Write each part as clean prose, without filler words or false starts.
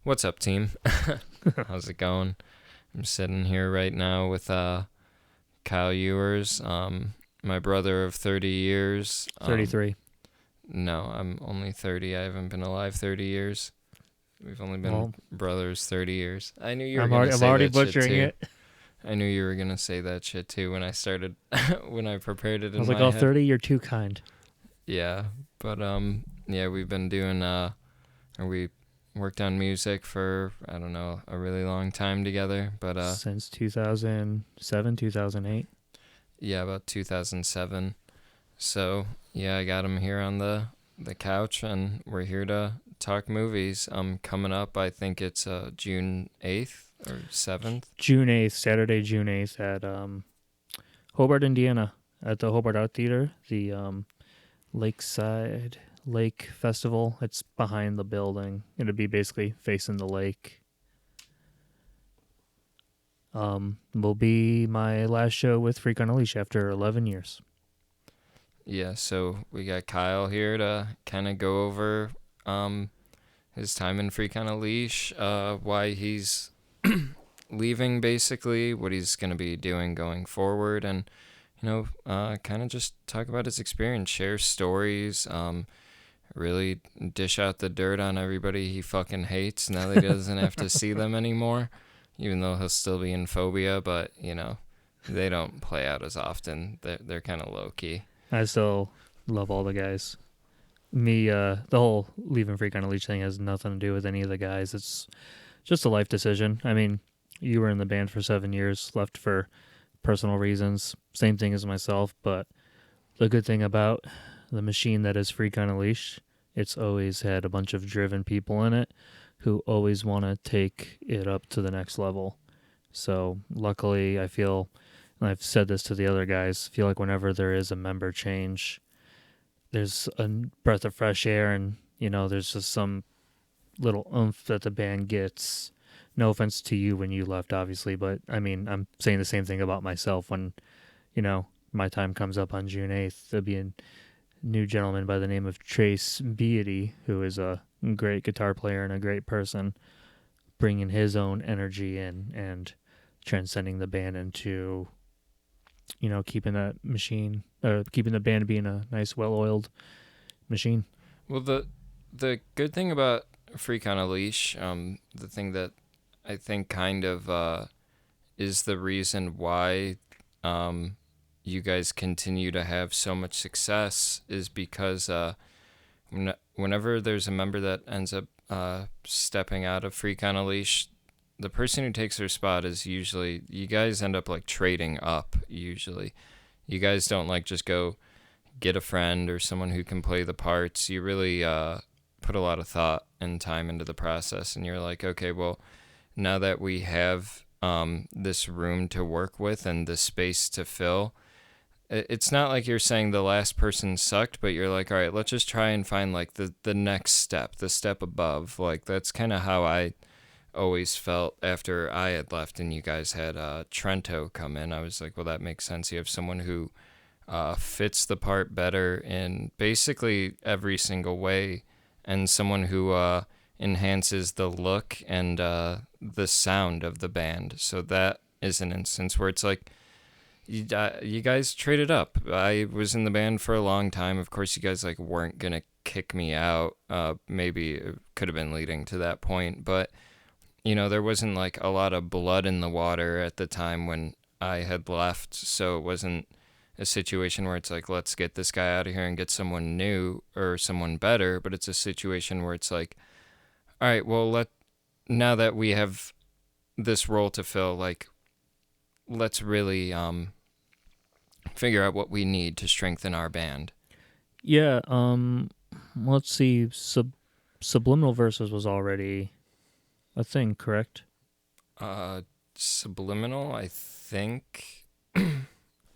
What's up, team? How's it going? I'm sitting here right now with Kyle Ewers, my brother of 30 years. 33. No, I'm only 30. I haven't been alive 30 years. We've only been brothers 30 years. I knew you were going to say already that shit butchering too. it. I knew you were going to say that shit too when I started, when I prepared it in I was my like, oh, head. 30, you're too kind. Yeah, but yeah, we've been doing, or we worked on music for, I don't know, a really long time together, but Since 2007, 2008. yeah, about 2007. So, yeah, I got him here on the couch, and we're here to talk movies. Coming up, I think it's June 8th or 7th. June 8th, Saturday, June 8th at Hobart, Indiana, at the Hobart Art Theater, the Lakeside Lake Festival. It's behind the building. It'll be basically facing the lake. Will be my last show with Freak on a Leash after 11 years. Yeah, so we got Kyle here to kind of go over his time in Freak on a Leash, why he's leaving, basically, what he's going to be doing going forward, and, kind of just talk about his experience, share stories, really dish out the dirt on everybody he fucking hates now that he doesn't have to see them anymore, even though he'll still be in Phobia, but, they don't play out as often. They're kind of low-key. I still love all the guys. The whole leaving Freak on a Leash thing has nothing to do with any of the guys. It's just a life decision. I mean, you were in the band for 7 years, left for personal reasons. Same thing as myself, but the good thing about the machine that is Freak on a Leash, it's always had a bunch of driven people in it who always want to take it up to the next level. So luckily, I feel, and I've said this to the other guys, feel like whenever there is a member change, there's a breath of fresh air, and there's just some little oomph that the band gets. No offense to you when you left, obviously, but I mean, I'm saying the same thing about myself when, my time comes up on June 8th. There'll be a new gentleman by the name of Trace Beatty, who is a great guitar player and a great person, bringing his own energy in and transcending the band into, keeping that machine, keeping the band being a nice, well-oiled machine. Well, the good thing about Freak on a Leash, the thing that I think kind of is the reason why you guys continue to have so much success is because whenever there's a member that ends up stepping out of Freak on a Leash, the person who takes their spot is usually, you guys end up like trading up usually. You guys don't like just go get a friend or someone who can play the parts. You really put a lot of thought and time into the process, and you're like, okay, well, now that we have this room to work with and this space to fill, it's not like you're saying the last person sucked, but you're like, all right, let's just try and find like the next step, the step above. Like, that's kind of how I always felt after I had left and you guys had Trento come in. I was like, well, that makes sense. You have someone who fits the part better in basically every single way, and someone who enhances the look and the sound of the band. So that is an instance where it's like, you guys traded up. I was in the band for a long time. Of course, you guys like weren't gonna kick me out. Maybe it could have been leading to that point, but there wasn't like a lot of blood in the water at the time when I had left. So it wasn't a situation where it's like, let's get this guy out of here and get someone new or someone better. But it's a situation where it's like, all right, well, now that we have this role to fill, like, let's really figure out what we need to strengthen our band. Yeah, let's see. Subliminal Verses was already a thing, correct? Subliminal, I think.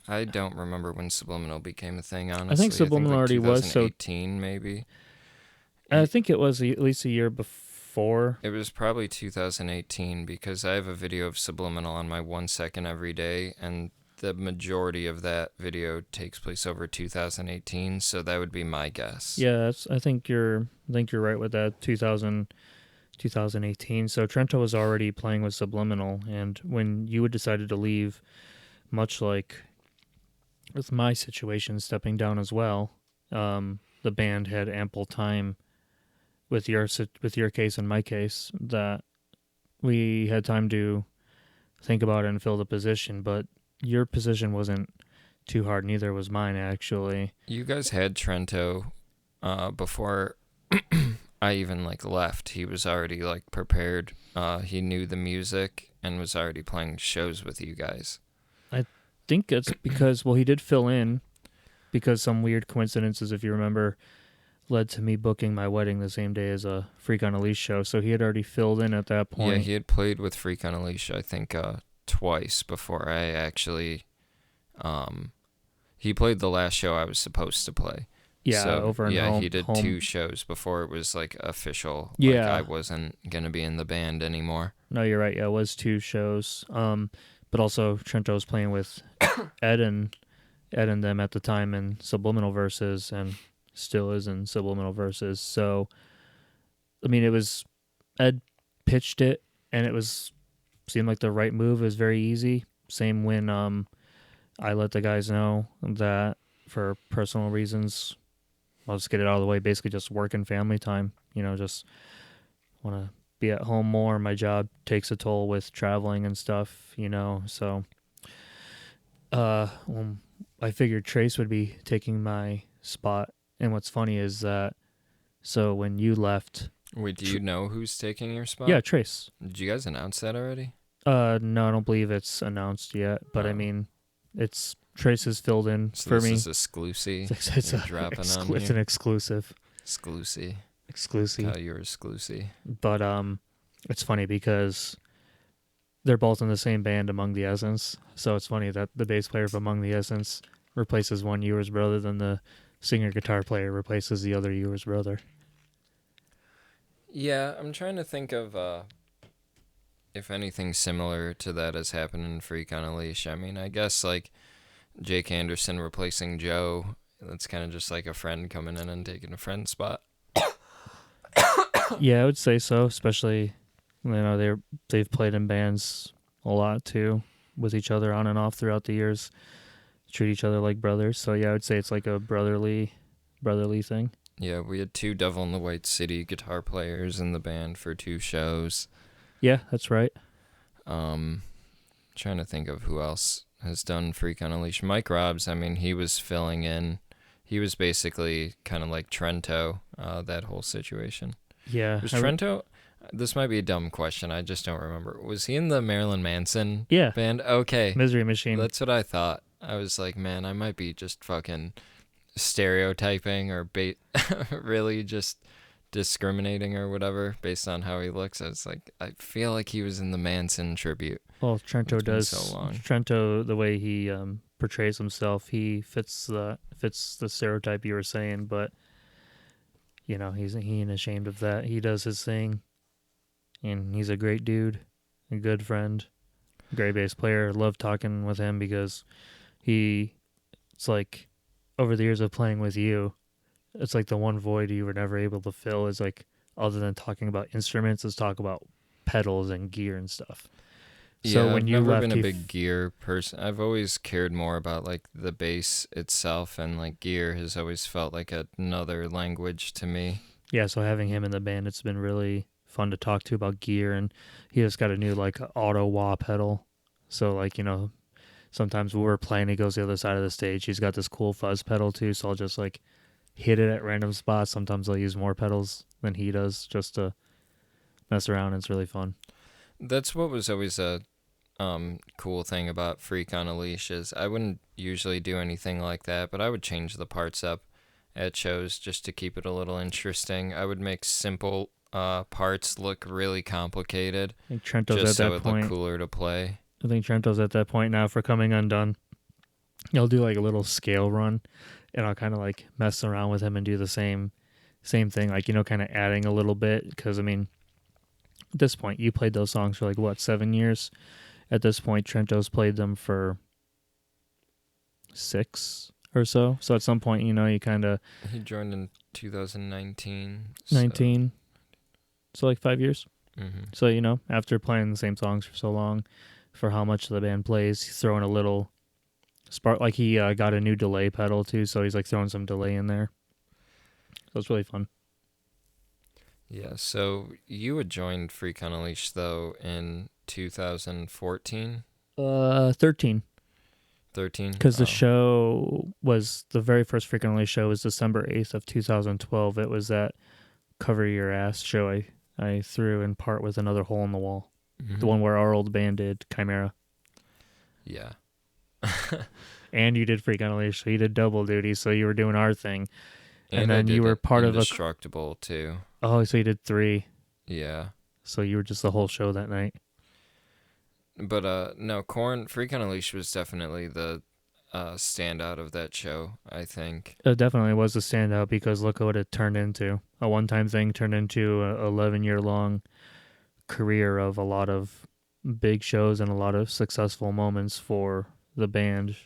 I don't remember when Subliminal became a thing, honestly. I think Subliminal already was, so 2018, maybe. I think it was at least a year before. It was probably 2018, because I have a video of Subliminal on my 1 second every day, and the majority of that video takes place over 2018, so that would be my guess. Yeah, I think you're right with that. 2018. So Trento was already playing with Subliminal, and when you had decided to leave, much like with my situation stepping down as well, the band had ample time with your case and my case that we had time to think about it and fill the position. But your position wasn't too hard. Neither was mine, actually. You guys had Trento before I even like left. He was already like prepared. He knew the music and was already playing shows with you guys. I think it's because, well, he did fill in because some weird coincidences, if you remember, led to me booking my wedding the same day as a Freak on a Leash show. So he had already filled in at that point. Yeah, he had played with Freak on a Leash, I think, twice before I actually. He played the last show I was supposed to play. Yeah, so, over in yeah, home. he did home. 2 shows before it was like official. Yeah, like, I wasn't gonna be in the band anymore. No, you're right. Yeah, it was 2 shows. But also Trento was playing with Ed and them at the time in Subliminal Verses, and still is in Subliminal Verses. So, I mean, it was Ed pitched it, and it seemed like the right move. It was very easy. Same when I let the guys know that for personal reasons, I'll just get it out of the way. Basically, just work and family time. Just want to be at home more. My job takes a toll with traveling and stuff. So I figured Trace would be taking my spot. And what's funny is that, so when you left... Wait, do you know who's taking your spot? Yeah, Trace. Did you guys announce that already? No, I don't believe it's announced yet. But I mean, Trace has filled in so for this me. is exclusive. It's an exclusive. Exclusive. How you're exclusive. But it's funny because they're both in the same band, Among the Essence. So it's funny that the bass player of Among the Essence replaces one Ewers brother, than the singer guitar player replaces the other Ewers brother. Yeah, I'm trying to think of if anything similar to that has happened in Freak on a Leash. I mean, I guess like Jake Anderson replacing Joe. That's kind of just like a friend coming in and taking a friend's spot. Yeah, I would say so. Especially, they've played in bands a lot too, with each other on and off throughout the years. Treat each other like brothers. So yeah, I would say it's like a brotherly thing. Yeah, we had 2 Devil in the White City guitar players in the band for 2 shows. Yeah, that's right. Trying to think of who else has done Freak on a Leash. Mike Robbs, I mean, he was filling in. He was basically kind of like Trento, that whole situation. Yeah. Was Trento... This might be a dumb question. I just don't remember. Was he in the Marilyn Manson band? Okay. Misery Machine. That's what I thought. I was like, man, I might be just fucking stereotyping or really just discriminating or whatever based on how he looks. I was like, I feel like he was in the Manson tribute. Well, Trento does. So long. Trento, the way he portrays himself, he fits the stereotype you were saying, but he ain't ashamed of that. He does his thing, and he's a great dude, a good friend, great bass player. Love talking with him because it's like, over the years of playing with you, it's like the one void you were never able to fill is like, other than talking about instruments, is talk about pedals and gear and stuff. So when you I've never left, been a big gear person. I've always cared more about like the bass itself, and like gear has always felt like another language to me. Yeah, so having him in the band, it's been really fun to talk to about gear, and he just got a new like auto wah pedal. So like, sometimes when we're playing, he goes the other side of the stage. He's got this cool fuzz pedal too, so I'll just like hit it at random spots. Sometimes I'll use more pedals than he does just to mess around. It's really fun. That's what was always a cool thing about Freak on a Leash is I wouldn't usually do anything like that, but I would change the parts up at shows just to keep it a little interesting. I would make simple parts look really complicated. I think Trento's just at so that it point. looked cooler to play. I think Trento's at that point now for Coming Undone. He'll do like a little scale run, and I'll kind of like mess around with him and do the same thing, like, kind of adding a little bit. Because, I mean, at this point, you played those songs for like, what, 7 years? At this point, Trento's played them for 6 or so. So at some point, you kind of... He joined in 2019. 19. So like 5 years. Mm-hmm. So, you know, after playing the same songs for so long, for how much the band plays, he's throwing a little spark. Like he got a new delay pedal too, so he's like throwing some delay in there. So it's really fun. Yeah, so you had joined Freak on a Leash, though, in 2014? 13. 13? Because the Oh, show was, the very first Freak on a Leash show was December 8th of 2012. It was that Cover Your Ass show I threw in part with Another Hole in the Wall. mhm. The one where our old band did Chimera. Yeah. And you did Freak on a Leash, so you did double duty, so you were doing our thing. And I then you did were part of a... Indestructible, too. Oh, so you did 3. Yeah. So you were just the whole show that night. But, no, Freak on a Leash was definitely the standout of that show, I think. It definitely was a standout because look at what it turned into. A one-time thing turned into a 11-year-long career of a lot of big shows and a lot of successful moments for the band.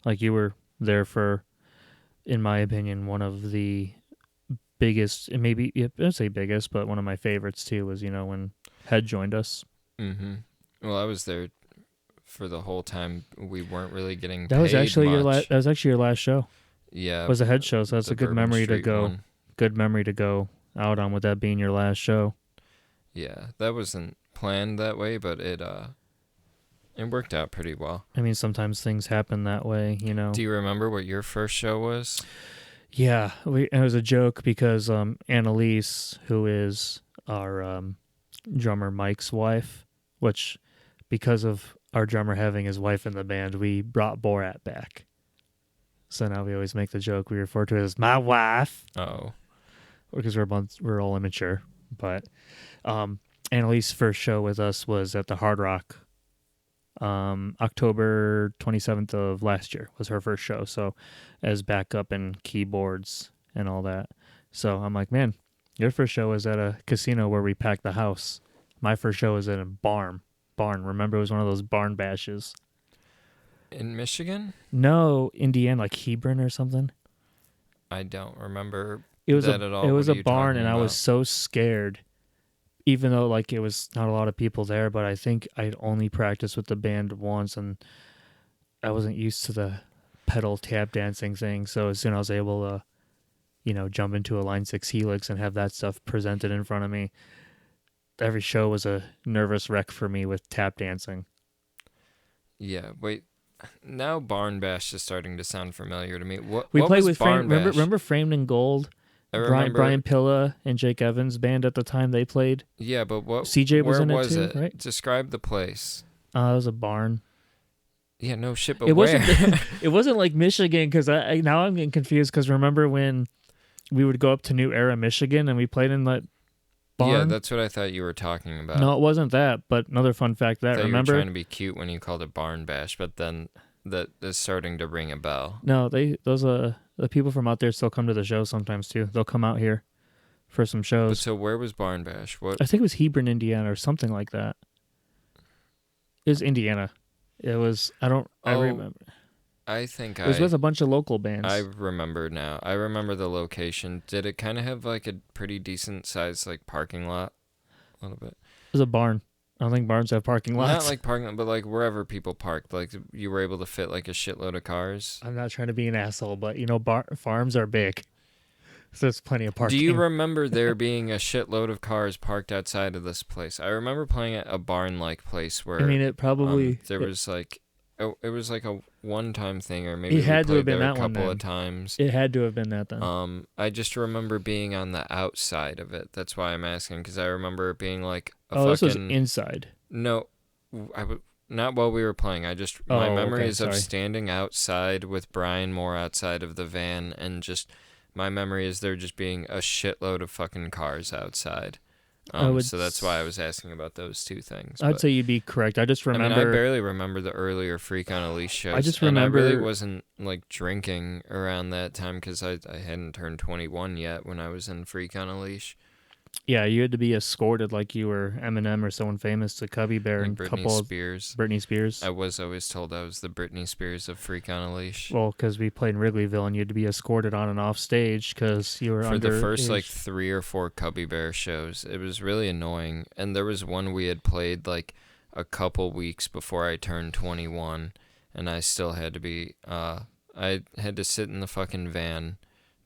Like you were there for, in my opinion, one of the biggest, and maybe I'd say biggest, but one of my favorites too was, you know, when Head joined us. Mm-hmm. Well, I was there for the whole time. We weren't really getting That paid was actually much. that was actually your last show. Yeah. Was a Head show, so that's the a good Bourbon memory to Street go. one. Good memory to go out on with that being your last show. Yeah, that wasn't planned that way, but it worked out pretty well. I mean, sometimes things happen that way, you know. Do you remember what your first show was? Yeah, it was a joke because Annalise, who is our drummer Mike's wife, which because of our drummer having his wife in the band, we brought Borat back. So now we always make the joke we refer to it as my wife Oh. because we're all immature. But Annalise's first show with us was at the Hard Rock. October 27th of last year was her first show. So as backup and keyboards and all that. So I'm like, man, your first show was at a casino where we packed the house. My first show was at a barn. Remember, it was one of those barn bashes. In Michigan? No, Indiana, like Hebron or something. I don't remember It was that at all. It was What a are you barn, talking and I was about? so scared. Even though like it was not a lot of people there, but I think I'd only practiced with the band once, and I wasn't used to the pedal tap dancing thing. So as soon as I was able to, you know, jump into a Line 6 Helix and have that stuff presented in front of me, every show was a nervous wreck for me with tap dancing. Yeah, wait. Now Barn Bash is starting to sound familiar to me. What We what played was with Barn Bash? remember Framed in Gold? I remember. Brian Pilla and Jake Evans band at the time they played. Yeah, but what? CJ was where in it was too, it? right? Describe the place. It was a barn. Yeah, no shit, but It where? wasn't. It wasn't like Michigan because now I'm getting confused because remember when we would go up to New Era, Michigan, and we played in that barn? Yeah, that's what I thought you were talking about. No, it wasn't that. But another fun fact that I thought remember. you were trying to be cute when you called it Barn Bash, but then that is starting to ring a bell. No, those the people from out there still come to the show sometimes too. They'll come out here for some But shows. so where was Barn Bash? What? I think it was Hebron, Indiana, or something like that. It was Indiana. It was. I remember. I think It was with a bunch of local bands. I remember now. I remember the location. Did it kind of have like a pretty decent sized like parking lot? A little bit. It was a barn. I don't think barns have parking lots. Not like parking lot, but like wherever people parked. Like you were able to fit like a shitload of cars. I'm not trying to be an asshole, but you know, farms are big, so there's plenty of parking. Do you remember there being a shitload of cars parked outside of this place? I remember playing at a barn-like place where I mean, it probably there was like it was like a one-time thing, or maybe It had to we have played been there a that one couple then. of times. It had to have been that then. I just remember being on the outside of it. That's why I'm asking, because I remember it being like a Oh, this was fucking inside. no. Not while we were playing. My Oh, memory okay, is of sorry. standing outside with Brian Moore outside of the van, and just my memory is there just being a shitload of fucking cars outside. So that's why I was asking about those two things. I'd say you'd be correct. I just remember. I mean, I barely remember the earlier Freak on a Leash shows. I just and I really remember- wasn't like drinking around that time because I hadn't turned 21 yet when I was in Freak on a Leash. Yeah, you had to be escorted like you were Eminem or someone famous to Cubby Bear Like and Britney couple of Spears. Britney I Spears. was always told I was the Britney Spears of Freak on a Leash. Well, because we played in Wrigleyville and you had to be escorted on and off stage because you were For the first like underage. 3 or 4 Cubby Bear shows, it was really annoying. And there was one we had played like a couple weeks before I turned 21, and I still had to be. I had to sit in the fucking van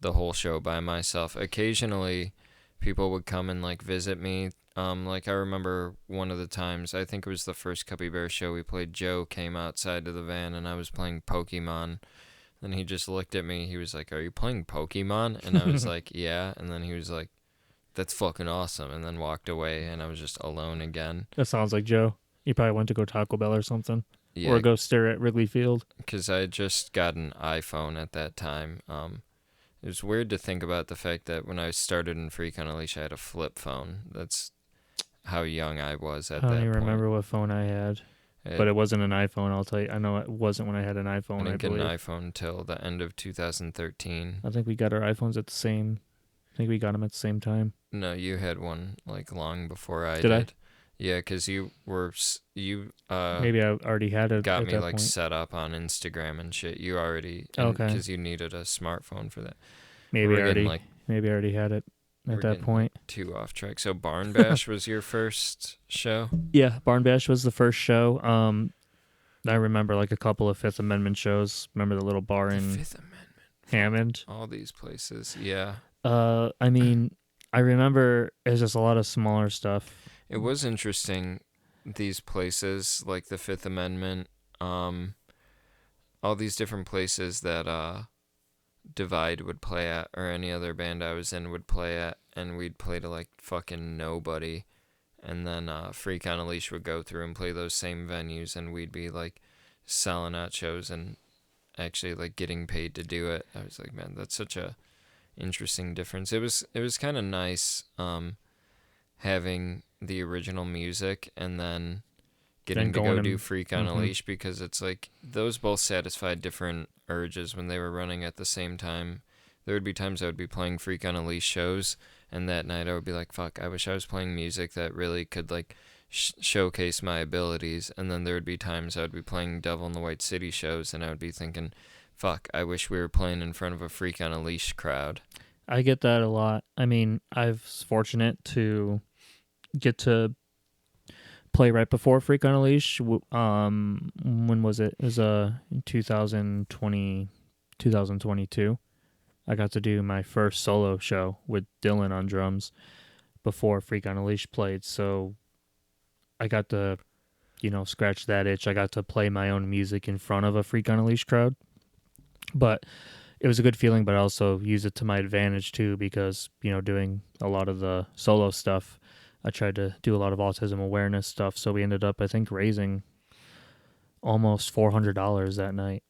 the whole show by myself. Occasionally, people would come and like visit me. Like I remember one of the times, I think it was the first Cubby Bear show we played. Joe came outside of the van, and I was playing Pokemon. Then he just looked at me. He was like, "Are you playing Pokemon?" And I was like, "Yeah." And then he was like, "That's fucking awesome." And then walked away, and I was just alone again. That sounds like Joe. You probably went to go Taco Bell or something, or Yeah, go stare at Wrigley Field. because I had just got an iPhone at that time. It was weird to think about the fact that when I started in Freak on a Leash, I had a flip phone. That's how young I was I at don't that even point. remember what phone I had, but It, it wasn't an iPhone. I'll tell you. I know it wasn't when I had an I iPhone. I didn't get an believe. iPhone until the end of 2013. I think we got our iPhones at the same. I think we got them at the same time. No, you had one like long before I Did I? did. Yeah, because you Maybe I already had it got at me that like point. set up on Instagram and shit. You already, and Okay. because you needed a smartphone for that. Maybe I We're getting already like maybe I already had it at we're that getting like point. too off track. So Barn Bash was your first show. Yeah, Barn Bash was the first show. I remember like a couple of Fifth Amendment shows. Remember the little bar The in Fifth Amendment. Fuck. Hammond? All these places. Yeah. I mean, I remember it's just a lot of smaller stuff. It was interesting. These places like the Fifth Amendment. All these different places that Divide would play at, or any other band I was in would play at, and we'd play to like fucking nobody. And then Freak on a Leash would go through and play those same venues, and we'd be like selling out shows and actually like getting paid to do it. I was like, man, that's such a interesting difference. It was kind of nice having the original music and then Then getting to going go to do Freak on a mm-hmm. Leash, because it's like those both satisfied different urges when they were running at the same time. There would be times I would be playing Freak on a Leash shows, and that night I would be like, fuck, I wish I was playing music that really could like showcase my abilities. And then there would be times I would be playing Devil in the White City shows, and I would be thinking, fuck, I wish we were playing in front of a Freak on a Leash crowd. I get that a lot. I mean, I was fortunate to get to play right before Freak on a Leash. When was it? It was 2020, 2022. I got to do my first solo show with Dylan on drums before Freak on a Leash played. So I got to, scratch that itch. I got to play my own music in front of a Freak on a Leash crowd. But it was a good feeling, but I also use it to my advantage too, because, doing a lot of the solo stuff, I tried to do a lot of autism awareness stuff. So we ended up, I think, raising almost $400 that night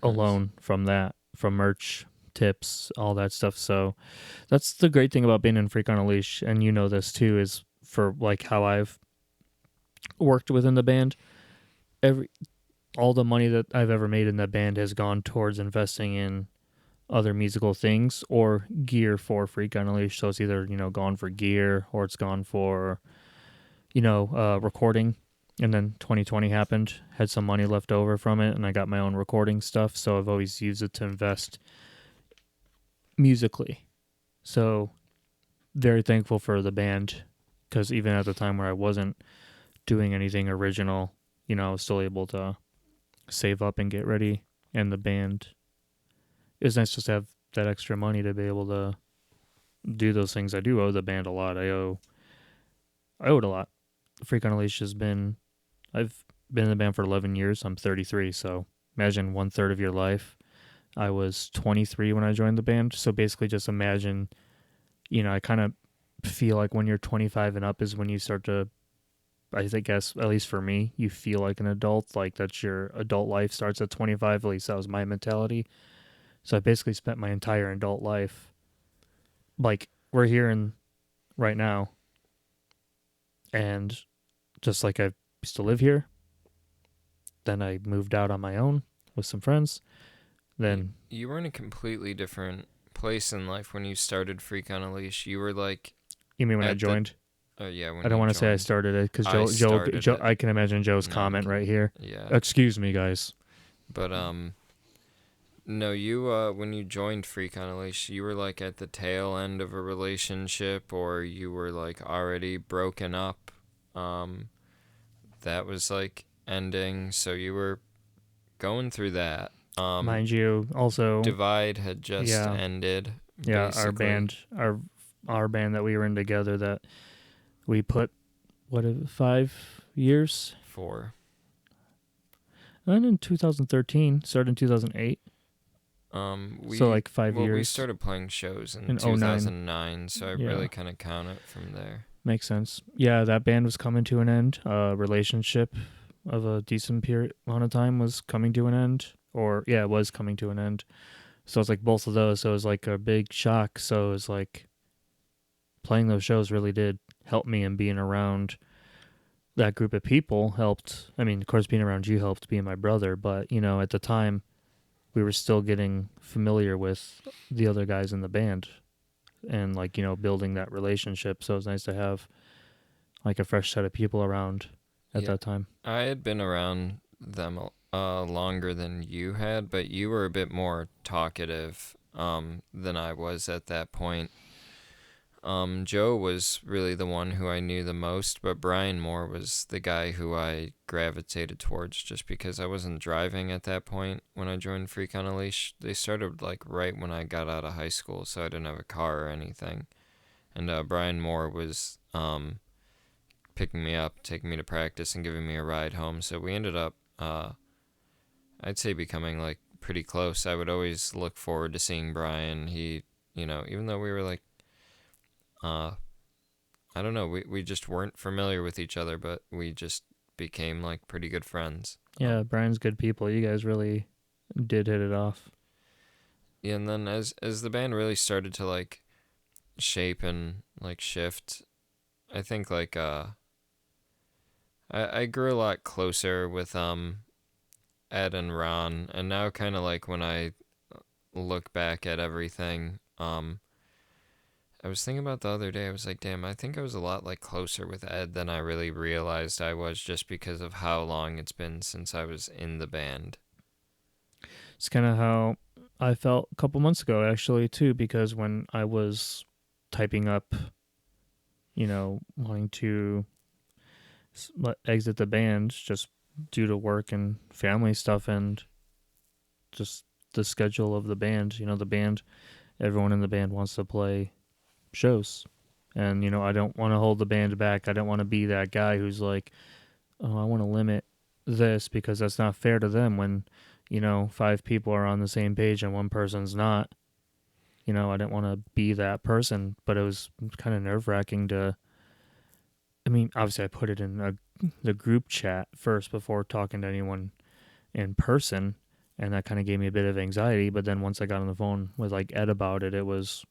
Nice. alone from that, from merch, tips, all that stuff. So that's the great thing about being in Freak on a Leash, and you know this too, is for like how I've worked within the band. All the money that I've ever made in that band has gone towards investing in other musical things or gear for Freak on a Leash. So it's either, gone for gear or it's gone for, recording. And then 2020 happened, had some money left over from it, and I got my own recording stuff. So I've always used it to invest musically. So very thankful for the band, because even at the time where I wasn't doing anything original, I was still able to save up and get ready. And the band, it was nice just to have that extra money to be able to do those things. I do owe the band a lot. I owed a lot. Freak on a Leash I've been in the band for 11 years. I'm 33, so imagine 1/3 of your life. I was 23 when I joined the band, so basically just imagine, I kind of feel like when you're 25 and up is when you start to, I think, guess, at least for me, you feel like an adult, like that's your adult life starts at 25. At least that was my mentality. So I basically spent my entire adult life, like we're here in right now, and just like I used to live here. Then I moved out on my own with some friends. You, Then you were in a completely different place in life when you started Freak on a Leash. You were like You mean when I At the joined? yeah, I when don't you want to say I joined. started it because I started Joe, it. I can imagine Joe's No, I'm comment right here. yeah. Excuse me, guys. But no, you when you joined Freak on a Leash, you were like at the tail end of a relationship, or you were like already broken up. Um, that was like ending, so you were going through that. Mind you, also, Divide had just yeah, ended, yeah, basically. our band that we were in together that we put 5 years, For and in 2013, started in 2008, so we like five well we years started playing shows in in '09. 2009, so I Yeah, really kind of count it from there. makes sense. Yeah, that band was coming to an end. Relationship of a decent period amount of time was coming to an end, or yeah, it was coming to an end. So it's like both of those. So it was like a big shock. So it was like playing those shows really did help me, and being around that group of people helped. I mean, of course, being around you helped being my brother, but at the time we were still getting familiar with the other guys in the band and like, building that relationship. So it was nice to have like a fresh set of people around at Yeah, that time. I had been around them longer than you had, but you were a bit more talkative than I was at that point. Joe was really the one who I knew the most, but Brian Moore was the guy who I gravitated towards just because I wasn't driving at that point when I joined Freak on a Leash. They started like right when I got out of high school, so I didn't have a car or anything. And Brian Moore was picking me up, taking me to practice, and giving me a ride home. So we ended up, I'd say, becoming like pretty close. I would always look forward to seeing Brian. He, even though we were like, uh, I don't know, we just weren't familiar with each other, but we just became like pretty good friends. Yeah, Brian's good people. You guys really did hit it off. Yeah, and then as the band really started to like shape and like shift, I think like I grew a lot closer with Ed and Ron, and now kind of like when I look back at everything, I was thinking about the other day. I was like, damn, I think I was a lot like closer with Ed than I really realized I was, just because of how long it's been since I was in the band. It's kind of how I felt a couple months ago, actually, too, because when I was typing up, wanting to exit the band just due to work and family stuff and just the schedule of the band, everyone in the band wants to play shows. And, I don't want to hold the band back. I don't want to be that guy who's like, oh, I want to limit this because that's not fair to them when, five people are on the same page and one person's not. I didn't want to be that person, but it was kind of nerve wracking I mean, obviously, I put it in the group chat first before talking to anyone in person, and that kind of gave me a bit of anxiety. But then once I got on the phone with like Ed about it, it was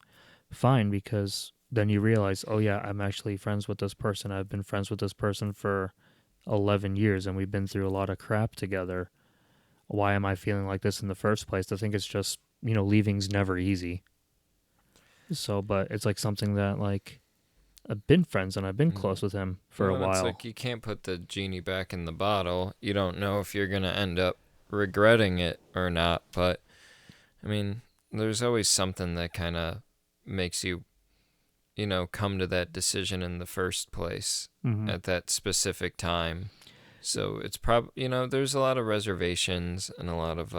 fine because then you realize, oh yeah, I'm actually friends with this person. I've been friends with this person for 11 years, and we've been through a lot of crap together. Why am I feeling like this in the first place? I think it's just, leaving's never easy. So, but it's like something that like I've been friends and I've been Yeah. close with him for Well, a and it's while. like you can't put the genie back in the bottle. You don't know if you're gonna end up regretting it or not, but I mean, there's always something that kind of makes you, come to that decision in the first place Mm-hmm. at that specific time. So it's probably, there's a lot of reservations and a lot of,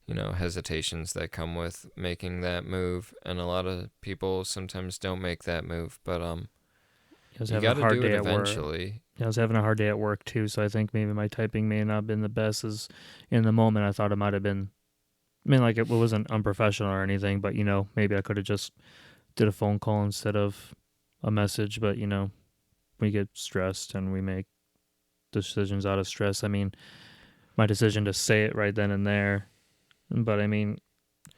hesitations that come with making that move. And a lot of people sometimes don't make that move, but, I was you having a got to hard do it day at work. eventually. I was having a hard day at work too, so I think maybe my typing may not have been the best. As in the moment, I thought it might have been. I mean, like it wasn't unprofessional or anything, but maybe I could have just did a phone call instead of a message. But we get stressed and we make decisions out of stress. I mean, my decision to say it right then and there. But I mean,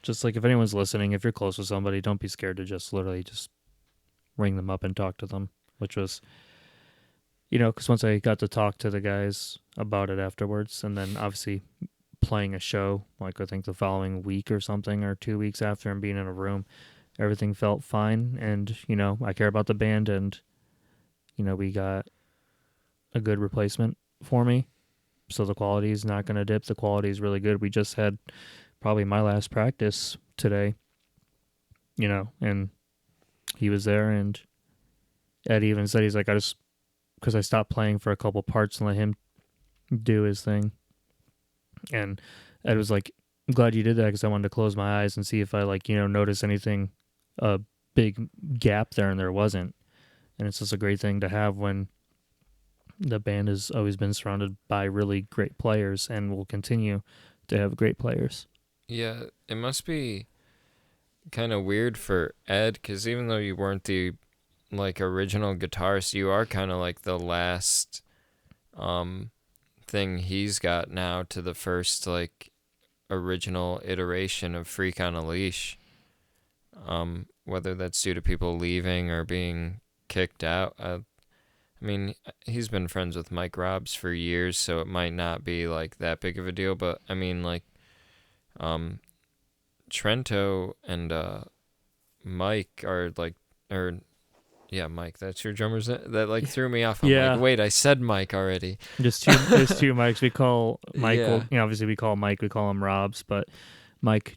just like if anyone's listening, if you're close with somebody, don't be scared to just literally just ring them up and talk to them, which was, because once I got to talk to the guys about it afterwards, and then obviously playing a show, like I think the following week or something, or 2 weeks after, and being in a room, everything felt fine, and I care about the band, and we got a good replacement for me, so the quality is not going to dip. The quality is really good. We just had probably my last practice today, and he was there, and Ed even said, he's like, I just, because I stopped playing for a couple parts and let him do his thing. And Ed was like, I'm glad you did that because I wanted to close my eyes and see if I notice anything, a big gap there, and there wasn't. And it's just a great thing to have when the band has always been surrounded by really great players and will continue to have great players. Yeah, it must be kind of weird for Ed, because even though you weren't the original guitarist, you are kind of like the last thing he's got now to the first original iteration of Freak on a Leash. Whether that's due to people leaving or being kicked out. I mean, he's been friends with Mike Robbs for years, so it might not be that big of a deal. But I mean, Trento and Mike are Mike. That's your drummers that threw me off. I'm Yeah. like, wait, I said Mike already. There's two Mikes. We call Michael, obviously we call Mike, we call him Robs, but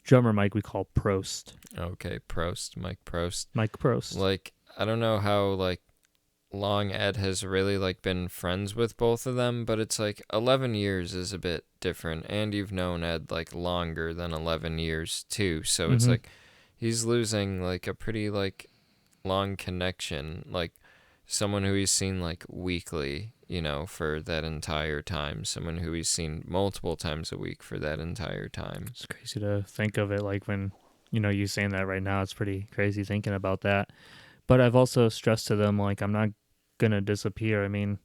drummer Mike, we call Prost. Okay, Prost, Mike Prost. Mike Prost. I don't know how long Ed has really been friends with both of them, but it's 11 years is a bit different, and you've known Ed longer than 11 years too, so it's he's losing a pretty long connection, someone who he's seen weekly, for that entire time, someone who he's seen multiple times a week for that entire time. It's crazy to think of it when you saying that right now. It's pretty crazy thinking about that. But I've also stressed to them I'm not gonna disappear. I mean,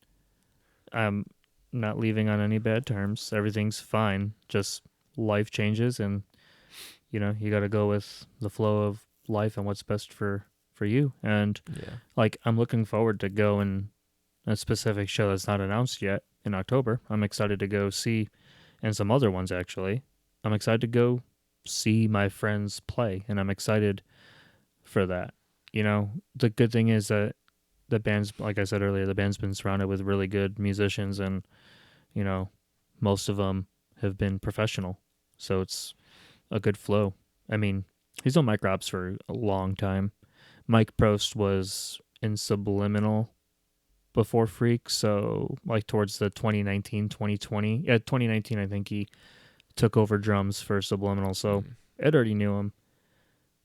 I'm not leaving on any bad terms. Everything's fine. Just life changes, and you got to go with the flow of life and what's best for you. And I'm looking forward to going a specific show that's not announced yet in October. I'm excited to go see, and some other ones actually. I'm excited to go see my friends play, and I'm excited for that. The good thing is that the band's, like I said earlier, the band's been surrounded with really good musicians, and most of them have been professional, so it's a good flow. I mean, he's known Mike Robbs for a long time. Mike Prost was in Subliminal before Freak, so towards the 2019, 2020. Yeah, 2019, I think he took over drums for Subliminal, so Ed already knew him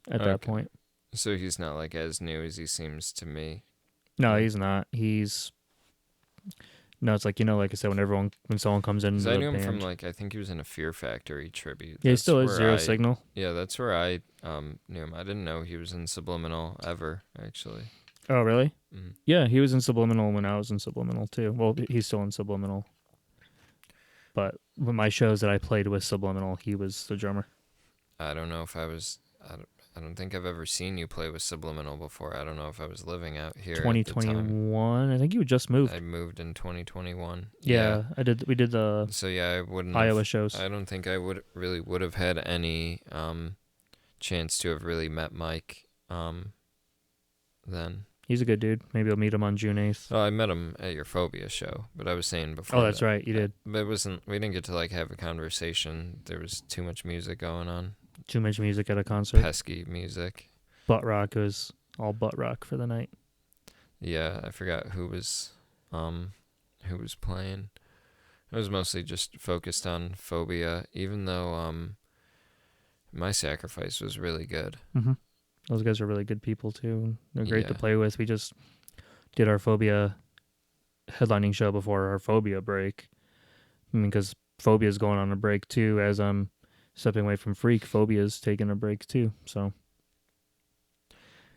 at that point. So he's not as new as he seems to me. No, he's not. No, it's like I said, when someone comes in, I knew him from I think he was in a Fear Factory tribute. Yeah, he still is Zero Signal. Yeah, that's where I knew him. I didn't know he was in Subliminal ever, actually. Oh, really? Mm-hmm. Yeah, he was in Subliminal when I was in Subliminal too. Well, he's still in Subliminal. But with my shows that I played with Subliminal, he was the drummer. I don't know if I was. I don't think I've ever seen you play with Subliminal before. I don't know if I was living out here. 2021. I think you had just moved. I moved in 2021. Yeah, I did. We did the. So yeah, I wouldn't. Iowa shows. I don't think I would have had any chance to have really met Mike then. He's a good dude. Maybe I'll meet him on June 8th. Oh, I met him at your Phobia show, but I was saying before. Oh, that's right, you did. But it wasn't. We didn't get to have a conversation. There was too much music going on. Too much music at a concert. Pesky music. Butt rock. It was all butt rock for the night. Yeah, I forgot who was playing. It was mostly just focused on Phobia, even though My Sacrifice was really good. Mm-hmm. Those guys are really good people too. They're great to play with. We just did our Phobia headlining show before our Phobia break. I mean, because Phobia's going on a break too. As I'm stepping away from Freak, Phobia's taking a break too. So.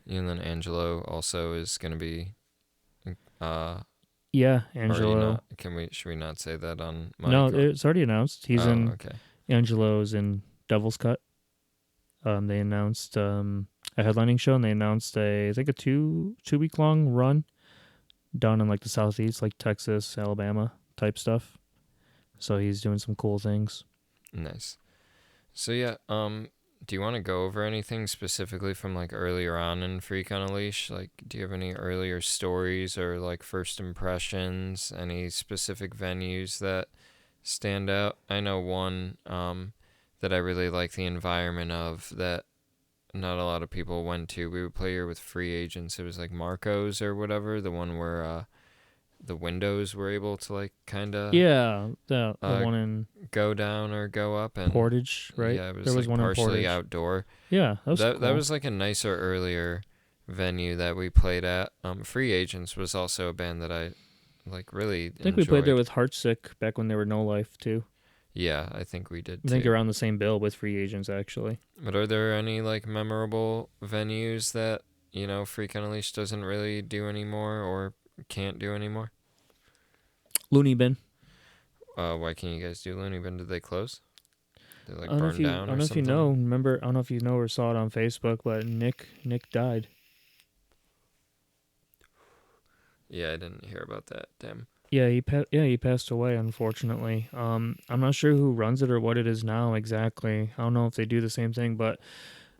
And then Angelo also is going to be. Yeah, Angelo. Should we not say that on? No, it's already announced. He's in. Okay. Angelo's in Devil's Cut. They announced a headlining show, and they announced I think a 2-week long run down in the southeast, Texas, Alabama type stuff. So he's doing some cool things. Nice. So yeah, Do you want to go over anything specifically from like earlier on in Freak on a Leash? Like, do you have any earlier stories or like first impressions? Any specific venues that stand out? I know one that I really like the environment of that not a lot of people went to. We would play here with free agents. It was like Marco's or whatever, the one where the windows were able to like kind of Yeah, the uh, one in go down or go up, and Portage, right? yeah, it There was was like one in partially Portage. outdoor. Yeah, that was That cool. was like a nicer earlier venue that we played at. Free Agents was also a band that I like really I think we played there enjoyed. with Heartsick back when they were No Life too. Yeah, I think we did I think too. around the same bill with Free Agents actually. But are there any like memorable venues that Freak Unleashed doesn't really do anymore or can't do anymore? Looney Bin. Why can't you guys do Looney Bin? Did they close? They I like don't know if burned you I down don't or know if you something? know. Remember, I don't know if you know or saw it on Facebook, but Nick died. Yeah, I didn't hear about that. Damn. Yeah, he passed away unfortunately. I'm not sure who runs it or what it is now exactly. I don't know if they do the same thing, but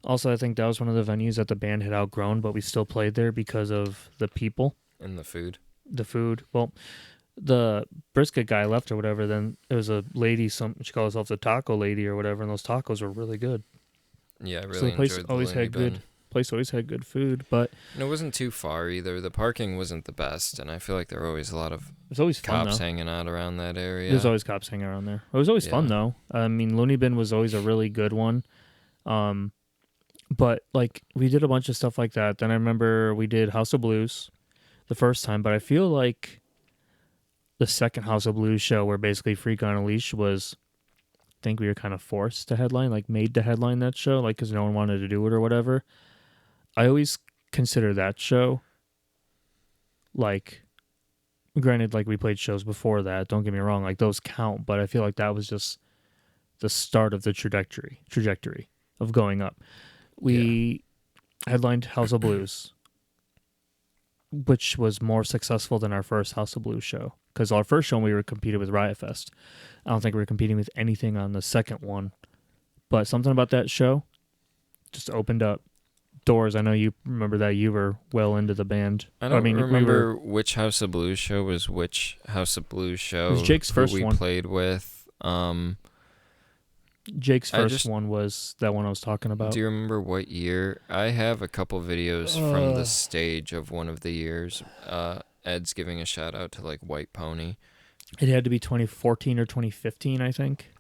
also I think that was one of the venues that the band had outgrown, but we still played there because of the people, And the food. the food. Well, the brisket guy left or whatever. Then there was a lady, she called herself the taco lady or whatever, and those tacos were really good. Yeah, I So really the place enjoyed the always Looney had Bin. good food, but And it wasn't too far either. The parking wasn't the best, and I feel like there were always a lot of it was always fun cops though. hanging out around that There's area. always cops hanging around there. It was always fun Yeah. though. I mean, Looney Bin was always a really good one. Um, but like we did a bunch of stuff like that. Then I remember we did House of Blues the first time, but I feel like the second House of Blues show where basically Freak on a Leash was, I think we were kind of forced to headline, like made to headline that show, like because no one wanted to do it or whatever. I always consider that show like, granted, like we played shows before that. Don't get me wrong, like those count, but I feel like that was just the start of the trajectory of going up. Yeah. We headlined House of Blues, which was more successful than our first House of Blues show. Because our first show we were competed with Riot Fest. I don't think we were competing with anything on the second one. But something about that show just opened up doors. I know you remember that you were well into the band. I I don't mean, we were. remember which House of Blues show was which House of Blues It was show, Jake's who first we one. played with. Jake's I first just one was that one I was talking about. Do you remember what year? I have a couple videos from the stage of one of the years. Ed's giving a shout out to like White Pony. It had to be 2014 or 2015, I think.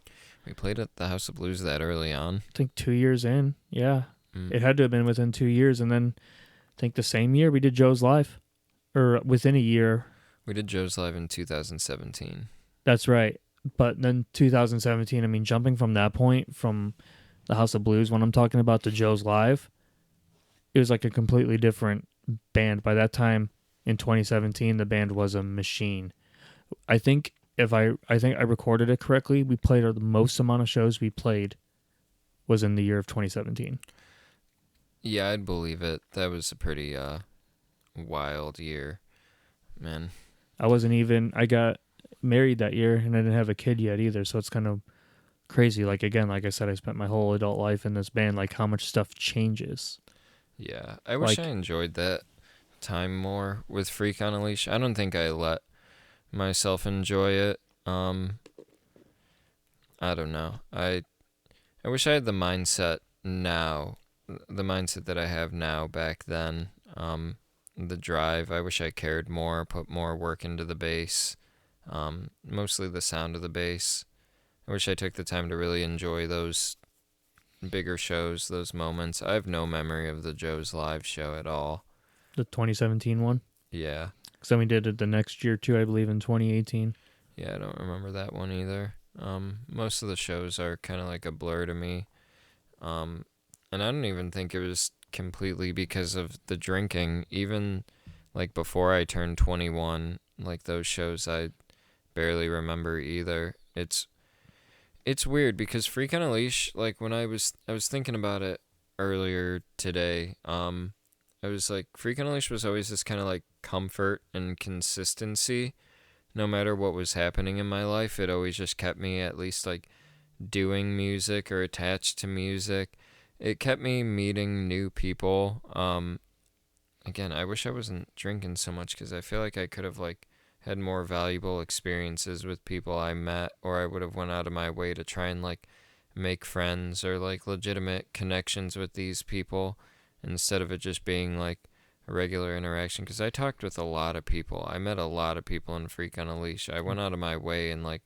We played at the House of Blues that early on. I think 2 years in. Yeah. Mm. It had to have been within 2 years. And then I think the same year we did Joe's Live. Or within a year. We did Joe's Live in 2017. That's right. But then 2017, I mean, jumping from that point, from the House of Blues, when I'm talking about the Joe's Live, it was like a completely different band. By that time, in 2017, the band was a machine. I think I think I recorded it correctly. We played the most amount of shows we played was in the year of 2017. Yeah, I'd believe it. That was a pretty wild year, man. I got married that year and I didn't have a kid yet either, so it's kind of crazy. Like again, like I said, I spent my whole adult life in this band, like how much stuff changes. Yeah, I wish Like, I enjoyed that time more with Freak on a Leash. I don't think I let myself enjoy it. I don't know. I wish I had the mindset now, the mindset that I have now back then. The drive. I wish I cared more, put more work into the bass. Mostly the sound of the bass. I wish I took the time to really enjoy those bigger shows, those moments. I have no memory of the Joe's Live show at all. the 2017 one. Yeah. Because then we did it the next year too, I believe, in 2018. Yeah, I don't remember that one either. Most of the shows are kind of like a blur to me. And I don't even think it was completely because of the drinking. Even like before I turned 21, like those shows I barely remember either. It's weird because Freak on a Leash, like when I was thinking about it earlier today, I was like, Freak on a Leash was always this kind of like comfort and consistency. No matter what was happening in my life, it always just kept me at least like doing music or attached to music. it kept me meeting new people. Again, I wish I wasn't drinking so much because I feel like I could have like had more valuable experiences with people I met, or I would have went out of my way to try and like make friends or like legitimate connections with these people instead of it just being like a regular interaction. Because I talked with a lot of people. I met a lot of people in Freak on a Leash. I went out of my way and like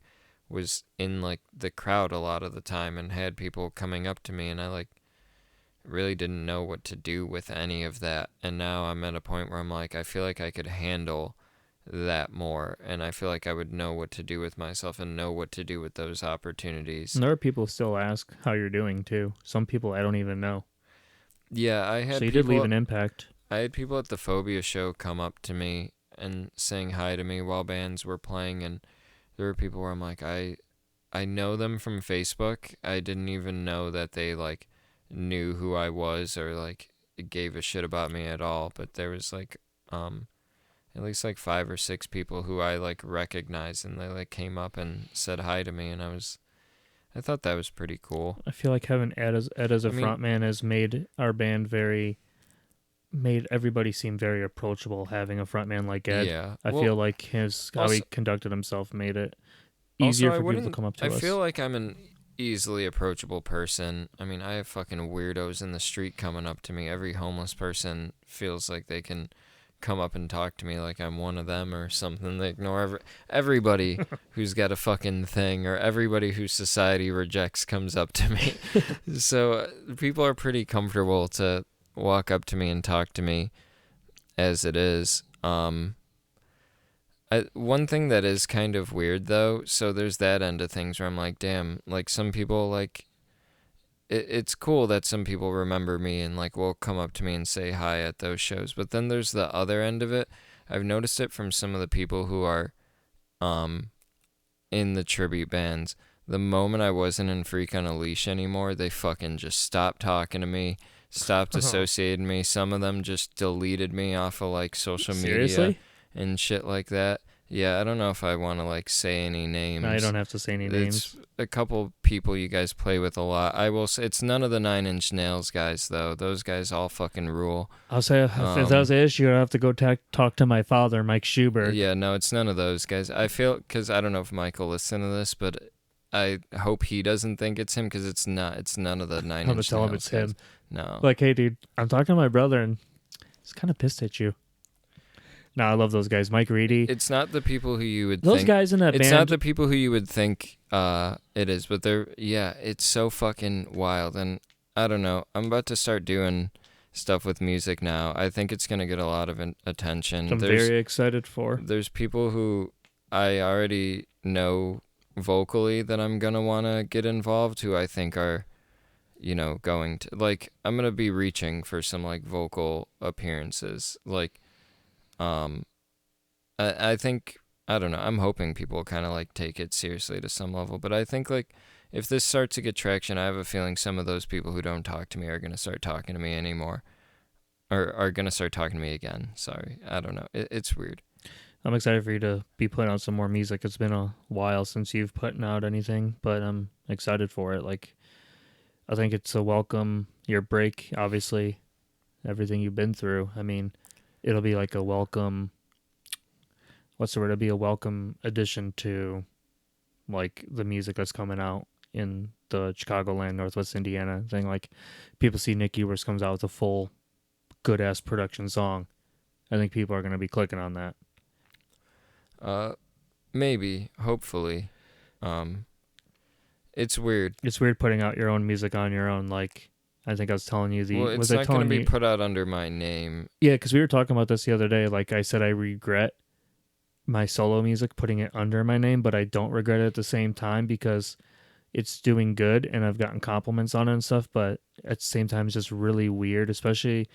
was in like the crowd a lot of the time and had people coming up to me, and I like really didn't know what to do with any of that. And now I'm at a point where I'm like, I feel like I could handle that more, and I feel like I would know what to do with myself and know what to do with those opportunities. And there are people who still ask how you're doing too. Some people I don't even know. Yeah, So you did leave an impact. I had people at the Phobia show come up to me and saying hi to me while bands were playing, and there were people where I'm like, I know them from Facebook. I didn't even know that they like knew who I was or like gave a shit about me at all. But there was like at least like 5 or 6 people who I like recognized, and they like came up and said hi to me, and I thought that was pretty cool. I feel like having Ed as a frontman has made our band made everybody seem very approachable. Having a frontman like Ed, Yeah, I feel like how he conducted himself made it easier for people to come up to us. I feel like I'm an easily approachable person. I mean, I have fucking weirdos in the street coming up to me. Every homeless person feels like they can come up and talk to me like I'm one of them or something. They ignore everybody who's got a fucking thing, or everybody who society rejects comes up to me. So people are pretty comfortable to walk up to me and talk to me as it is. One thing that is kind of weird though, so there's that end of things where I'm like, damn, like some people like it's cool that some people remember me and like will come up to me and say hi at those shows. But then there's the other end of it. I've noticed it from some of the people who are in the tribute bands. The moment I wasn't in Freak on a Leash anymore, they fucking just stopped talking to me, stopped associating me. Some of them just deleted me off of like social media and shit like that. Yeah, I don't know if I want to like say any names. No, you don't have to say any names. It's a couple people you guys play with a lot. I will say it's none of the 9 Inch Nails guys though. Those guys all fucking rule. I'll say if that was the issue, I have to go talk to my father, Mike Schubert. Yeah, no, it's none of those guys. I feel, because I don't know if Mike will listen to this, but I hope he doesn't think it's him, because it's not. It's none of the 9 Inch Nails. I'm gonna tell him it's guys. him. No. Like, hey, dude, I'm talking to my brother, and he's kind of pissed at you. No, I love those guys. Mike Reedy. It's not the people who you would those think. Guys in that band. It's not the people who you would think it is, but it's so fucking wild. And I don't know. I'm about to start doing stuff with music now. I think it's going to get a lot of attention. I'm very excited for. There's people who I already know vocally that I'm going to want to get involved, who I think are, going to, like, I'm going to be reaching for some, like, vocal appearances. Like, I think, I don't know, I'm hoping people kind of like take it seriously to some level, but I think like if this starts to get traction, I have a feeling some of those people who don't talk to me are going to start talking to me anymore, or are going to start talking to me again. Sorry, I don't know. It's weird. I'm excited for you to be putting out some more music. It's been a while since you've put out anything, but I'm excited for it. Like, I think it's a welcome, your break, obviously, everything you've been through. I mean, it'll be like a welcome, what's the word? It'll be a welcome addition to like the music that's coming out in the Chicagoland, Northwest Indiana thing. Like, people see Nick Ewers comes out with a full good ass production song. I think people are going to be clicking on that. Maybe, hopefully. It's weird. It's weird putting out your own music on your own. Like, I think I was telling you it's not going to be put out under my name. Yeah, because we were talking about this the other day. Like I said, I regret my solo music, putting it under my name, but I don't regret it at the same time because it's doing good and I've gotten compliments on it and stuff. But at the same time, it's just really weird, especially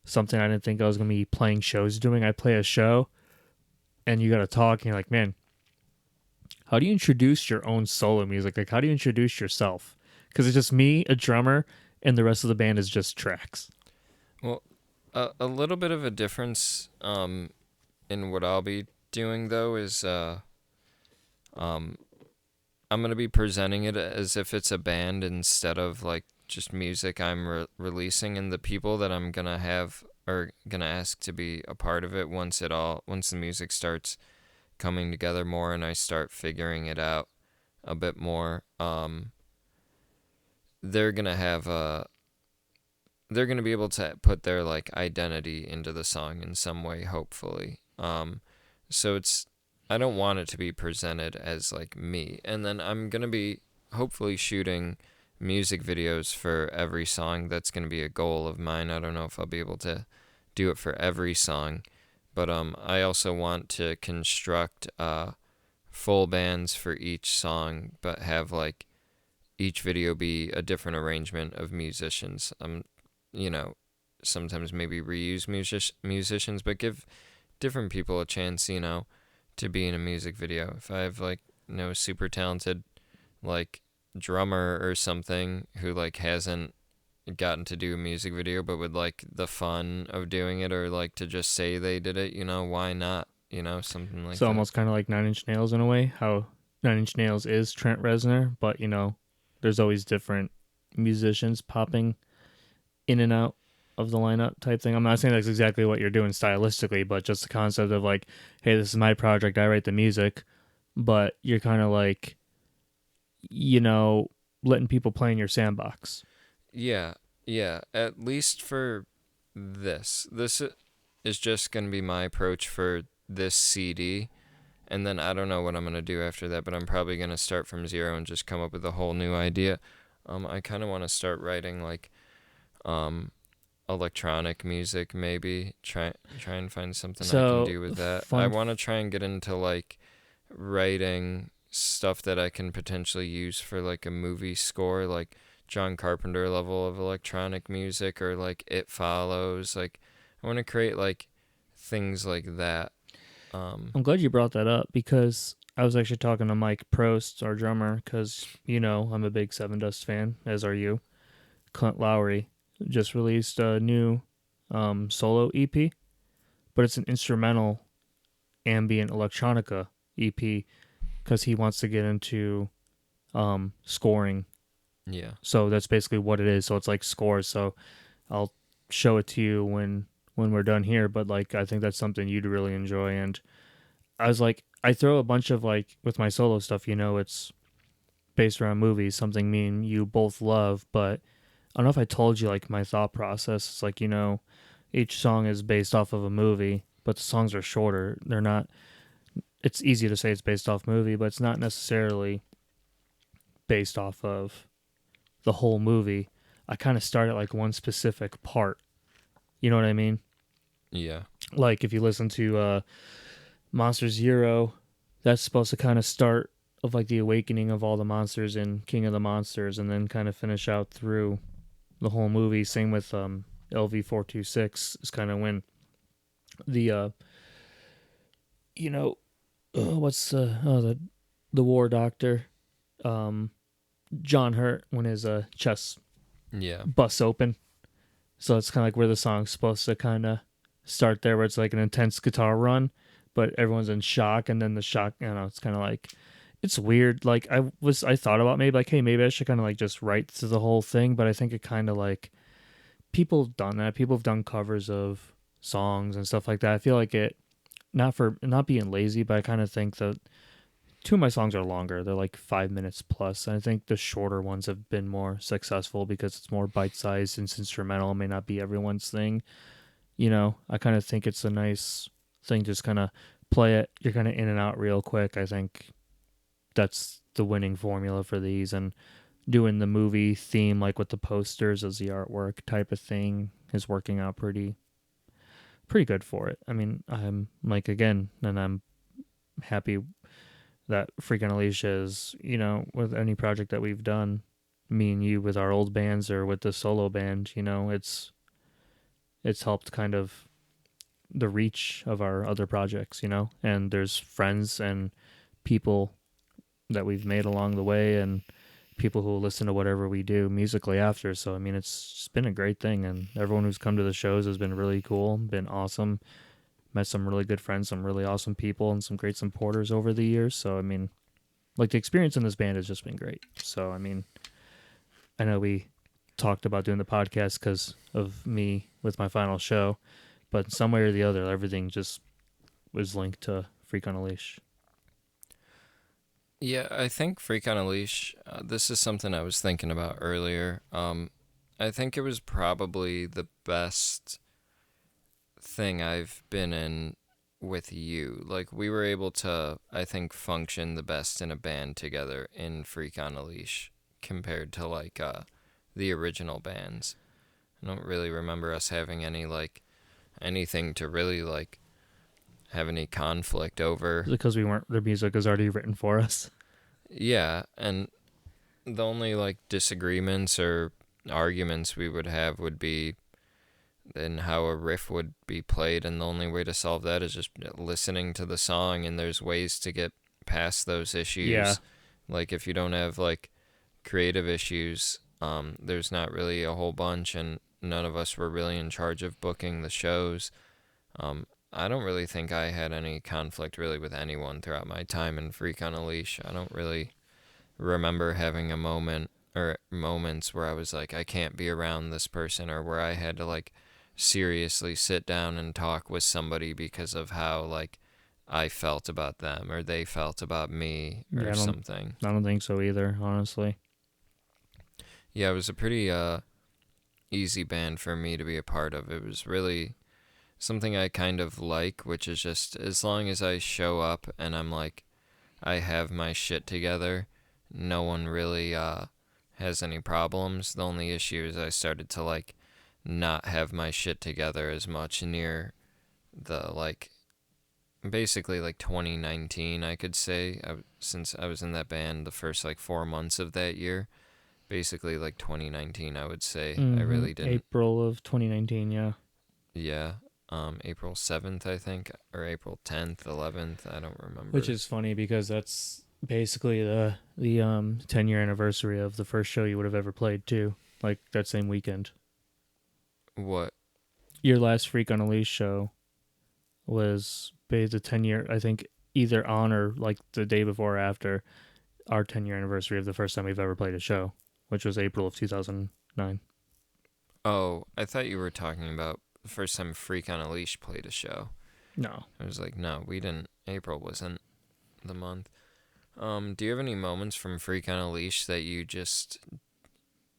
something I didn't think I was going to be playing shows doing. I play a show and you got to talk and you're like, man, how do you introduce your own solo music? Like, how do you introduce yourself? Because it's just me, a drummer, and the rest of the band is just tracks. Well, a little bit of a difference in what I'll be doing, though, is I'm going to be presenting it as if it's a band instead of, like, just music I'm releasing, and the people that I'm gonna have are gonna ask to be a part of it once the music starts coming together more and I start figuring it out a bit more. They're gonna have they're gonna be able to put their like identity into the song in some way, hopefully. So it's I don't want it to be presented as like me, and then I'm gonna be hopefully shooting music videos for every song. That's gonna be a goal of mine. I don't know if I'll be able to do it for every song, but I also want to construct full bands for each song, but have like each video be a different arrangement of musicians. You know, sometimes maybe reuse musicians, but give different people a chance, to be in a music video. If I have like no super talented like drummer or something who like hasn't gotten to do a music video but would like the fun of doing it, or like to just say they did it, why not? Something like So that. almost kind of like Nine Inch Nails in a way. How Nine Inch Nails is Trent Reznor, but there's always different musicians popping in and out of the lineup type thing. I'm not saying that's exactly what you're doing stylistically, but just the concept of like, hey, this is my project, I write the music, but you're kind of like, letting people play in your sandbox. Yeah, yeah. At least for this is just gonna be my approach for this CD, and then I don't know what I'm gonna do after that. But I'm probably gonna start from zero and just come up with a whole new idea. I kind of want to start writing like, electronic music, maybe try and find something I can So do with that. I fun. want to try and get into like writing stuff that I can potentially use for like a movie score, like John Carpenter level of electronic music, or like It Follows. Like I want to create like things like that. I'm glad you brought that up because I was actually talking to Mike Prost, our drummer, because I'm a big Seven Dust fan, as are you. Clint Lowry just released a new solo EP, but it's an instrumental ambient electronica EP because he wants to get into scoring. Yeah. So that's basically what it is. So it's like scores. So I'll show it to you when we're done here. But like I think that's something you'd really enjoy. And I was like, I throw a bunch of like with my solo stuff. It's based around movies, something me and you both love. But I don't know if I told you like my thought process. It's like each song is based off of a movie, but the songs are shorter. They're not. It's easy to say it's based off movie, but it's not necessarily based off of the whole movie. I kind of start at like one specific part. You know what I mean? Yeah. Like if you listen to Monster Zero, that's supposed to kind of start of like the awakening of all the monsters in King of the Monsters, and then kind of finish out through the whole movie. Same with LV-426 is kind of when the what's the war doctor John Hurt when his chest Yeah. busts open. So it's kind of like where the song's supposed to kind of start there, where it's like an intense guitar run, but everyone's in shock, and then the shock, it's kind of like, it's weird. Like I thought about maybe like, hey, maybe I should kind of like just write to the whole thing, but I think it kind of like, people have done that. People have done covers of songs and stuff like that. I feel like it, not being lazy, but I kind of think that two of my songs are longer. They're like 5 minutes plus. And I think the shorter ones have been more successful because it's more bite sized and it's instrumental. It may not be everyone's thing. I kind of think it's a nice thing. Just kind of play it. You're kind of in and out real quick. I think that's the winning formula for these. And doing the movie theme, like with the posters as the artwork type of thing, is working out pretty good for it. I mean, I'm like, again, and I'm happy that Freakin' Alicia is, with any project that we've done, me and you with our old bands or with the solo band, it's helped kind of the reach of our other projects, and there's friends and people that we've made along the way and people who will listen to whatever we do musically after. So, I mean, it's just been a great thing, and everyone who's come to the shows has been really cool, been awesome. Met some really good friends, some really awesome people, and some great supporters over the years. So, I mean, like the experience in this band has just been great. So, I mean, I know we talked about doing the podcast because of me with my final show, but some way or the other, everything just was linked to Freak on a Leash. Yeah, I think Freak on a Leash, this is something I was thinking about earlier. I think it was probably the best thing I've been in with you. Like, we were able to, I think, function the best in a band together in Freak on a Leash compared to, like, the original bands. I don't really remember us having any, like, anything to really, like, have any conflict over. Because we weren't, their music was already written for us. Yeah, and the only, like, disagreements or arguments we would have would be in how a riff would be played, and the only way to solve that is just listening to the song, and there's ways to get past those issues. Yeah. Like, if you don't have, like, creative issues, there's not really a whole bunch, and none of us were really in charge of booking the shows. I don't really think I had any conflict really with anyone throughout my time in Freak on a Leash. I don't really remember having a moment or moments where I was like, I can't be around this person, or where I had to, like, seriously sit down and talk with somebody because of how, like, I felt about them or they felt about me or Yeah, something. I don't think so either, honestly. Yeah, it was a pretty easy band for me to be a part of. It was really something I kind of like, which is just as long as I show up and I'm like, I have my shit together, no one really has any problems. The only issue is I started to, like, not have my shit together as much near the, like, basically, like, 2019, I could say, since I was in that band the first, like, 4 months of that year. Basically, like, 2019, I would say. I really didn't. April of 2019, yeah. Yeah. April 7th, I think, or April 10th, 11th, I don't remember. Which is funny because that's basically the 10-year anniversary of the first show you would have ever played too. Like that same weekend. What? Your last Freak on a Leash show was based the 10-year, I think, either on or like the day before or after our 10-year anniversary of the first time we've ever played a show, which was April of 2009. Oh, I thought you were talking about the first time Freak on a Leash played a show. No. I was like, no, we didn't. April wasn't the month. Do you have any moments from Freak on a Leash that you just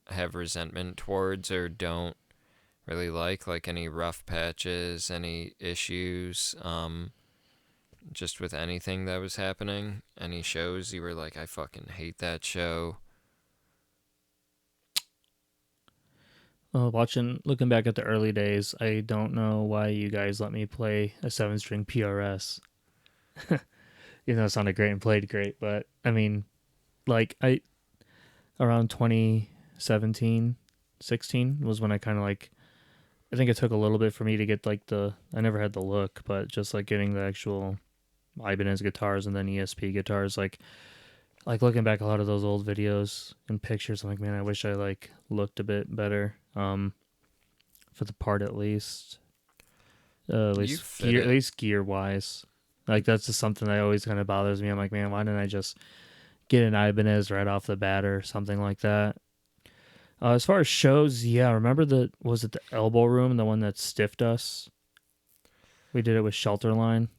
have resentment towards or don't really like any rough patches, any issues, just with anything that was happening? Any shows you were like, I fucking hate that show? Looking back at the early days, I don't know why you guys let me play a 7-string PRS. Even though it sounded great and played great, but I mean, like around 2017, 16 was when I kind of like, I think it took a little bit for me to get like I never had the look, but just like getting the actual Ibanez guitars and then ESP guitars, like looking back a lot of those old videos and pictures, I'm like, man, I wish I like looked a bit better. For the part at least gear wise. Like that's just something that always kind of bothers me. I'm like, man, why didn't I just get an Ibanez right off the bat or something like that? As far as shows, yeah, remember was it the Elbow Room, the one that stiffed us? We did it with Shelterline.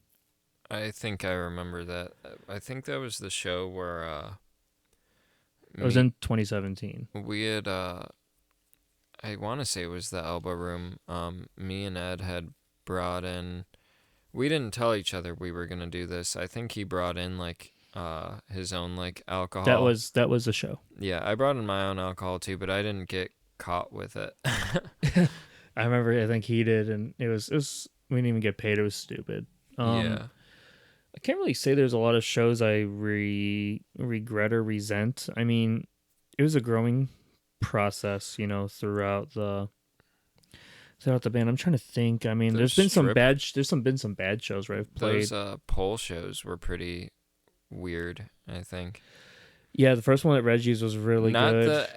I think I remember that. I think that was the show where It was in 2017. We had I want to say it was the Elbow Room. Me and Ed had brought in. We didn't tell each other we were gonna do this. I think he brought in like his own like alcohol. That was the show. Yeah, I brought in my own alcohol too, but I didn't get caught with it. I remember. I think he did, and it was. We didn't even get paid. It was stupid. Yeah. I can't really say there's a lot of shows I regret or resent. I mean, it was a growing process, throughout the band. I'm trying to think. I mean, there's been some bad shows where I've played. Those pole shows were pretty weird, I think. Yeah, the first one at Reggie's was really good.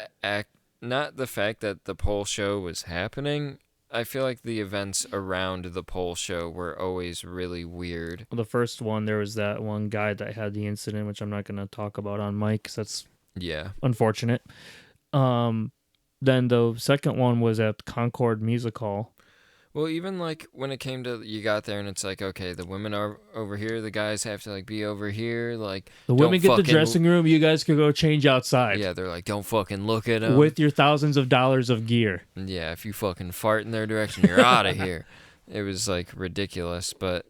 Not the fact that the pole show was happening. I feel like the events around the pole show were always really weird. Well, the first one, there was that one guy that had the incident, which I'm not going to talk about on mic, because that's unfortunate. The Then the second one was at Concord Music Hall. Well, even like when it came to you got there and it's like, okay, the women are over here, the guys have to like be over here, like The don't women get the fucking dressing room. You guys could go change outside yeah, they're like don't fucking look at them. with your thousands of dollars of gear. Yeah, if you fucking fart in their direction, you're out of here. It was like ridiculous, but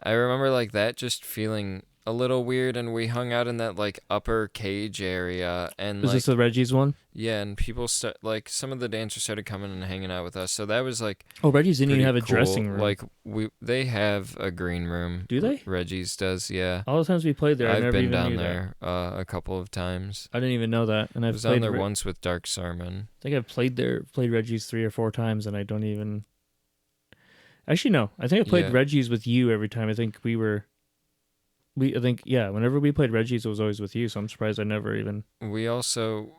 I remember like that just feeling a little weird, and we hung out in that like upper cage area, and Was like this the Reggie's one? yeah, and people like some of the dancers started coming and hanging out with us, so that was like Oh, Reggie's didn't even pretty have a cool. dressing room. Like they have a green room. Do they? Reggie's does, yeah. All the times we played there, I I've never been even down knew there a couple of times. that. I didn't even know that, and I I've was played down there once with Dark Sermon. I think I've played Reggie's 3 or 4 times, and I don't even. Actually, no. I think I played Yeah. Reggie's with you every time. I think I think, yeah, whenever we played Reggie's, it was always with you, so I'm surprised I never even. We also,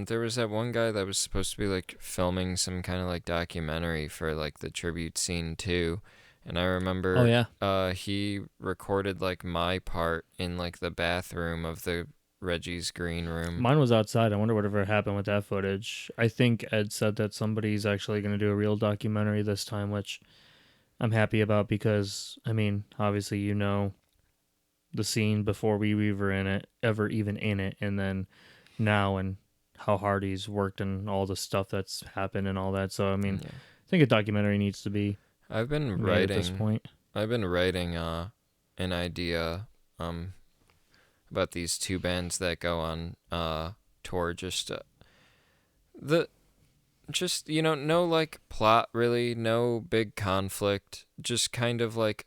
there was that one guy that was supposed to be like filming some kind of like documentary for like the tribute scene too, and I remember, Oh, yeah. he recorded like my part in like the bathroom of the Reggie's green room. Mine was outside. I wonder whatever happened with that footage. I think Ed said that somebody's actually going to do a real documentary this time, which I'm happy about because, I mean, obviously, you know, the scene before we were ever even in it, and then now, and how hard he's worked and all the stuff that's happened and all that. So I mean, Yeah. I think a documentary needs to be I've been made at this writing. point. I've been writing an idea about these two bands that go on tour. Just you know, no like plot really, no big conflict, just kind of like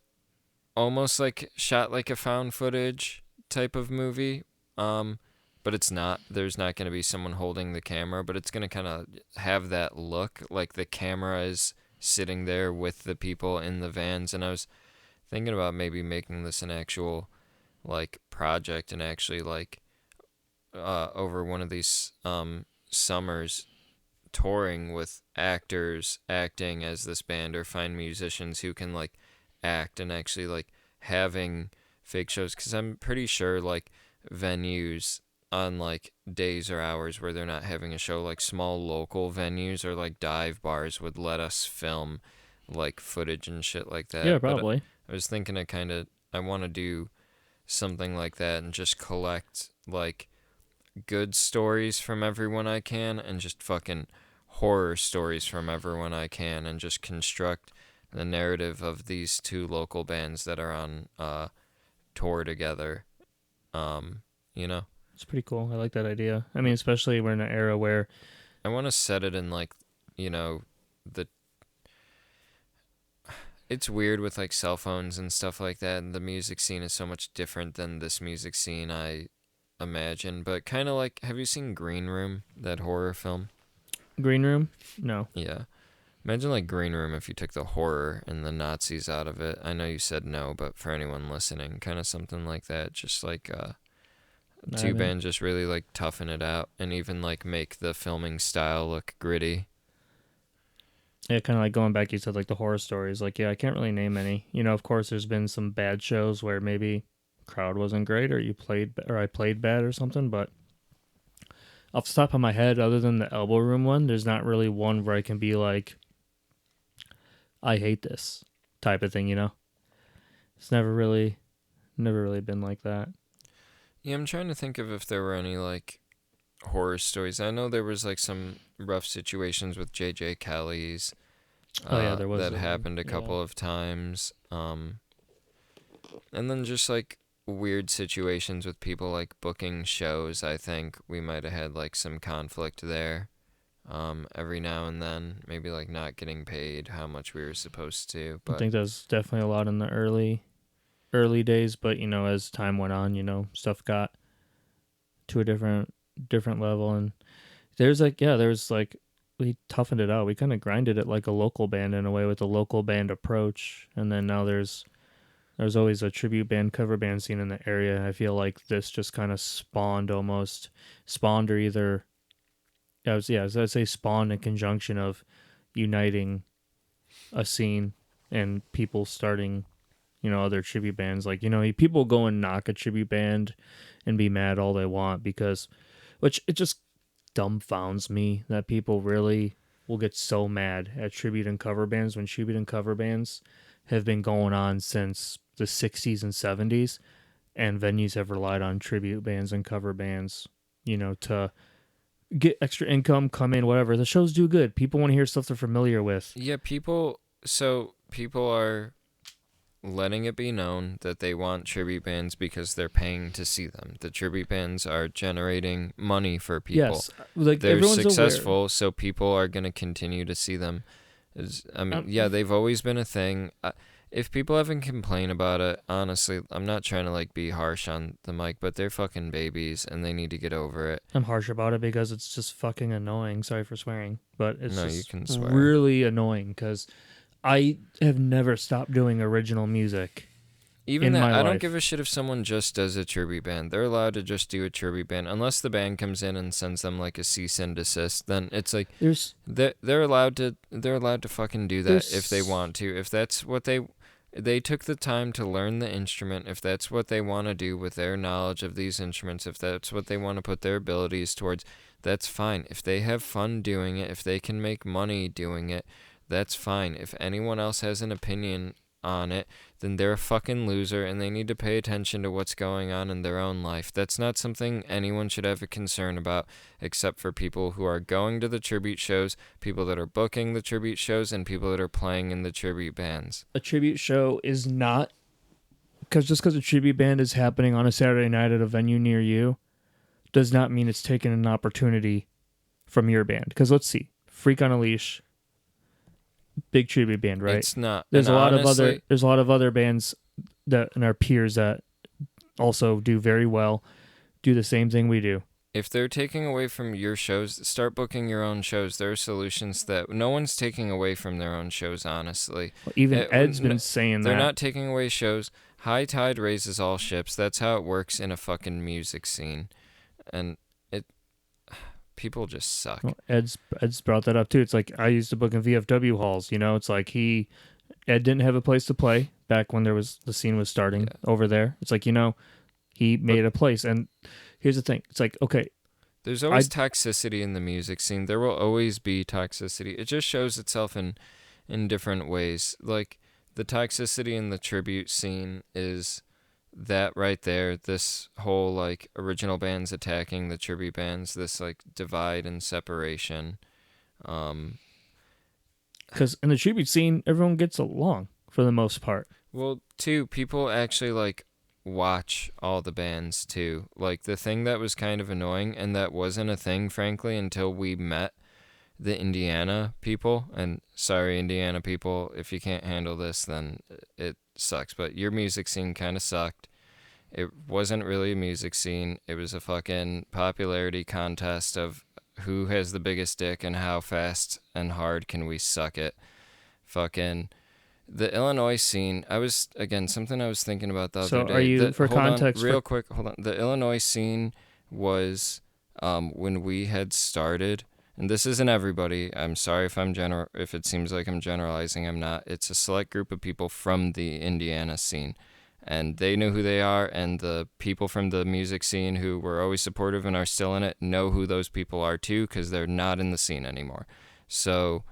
almost like shot like a found footage type of movie. But it's not. There's not going to be someone holding the camera, but it's going to kind of have that look like the camera is sitting there with the people in the vans. And I was thinking about maybe making this an actual like project and actually like over one of these summers touring with actors acting as this band, or find musicians who can like act and actually like having fake shows, because I'm pretty sure like venues on like days or hours where they're not having a show, like small local venues or like dive bars would let us film like footage and shit like that. Yeah, But probably. I was thinking I want to do something like that and just collect like good stories from everyone I can, and just fucking horror stories from everyone I can, and just construct the narrative of these two local bands that are on tour together. You know, It's pretty cool. I like that idea. I mean, especially we're in an era where I want to set it in like, you know, the it's weird with like cell phones and stuff like that, and the music scene is so much different than this music scene I imagine. But kind of like, have you seen Green Room, that horror film? Green Room, no. Yeah. Imagine like Green Room if you took the horror and the Nazis out of it. I know you said no, but for anyone listening, kind of something like that. Just like two bands just really like toughen it out, and even like make the filming style look gritty. Yeah, kind of like going back, you said like the horror stories. Like, yeah, I can't really name any. You know, of course, there's been some bad shows where maybe crowd wasn't great, or I played bad or something. But off the top of my head, other than the Elbow Room one, there's not really one where I can be like, I hate this type of thing. You know, it's never really been like that. Yeah, I'm trying to think of if there were any like horror stories. I know there was like some rough situations with JJ Kelly's. Oh yeah, there was that happened a yeah. couple of times. And then just like weird situations with people like booking shows. I think we might have had like some conflict there. Every now and then, maybe like not getting paid how much we were supposed to. But I think that's definitely a lot in the early days, but you know, as time went on, you know, stuff got to a different level, and there's like we toughened it out. We kind of grinded it like a local band in a way, with a local band approach, and then now there's always a tribute band, cover band scene in the area. I feel like this just kind of spawned or either I'd say spawned in conjunction of uniting a scene and people starting, you know, other tribute bands. Like, you know, people go and knock a tribute band and be mad all they want, because, which it just, dumbfounds me that people really will get so mad at tribute and cover bands when tribute and cover bands have been going on since the 60s and 70s, and venues have relied on tribute bands and cover bands, to get extra income, come in, whatever. The shows do good. People want to hear stuff they're familiar with. Yeah, people are letting it be known that they want tribute bands because they're paying to see them. The tribute bands are generating money for people. Yes, like They're everyone's successful, aware. so people are going to continue to see them. Yeah, they've always been a thing. If people haven't complained about it, honestly, I'm not trying to like be harsh on the mic, but they're fucking babies and they need to get over it. I'm harsh about it because it's just fucking annoying. Sorry for swearing, but it's No, you just can swear. really annoying because I have never stopped doing original music. Even in that, my I don't life. give a shit if someone just does a tribute band. They're allowed to just do a tribute band, unless the band comes in and sends them like a cease and desist. Then it's like There's they're allowed to fucking do that if they want to. If that's what they took the time to learn the instrument. If that's what they want to do with their knowledge of these instruments, if that's what they want to put their abilities towards, that's fine. If they have fun doing it, if they can make money doing it, that's fine. If anyone else has an opinion on it, then they're a fucking loser and they need to pay attention to what's going on in their own life. That's not something anyone should have a concern about, except for people who are going to the tribute shows, people that are booking the tribute shows, and people that are playing in the tribute bands. a tribute show is not because a tribute band is happening on a Saturday night at a venue near you does not mean it's taking an opportunity from your band. Because let's see, Freak on a Leash, big tribute band, right? It's not. There's and a lot honestly, of other bands that and our peers that also do very well, do the same thing we do. if they're taking away from your shows, start booking your own shows. There are solutions that no one's taking away from their own shows, honestly. Even Ed's been saying They're that. not taking away shows. High tide raises all ships. That's how it works in a fucking music scene. And people just suck. Well, Ed's brought that up too. It's like I used to book in VFW halls. It's like Ed didn't have a place to play back when the scene was starting over there. It's like he made a place. And here's the thing. It's like, okay, There's always toxicity in the music scene. There will always be toxicity. It just shows itself in different ways. Like the toxicity in the tribute scene is that right there, this whole like original bands attacking the tribute bands, this like divide and separation. because in the tribute scene, everyone gets along for the most part. Well, too, people actually like watch all the bands too. Like the thing that was kind of annoying, and that wasn't a thing, frankly, until we met the Indiana people. And sorry, Indiana people, if you can't handle this, then it sucks. But your music scene kind of sucked. It wasn't really a music scene. It was a fucking popularity contest of who has the biggest dick and how fast and hard can we suck it. Fucking the Illinois scene. Something I was thinking about the other day. So are you, for context... Real quick, hold on. The Illinois scene was when we had started, and this isn't everybody. I'm sorry if if it seems like I'm generalizing. I'm not. It's a select group of people from the Indiana scene. And they know who they are, and the people from the music scene who were always supportive and are still in it know who those people are too, because they're not in the scene anymore. So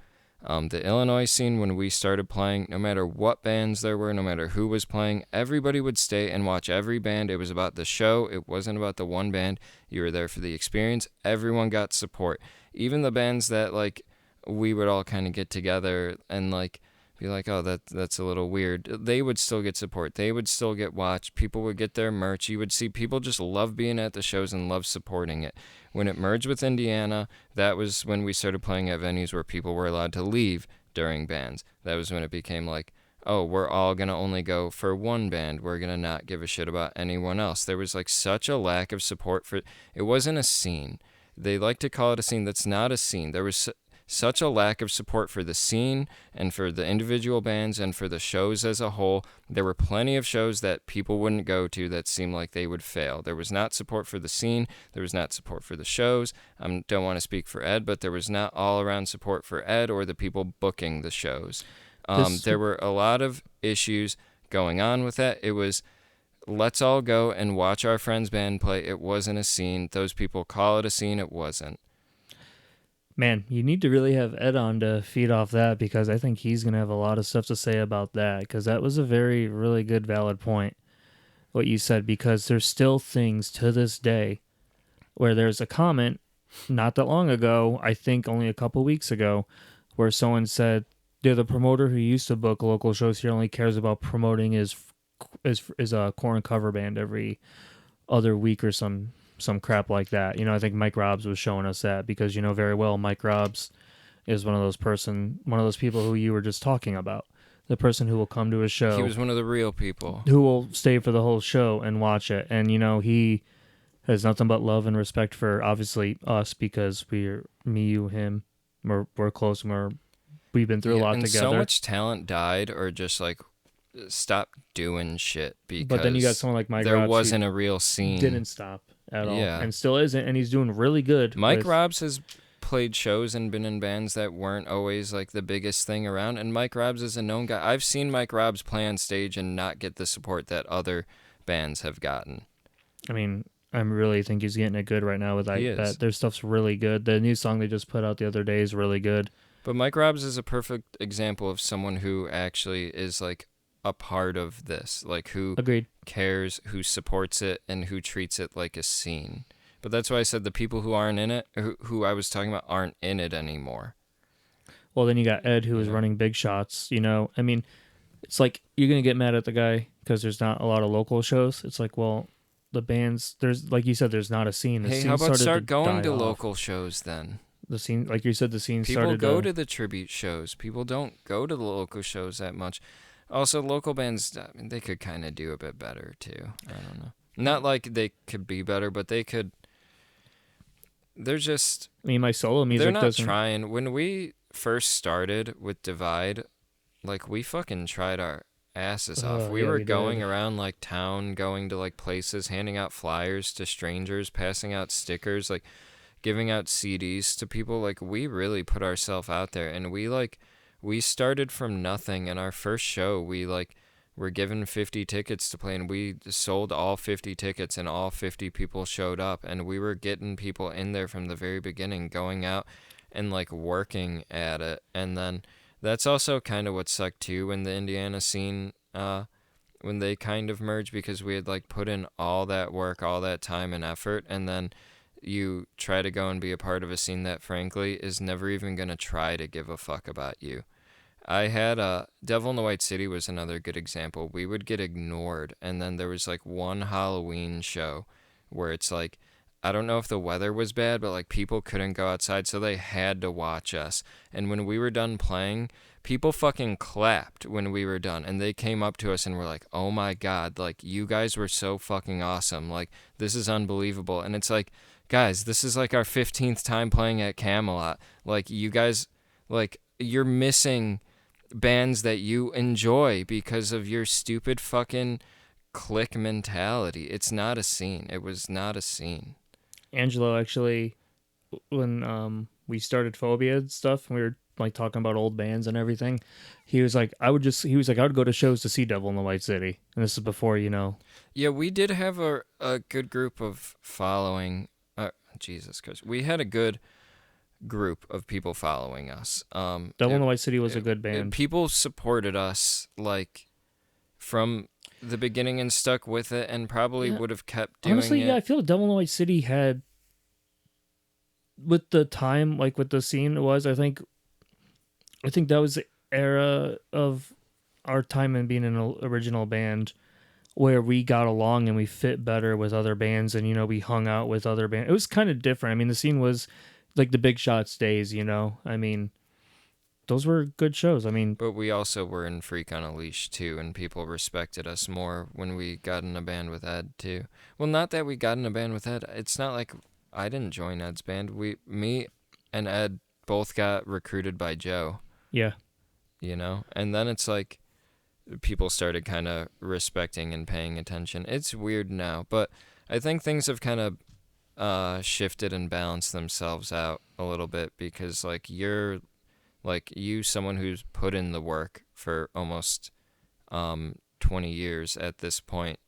the Illinois scene, when we started playing, no matter what bands there were, no matter who was playing, everybody would stay and watch every band. It was about the show. It wasn't about the one band. You were there for the experience. Everyone got support. Even the bands that like we would all kind of get together and like be like, oh, that's a little weird. They would still get support. They would still get watched. People would get their merch. You would see people just love being at the shows and love supporting it. When it merged with Indiana, that was when we started playing at venues where people were allowed to leave during bands. That was when it became like, oh, we're all going to only go for one band. We're going to not give a shit about anyone else. There was like such a lack of support for it. Wasn't a scene. They like to call it a scene. That's not a scene. There was such a lack of support for the scene and for the individual bands and for the shows as a whole. There were plenty of shows that people wouldn't go to that seemed like they would fail. There was not support for the scene. There was not support for the shows. I don't want to speak for Ed, but there was not all around support for Ed or the people booking the shows. There were a lot of issues going on with that. It was, let's all go and watch our friend's band play. It wasn't a scene. Those people call it a scene. It wasn't. Man, you need to really have Ed on to feed off that because I think he's going to have a lot of stuff to say about that because that was a very, really good, valid point, what you said, because there's still things to this day where there's a comment not that long ago, I think only a couple weeks ago, where someone said, "Yeah, the promoter who used to book local shows here only cares about promoting his a corn cover band every other week or some crap like that." I think Mike Robbs was showing us that because very well Mike Robbs is one of those people who you were just talking about, the person who will come to a He show, was one of the real people. who will stay for the whole show and watch it, and he has nothing but love and respect for obviously us because we're me, you, him, we're close and we've been through a Yeah, lot and together. so much talent died or just like stopped doing shit But then you got because someone like Mike there Robbs who wasn't a real scene. didn't stop at all Yeah. and still isn't, and he's doing really good. Mike Robbs has played shows and been in bands that weren't always like the biggest thing around, and Mike Robbs is a known guy. I've seen Mike Robbs play on stage and not get the support that other bands have gotten. I mean, I really think he's getting it good right now with He I is. Bet. Their stuff's really good. The new song they just put out the other day is really good. But Mike Robbs is a perfect example of someone who actually is like a part of this, like who Agreed. cares, who supports it, and who treats it like a scene. But that's why I said the people who aren't in it, who I was talking about, aren't in it anymore. Well, then you got Ed, who is running big shots. I mean, it's like you're gonna get mad at the guy because there's not a lot of local shows. It's like, well, the bands, there's, like you said, there's not a scene. The Hey, scene how about started start to going die to off. local shows then? The scene, like you said, the scene People started go to the tribute shows. People don't go to the local shows that much. Also, local bands, I mean, they could kind of do a bit better too. I don't know. Not like they could be better, but they could. They're just. I mean, my solo music They're not doesn't. trying. When we first started with Divide, like we fucking tried our asses off. We Yeah, were we going did. around like town, going to like places, handing out flyers to strangers, passing out stickers, like giving out CDs to people. Like we really put ourselves out there, and we started from nothing. And our first show, we like were given 50 tickets to play, and we sold all 50 tickets, and all 50 people showed up, and we were getting people in there from the very beginning, going out and like working at it. And then that's also kind of what sucked too when the Indiana scene when they kind of merged, because we had like put in all that work, all that time and effort, and then you try to go and be a part of a scene that frankly is never even going to try to give a fuck about you. I had Devil in the White City was another good example. We would get ignored, and then there was like one Halloween show where it's like, I don't know if the weather was bad, but like people couldn't go outside, so they had to watch us. And when we were done playing, people fucking clapped when we were done, and they came up to us and were like, "Oh my god, like you guys were so fucking awesome. Like this is unbelievable." And it's like, guys, this is like our 15th time playing at Camelot. Like you guys, like you're missing bands that you enjoy because of your stupid fucking clique mentality. It's not a scene. It was not a scene. Angelo actually, when we started Phobia and stuff, and we were like talking about old bands and everything, he was like, I would go to shows to see Devil in the White City, and this is before Yeah, we did have a good group of following. Jesus Christ, we had a good group of people following us. Devil in the White City was a good band. People supported us like from the beginning and stuck with it, and probably would have kept doing Honestly, it. yeah, I feel like Devil in the White City had, with the time, like with the scene it was, I think that was the era of our time in being an original band where we got along and we fit better with other bands, and we hung out with other bands. It was kind of different. I mean, the scene was like the Big Shots days, I mean, those were good shows. I mean, But we also were in Freak on a Leash too, and people respected us more when we got in a band with Ed too. Well, not that we got in a band with Ed. It's not like I didn't join Ed's band. Me and Ed both got recruited by Joe. yeah. And then it's like people started kind of respecting and paying attention. It's weird now, but I think things have kind of shifted and balanced themselves out a little bit, because like you, someone who's put in the work for almost 20 years at this point,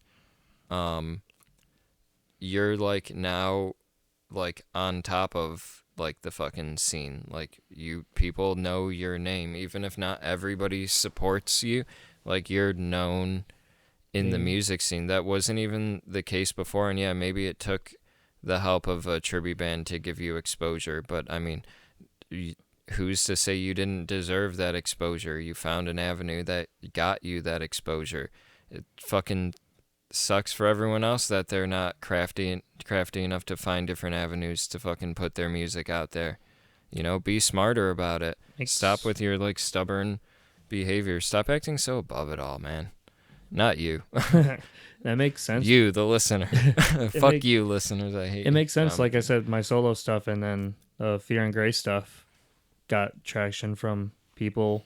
you're like now like on top of like the fucking scene. Like you people know your name, even if not everybody supports you. Like you're known in the music scene. That wasn't even the case before, and yeah, maybe it took the help of a tribute band to give you exposure, but I mean, who's to say you didn't deserve that exposure? You found an avenue that got you that exposure. It fucking sucks for everyone else that they're not crafty enough to find different avenues to fucking put their music out there. You know, be smarter about it. Stop with your like stubborn behavior. Stop acting so above it all, man. Not you. That makes sense. You, the listener. Fuck you, listeners. I hate it. Makes sense. commenting. Like I said, my solo stuff and then Fear and Grace stuff got traction from people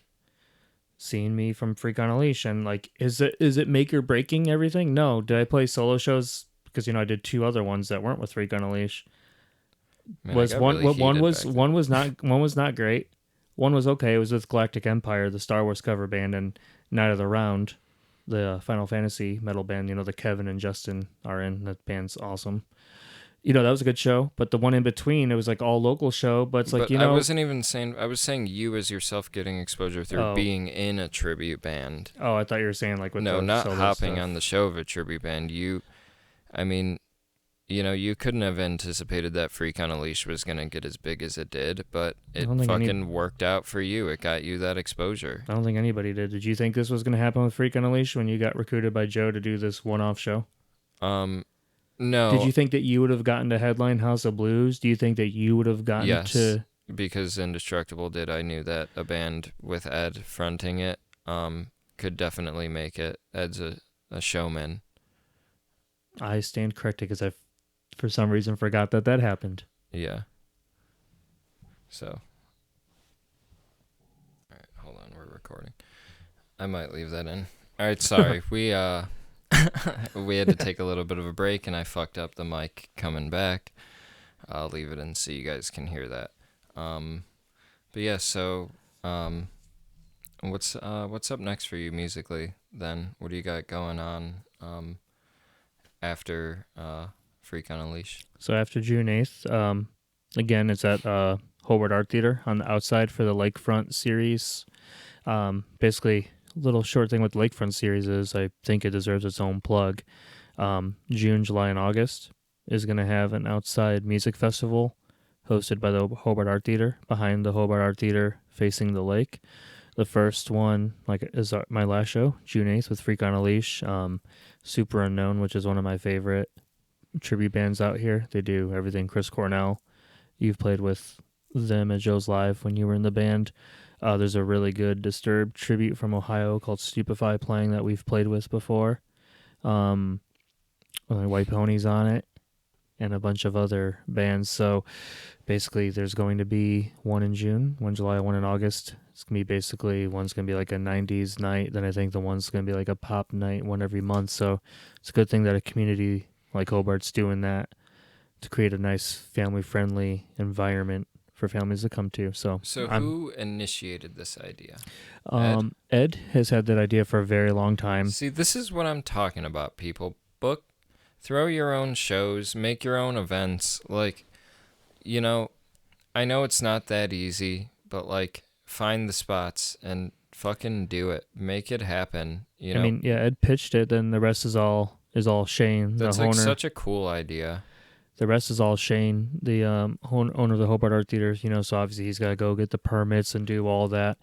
seeing me from Freak on a Leash. And like, is it make or breaking everything? No. Did I play solo shows? Because, you know, I did 2 other ones that weren't with Freak on a Leash. Man, Was one really one was not great. One was okay. It was with Galactic Empire, the Star Wars cover band, and Night of the Round, the Final Fantasy metal band. You know, the Kevin and Justin are in. That band's awesome. You know, that was a good show. But the one in between, it was like all local show. But it's like, but you know, I wasn't even saying. I was saying you as yourself getting exposure through being in a tribute band. Oh, I thought you were saying like with no, the not solo hopping stuff. on the show of a tribute band. I mean, you know, you couldn't have anticipated that Freak on a Leash was gonna get as big as it did, but it fucking worked out for you. It got you that exposure. I don't think anybody did. Did you think this was gonna happen with Freak on a Leash when you got recruited by Joe to do this one-off show? No. Did you think that you would have gotten to headline House of Blues? Do you think that you would have gotten yes, because Indestructible did. I knew that a band with Ed fronting it could definitely make it. Ed's a showman. I stand corrected because I, for some reason, forgot that happened. Yeah. So. All right, hold on. We're recording. I might leave that in. All right, sorry. We we had to take a little bit of a break, and I fucked up the mic coming back. I'll leave it in so you guys can hear that. But yeah, so what's up next for you musically then? What do you got going on after Freak on a Leash? So after June 8th, again, it's at Hobart Art Theater on the outside for the Lakefront series. Basically, a little short thing with the Lakefront series is I think it deserves its own plug. June, July, and August is going to have an outside music festival hosted by the Hobart Art Theater, behind the Hobart Art Theater facing the lake. The first one, is my last show, June 8th, with Freak on a Leash. Super Unknown, which is one of my favorite tribute bands out here. They do everything. Chris Cornell, you've played with them at Joe's Live when you were in the band. There's a really good Disturbed tribute from Ohio called Stupefy playing that we've played with before. White Pony's on it, and a bunch of other bands. So basically there's going to be one in June, one in July, one in August. It's going to be basically, one's going to be like a 90s night. Then I think the one's going to be like a pop night, one every month. So it's a good thing that a community like Hobart's doing that to create a nice family-friendly environment for families to come to. So who initiated this idea? Ed has had that idea for a very long time. See, this is what I'm talking about, people. Throw your own shows, make your own events. Like, you know, I know it's not that easy, but like, find the spots and fucking do it. Make it happen. You know? I mean, yeah, Ed pitched it, and the rest is all Shane, That's the like owner. Such a cool idea. The rest is all Shane, the owner of the Hobart Art Theater. You know, so obviously he's got to go get the permits and do all that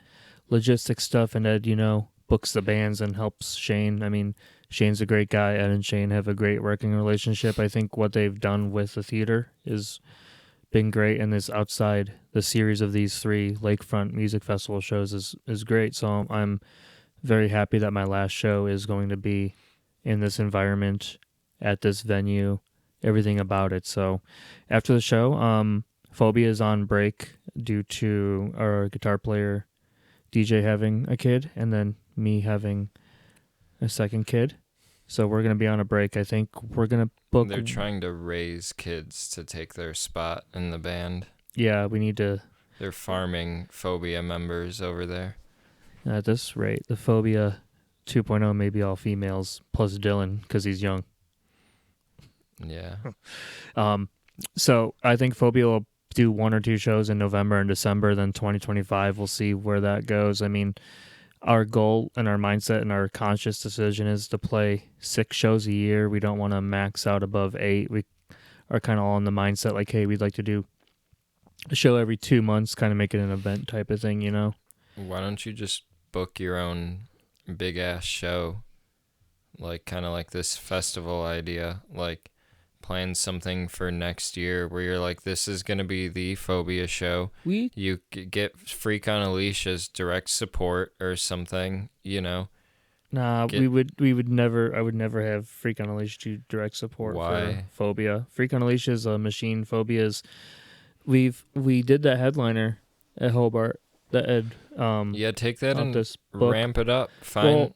logistics stuff. And Ed, you know, books the bands and helps Shane. I mean, Shane's a great guy. Ed and Shane have a great working relationship. I think what they've done with the theater is been great, and this outside, the series of these 3 Lakefront Music Festival shows is great. So I'm very happy that my last show is going to be in this environment, at this venue, everything about it. So after the show, Phobia is on break due to our guitar player DJ having a kid, and then me having a second kid. So we're going to be on a break. I think we're going to book... They're trying to raise kids to take their spot in the band. Yeah, we need to... They're farming Phobia members over there. At this rate, the Phobia 2.0 may be all females, plus Dylan, because he's young. Yeah. So I think Phobia will do 1 or 2 shows in November and December. Then 2025, we'll see where that goes. I mean, our goal and our mindset and our conscious decision is to play 6 shows a year. We don't want to max out above 8. We are kind of all in the mindset like, hey, we'd like to do a show every 2 months, kind of make it an event type of thing, you know? Why don't you just book your own big ass show? Like, kind of like this festival idea. Like, plan something for next year where you're like, this is going to be the Phobia show. You get Freak on a Leash as direct support or something, you know? Nah, we would never. I would never have Freak on a Leash do direct support Why? for Phobia. Freak on a Leash is a machine. Phobia is. We did that headliner at Hobart. That Ed. Yeah, take that and this book. ramp it up. Find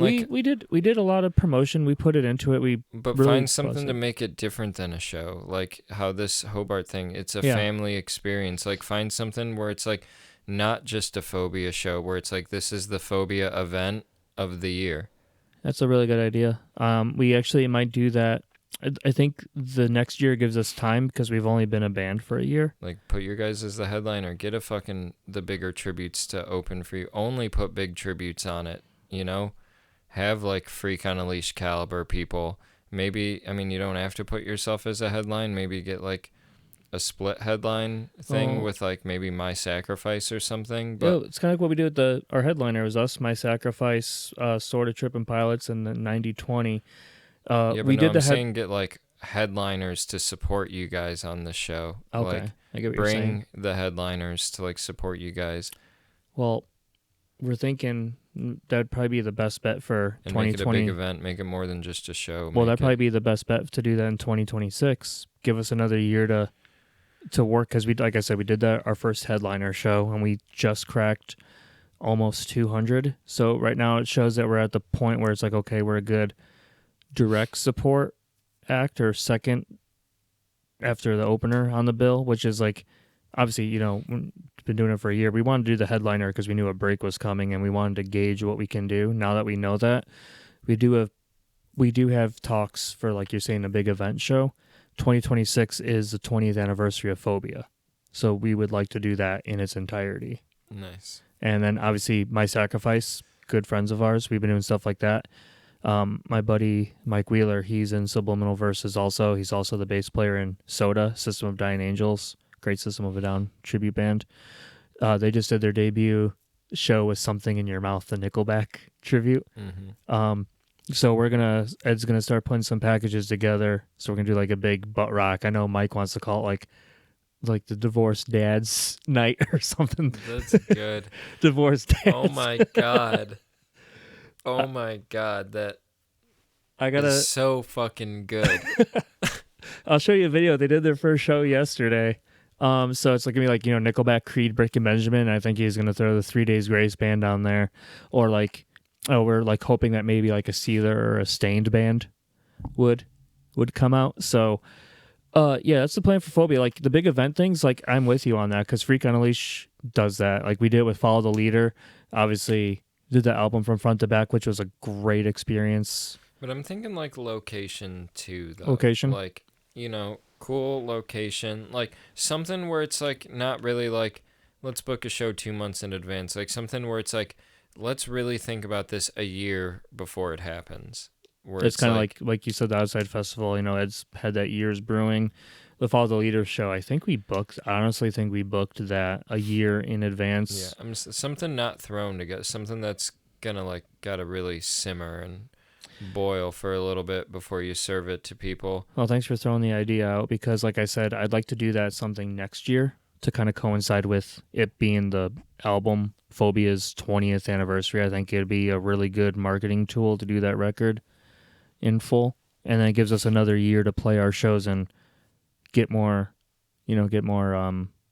like we did a lot of promotion. We put it into it. But really find something to make it different than a show. Like how this Hobart thing, it's a family experience. Like find something where it's like not just a Phobia show, where it's like this is the Phobia event of the year. That's a really good idea. We actually might do that. I think the next year gives us time because we've only been a band for a year. Like put your guys as the headliner. Get the bigger tributes to open for you. Only put big tributes on it, you know? Have like Freak on a Leash caliber people. Maybe, I mean, you don't have to put yourself as a headline. Maybe get like a split headline thing with like maybe My Sacrifice or something. But it's kind of like what we did with our headliner. It was us, My Sacrifice, Sort of Trippin' Pilots, and the 90/20. We did saying get like headliners to support you guys on the show. Okay, like, I get what you're saying. Bring the headliners to like support you guys. Well, we're thinking that'd probably be the best bet for and 2020. Make it a big event. Make it more than just a show. Well, that'd probably be the best bet to do that in 2026. Give us another year to work because like I said, we did that our first headliner show and we just cracked almost 200. So right now it shows that we're at the point where it's like, okay, we're a good direct support act or second after the opener on the bill, which is like obviously, you know, we've been doing it for a year. We wanted to do the headliner because we knew a break was coming and we wanted to gauge what we can do. Now that we know that, we do have talks for, like you're saying, a big event show. 2026 is the 20th anniversary of Phobia, so we would like to do that in its entirety. Nice. And then obviously My Sacrifice, good friends of ours, we've been doing stuff like that. My buddy Mike Wheeler, he's in Subliminal Verses also. He's also the bass player in Soda, System of Dying Angels, great System of a Down tribute band. They just did their debut show with Something in Your Mouth, the Nickelback tribute. Mm-hmm. So Ed's gonna start putting some packages together. So we're gonna do like a big butt rock. I know Mike wants to call it like the divorced dad's night or something. That's good. Divorced dad's. Oh my god. Oh my god, that is so fucking good. I'll show you a video. They did their first show yesterday. So it's like gonna be like, you know, Nickelback, Creed, Breaking Benjamin. I think he's gonna throw the 3 Days Grace band down there, or like, we're like hoping that maybe like a Sealer or a Stained band would come out. So, yeah, that's the plan for Phobia. Like the big event things, like I'm with you on that because Freak on a Leash does that. Like we did with Follow the Leader. Obviously, did the album from front to back, which was a great experience. But I'm thinking like location too, though. Location? Like, you know, cool location. Like something where it's like not really like, let's book a show 2 months in advance. Like something where it's like, let's really think about this a year before it happens. Where it's kind of like you said, the Outside Festival, you know, Ed's had that years brewing. The Follow the Leader show, I honestly think we booked that a year in advance. Yeah, something not thrown together, something that's gonna like gotta really simmer and boil for a little bit before you serve it to people. Well, thanks for throwing the idea out because, like I said, I'd like to do that something next year to kind of coincide with it being the album Phobia's 20th anniversary. I think it'd be a really good marketing tool to do that record in full, and then it gives us another year to play our shows and get more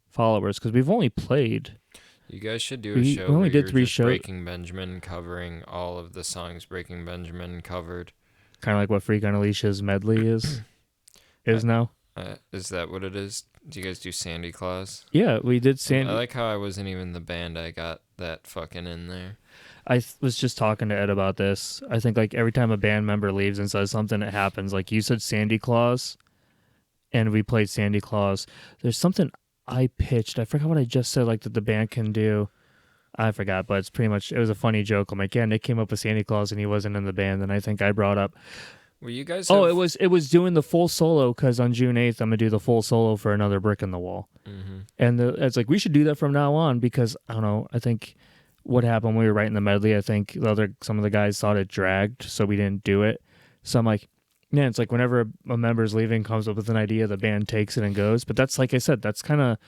followers because we've only played. You guys should do a show where only did you're 3 just shows. Breaking Benjamin covering all of the songs Breaking Benjamin covered. Kind of like what Freak on a Leash's medley is now. Is that what it is? Do you guys do Sandy Claus? Yeah, we did Sandy. I like how I wasn't even the band. I got that fucking in there. I was just talking to Ed about this. I think like every time a band member leaves and says something, it happens. Like you said Sandy Claus, and we played Sandy Claus. There's something I pitched. I forgot what I just said. Like that the band can do. I forgot, but it's pretty much. It was a funny joke. I'm like, yeah, Nick came up with Santa Claus and he wasn't in the band, and I think I brought up. Well, you guys Oh, have. it was doing the full solo because on June 8th I'm gonna do the full solo for Another Brick in the Wall, and it's like we should do that from now on because I don't know. I think what happened when we were writing the medley. I think some of the guys thought it dragged, so we didn't do it. So I'm like, yeah, it's like whenever a member's leaving, comes up with an idea, the band takes it and goes. But that's like I said, that's kind of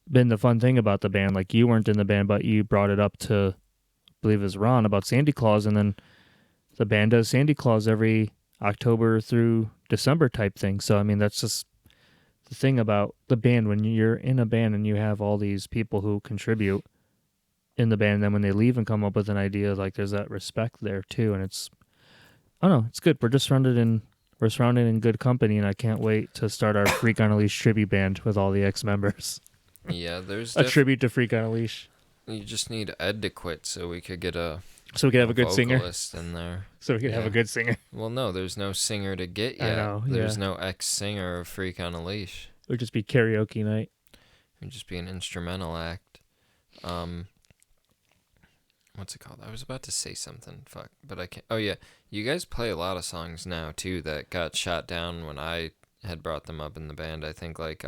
been the fun thing about the band. Like you weren't in the band, but you brought it up to, I believe it was Ron about Santa Claus, and then the band does Santa Claus every October through December type thing. So I mean, that's just the thing about the band. When you're in a band and you have all these people who contribute in the band, and then when they leave and come up with an idea, like there's that respect there too, and it's I don't know, it's good. We're surrounded in good company, and I can't wait to start our Freak on a Leash tribute band with all the ex-members. Yeah, there's A tribute to Freak on a Leash. You just need Ed to quit so we could get So we could have a good singer. vocalist in there. So we could have a good singer. Well, no, there's no singer to get I yet. know, There's yeah. no ex-singer of Freak on a Leash. It would just be karaoke night. It would just be an instrumental act. What's it called? I was about to say something. Fuck, but I can't. Oh yeah, you guys play a lot of songs now too that got shot down when I had brought them up in the band. I think like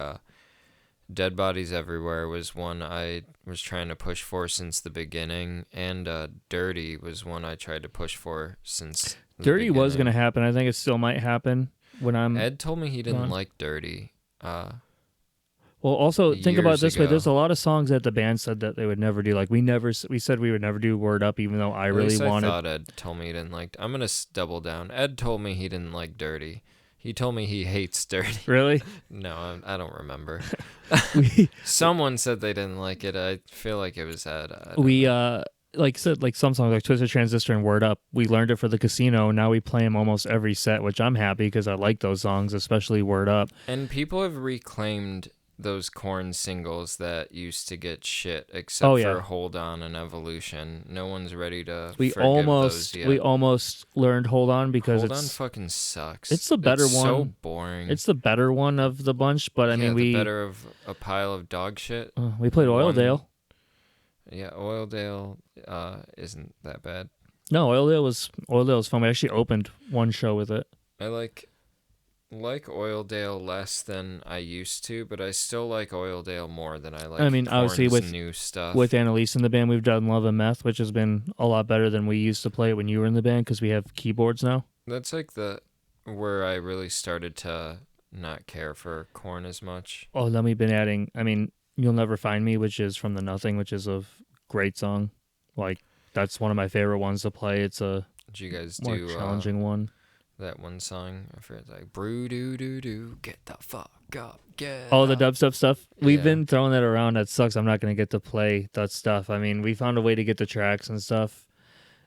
Dead Bodies Everywhere was one I was trying to push for since the beginning, and Dirty was one I tried to push for since the Dirty was beginning. going to happen. I think it still might happen when I'm... Ed told me he didn't gone. like Dirty. Well, also, think about it years this way. ago. There's a lot of songs that the band said that they would never do. Like, we said we would never do Word Up, even though I At really least wanted... I thought Ed told me he didn't like... I'm going to double down. Ed told me he didn't like Dirty. He told me he hates Dirty. Really? No, I don't remember. we, Someone said they didn't like it. I feel like it was Ed. like said, like some songs like Twisted Transistor and Word Up, we learned it for the casino, and now we play them almost every set, which I'm happy because I like those songs, especially Word Up. And people have reclaimed those Korn singles that used to get shit, except for Hold On and Evolution. No one's ready to forgive those yet. We almost learned Hold On because Hold On fucking sucks. It's the better one. So boring. It's the better one of the bunch, but I mean the better of a pile of dog shit. We played Oildale. Yeah, Oildale isn't that bad. No, Oildale was fun. We actually opened one show with it. I like Oildale less than I used to, but I still like Oildale more than I like. I mean, obviously with new stuff. With Annalise in the band, we've done Love and Meth, which has been a lot better than we used to play it when you were in the band because we have keyboards now. That's like where I really started to not care for Korn as much. Oh, then we've been adding. I mean, You'll Never Find Me, which is from The Nothing, which is a great song. Like that's one of my favorite ones to play. It's a Did you guys more do challenging one. That one song, I forget, like brew doo doo doo, get the fuck up, get. Oh, the up. dubstep stuff. We've been throwing that around. That sucks. I'm not gonna get to play that stuff. I mean, we found a way to get the tracks and stuff,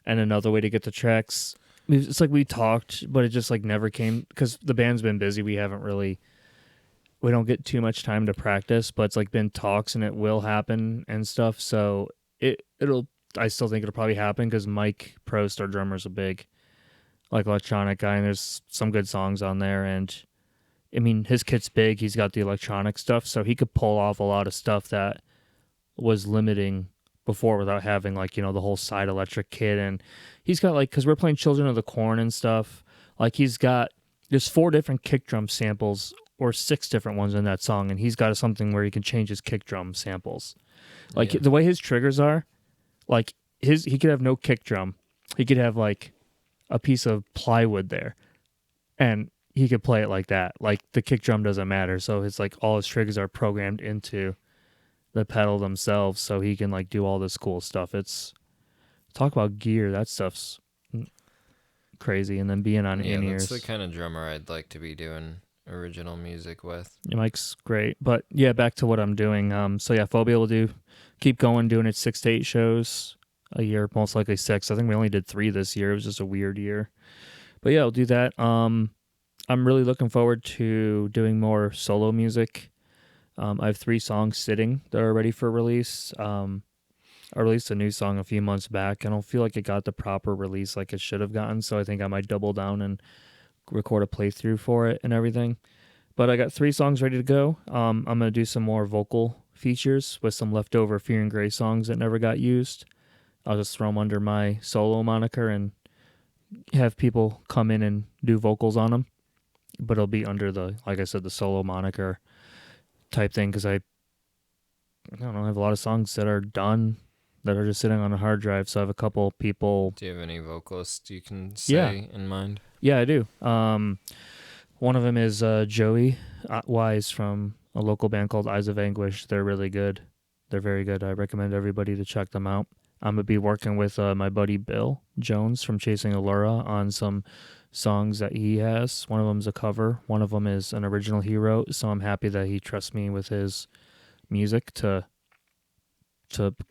and another way to get the tracks. It's like we talked, but it just like never came because the band's been busy. We don't get too much time to practice, but it's like been talks and it will happen and stuff. So I still think it'll probably happen because Mike Prost, our drummer, is a big like electronic guy, and there's some good songs on there. And I mean, his kit's big. He's got the electronic stuff, so he could pull off a lot of stuff that was limiting before without having like, the whole side electric kit. And he's got like, because we're playing Children of the Corn and stuff, like there's 4 different kick drum samples or 6 different ones in that song, and he's got something where he can change his kick drum samples. Like the way his triggers are, like he could have no kick drum. He could have like a piece of plywood there, and he could play it like that. Like the kick drum doesn't matter, so it's like all his triggers are programmed into the pedal themselves, so he can like do all this cool stuff. It's talk about gear. That stuff's crazy, and then being on in-ears. That's the kind of drummer I'd like to be doing original music with. Mike's great, but yeah, back to what I'm doing. So yeah, Phobia will keep going, doing it 6 to 8 shows a year, most likely 6. I think we only did 3 this year. It was just a weird year, but yeah, I'll do that. I'm really looking forward to doing more solo music. I have 3 songs sitting that are ready for release. I released a new song a few months back. I don't feel like it got the proper release like it should have gotten, so I think I might double down and record a playthrough for it and everything. But I got 3 songs ready to go. I'm gonna do some more vocal features with some leftover Fear and Grace songs that never got used. I'll just throw them under my solo moniker and have people come in and do vocals on them. But it'll be under the, like I said, the solo moniker type thing because I don't know, I have a lot of songs that are done that are just sitting on a hard drive. So I have a couple people. Do you have any vocalists you can Yeah, say in mind? yeah, I do. One of them is Joey Wise from a local band called Eyes of Anguish. They're really good. They're very good. I recommend everybody to check them out. I'm gonna be working with my buddy Bill Jones from Chasing Allura on some songs that he has. One of them's a cover. One of them is an original he wrote. So I'm happy that he trusts me with his music to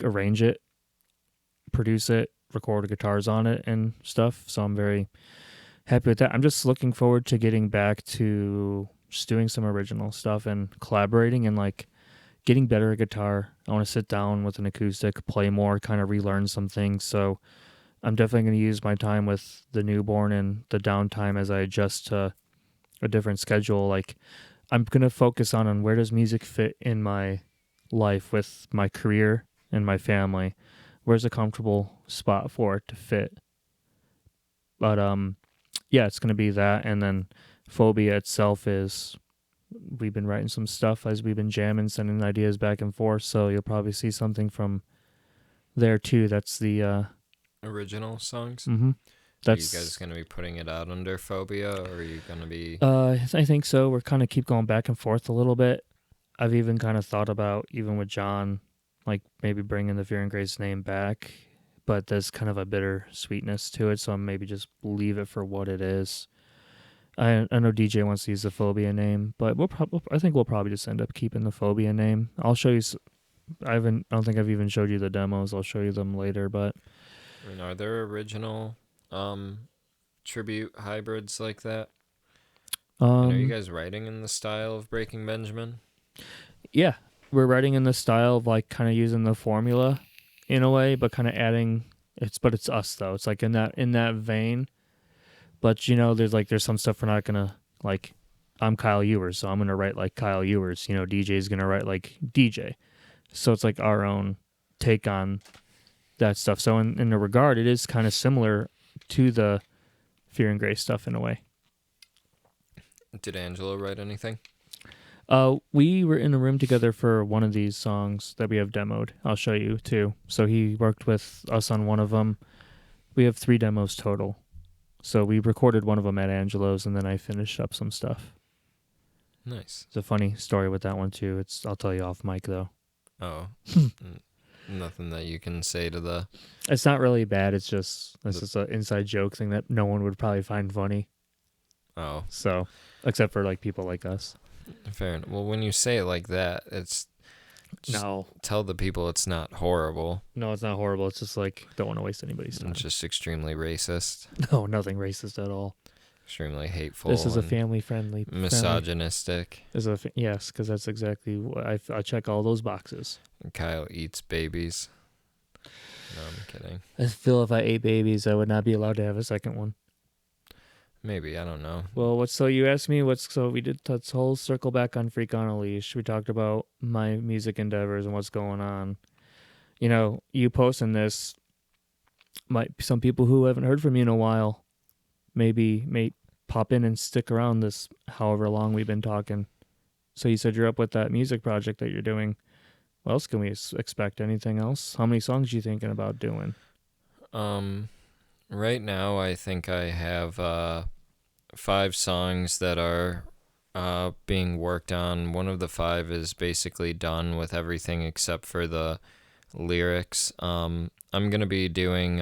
arrange it, produce it, record guitars on it and stuff. So I'm very happy with that. I'm just looking forward to getting back to just doing some original stuff and collaborating and like getting better at guitar. I want to sit down with an acoustic, play more, kind of relearn some things. So I'm definitely going to use my time with the newborn and the downtime as I adjust to a different schedule. Like I'm going to focus on where does music fit in my life with my career and my family. Where's a comfortable spot for it to fit? But yeah, it's going to be that. And then Phobia itself is, we've been writing some stuff as we've been jamming, sending ideas back and forth. So you'll probably see something from there too. That's the Original songs? mm-hmm. Are you guys going to be putting it out under Phobia, or are you going to be... I think so. We're kind of keep going back and forth a little bit. I've even kind of thought about, even with John, like maybe bringing the Fear and Grace name back, but there's kind of a bitter sweetness to it, so I'm maybe just leave it for what it is. I know DJ wants to use the Phobia name, but I think we'll probably just end up keeping the Phobia name. I'll show you. I don't think I've even showed you the demos. I'll show you them later, but I mean, are there original tribute hybrids like that? And are you guys writing in the style of Breaking Benjamin? Yeah, we're writing in the style of like kind of using the formula in a way, but kind of adding it's us though. It's like in that vein. But you know, there's some stuff we're not gonna like. I'm Kyle Ewers, so I'm gonna write like Kyle Ewers. You know, DJ's gonna write like DJ. So it's like our own take on that stuff. So in a regard, it is kind of similar to the Fear and Grace stuff in a way. Did Angelo write anything? We were in a room together for one of these songs that we have demoed. I'll show you too. So he worked with us on one of them. We have 3 demos total. So we recorded one of them at Angelo's, and then I finished up some stuff. Nice. It's a funny story with that one too. I'll tell you off mic though. Oh, nothing that you can say to the... It's not really bad. It's just an inside joke thing that no one would probably find funny. Oh. So, except for like people like us. Fair enough. Well, when you say it like that, it's... No. Tell the people it's not horrible. No, it's not horrible. It's just like, don't want to waste anybody's time. It's just extremely racist. No, nothing racist at all. Extremely hateful. This is a family-friendly. Misogynistic. Yes, because that's exactly what I check all those boxes. Kyle eats babies. No, I'm kidding. I feel if I ate babies, I would not be allowed to have a second one. Maybe, I don't know. Well, so you asked me we did this whole circle back on Freak on a Leash. We talked about my music endeavors and what's going on. You know, you posting this, some people who haven't heard from you in a while may pop in and stick around this however long we've been talking. So you said you're up with that music project that you're doing. What else can we expect? Anything else? How many songs are you thinking about doing? Right now, I think I have 5 songs that are being worked on. One of the 5 is basically done with everything except for the lyrics. I'm going to be doing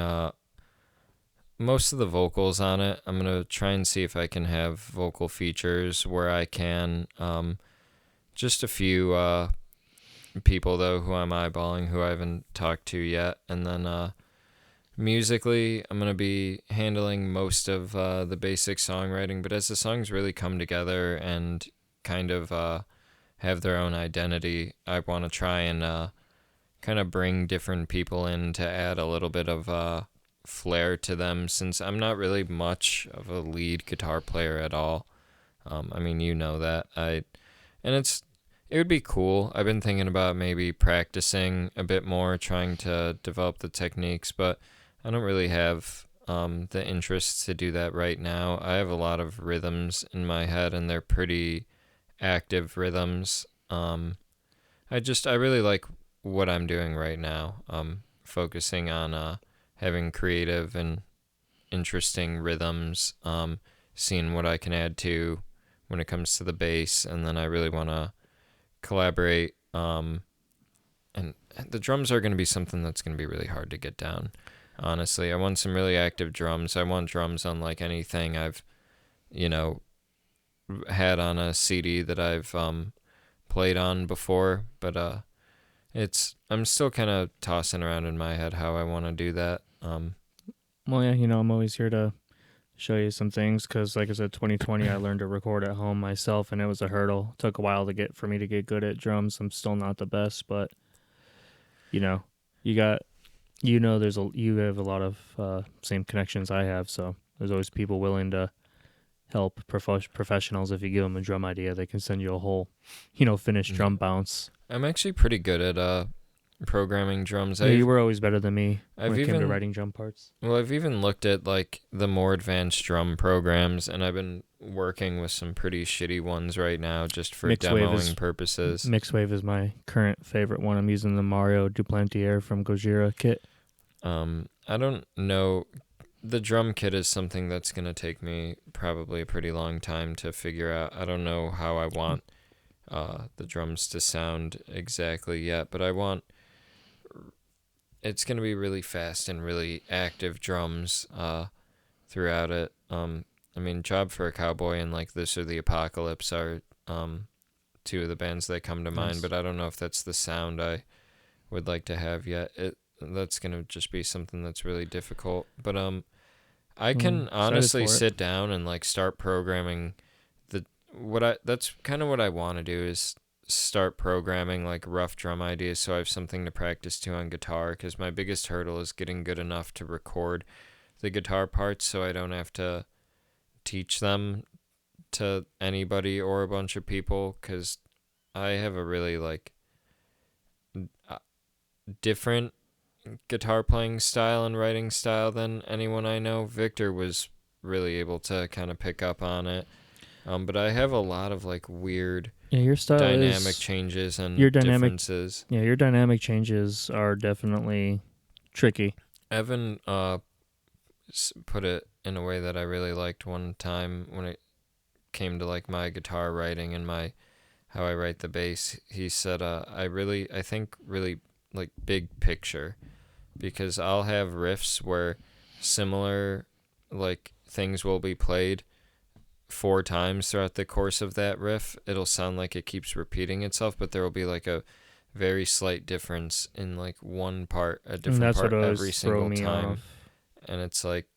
most of the vocals on it. I'm going to try and see if I can have vocal features where I can. Just a few people, though, who I'm eyeballing, who I haven't talked to yet. And then musically, I'm going to be handling most of the basic songwriting. But as the songs really come together and kind of have their own identity, I want to try and kind of bring different people in to add a little bit of flair to them, since I'm not really much of a lead guitar player at all. I mean, you know that. And it would be cool. I've been thinking about maybe practicing a bit more, trying to develop the techniques, but I don't really have the interest to do that right now. I have a lot of rhythms in my head, and they're pretty active rhythms. I really like what I'm doing right now. Focusing on having creative and interesting rhythms, seeing what I can add to when it comes to the bass, and then I really want to collaborate. And the drums are going to be something that's going to be really hard to get down. Honestly, I want some really active drums. I want drums unlike anything I've, you know, had on a CD that I've played on before. But I'm still kind of tossing around in my head how I want to do that. Well, yeah, I'm always here to show you some things because, like I said, 2020, I learned to record at home myself, and it was a hurdle. It took a while for me to get good at drums. I'm still not the best, but you know, you got, you have a lot of same connections I have, so there's always people willing to help professionals. If you give them a drum idea, they can send you a whole, finished drum bounce. I'm actually pretty good at programming drums. Yeah, you were always better than me when it came to writing drum parts. Well, I've even looked at like the more advanced drum programs, and I've been working with some pretty shitty ones right now just for demoing purposes. Mixwave is my current favorite one. I'm using the Mario Duplantier from Gojira kit. I don't know. The drum kit is something that's going to take me probably a pretty long time to figure out. I don't know how I want the drums to sound exactly yet, but it's going to be really fast and really active drums throughout it. I mean, Job for a Cowboy and like This or the Apocalypse are two of the bands that come to mind, but I don't know if that's the sound I would like to have yet. That's going to just be something that's really difficult. But I can honestly sit down and like start programming that's kind of what I want to do is start programming like rough drum ideas so I have something to practice to on guitar, because my biggest hurdle is getting good enough to record the guitar parts so I don't have to teach them to anybody or a bunch of people, because I have a really like different guitar playing style and writing style than anyone I know. Victor was really able to kind of pick up on it, but I have a lot of like weird your style dynamic changes and differences. Yeah, your dynamic changes are definitely tricky. Evan put it in a way that I really liked one time when it came to like my guitar writing and how I write the bass. He said, I think really like big picture, because I'll have riffs where similar like things will be played 4 times throughout the course of that riff. It'll sound like it keeps repeating itself, but there will be like a very slight difference in like one part, a different part every single time. Off. And it's like,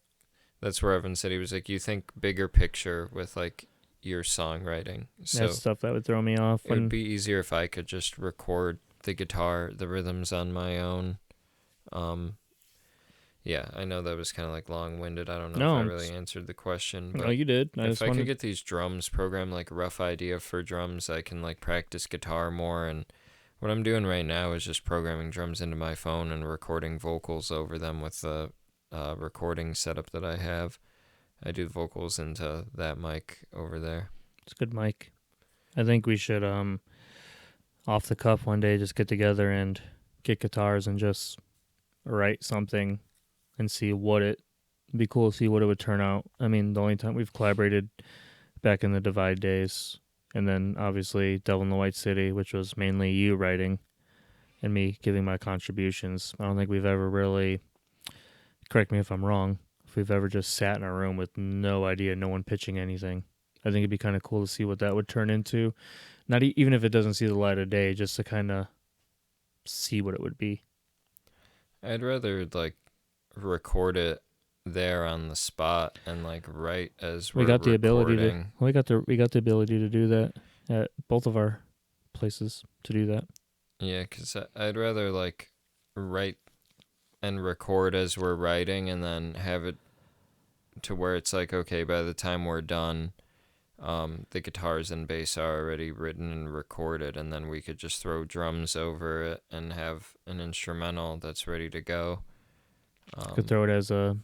that's where Evan said, he was like, you think bigger picture with like your songwriting. So that's stuff that would throw me off. It would be easier if I could just record the guitar, the rhythms on my own. Yeah, I know that was kind of like long-winded. I don't know if I really answered the question. But no, you did. If I could get these drums programmed, like a rough idea for drums, I can like practice guitar more. And what I'm doing right now is just programming drums into my phone and recording vocals over them with the recording setup that I have. I do vocals into that mic over there. It's a good mic. I think we should, off the cuff one day, just get together and get guitars and just write something and see what it'd be cool to see what it would turn out. I mean, the only time we've collaborated back in the Divide days, and then obviously Devil in the White City, which was mainly you writing and me giving my contributions. I don't think we've ever really, correct me if I'm wrong, if we've ever just sat in a room with no idea, no one pitching anything. I think it'd be kind of cool to see what that would turn into. Not even if it doesn't see the light of day, just to kind of see what it would be. I'd rather like record it there on the spot and like write as we got the recording. We got the ability to do that at both of our places to do that. Yeah, because I'd rather like write and record as we're writing, and then have it to where it's like, okay, by the time we're done, the guitars and bass are already written and recorded, and then we could just throw drums over it and have an instrumental that's ready to go. Could throw it as a,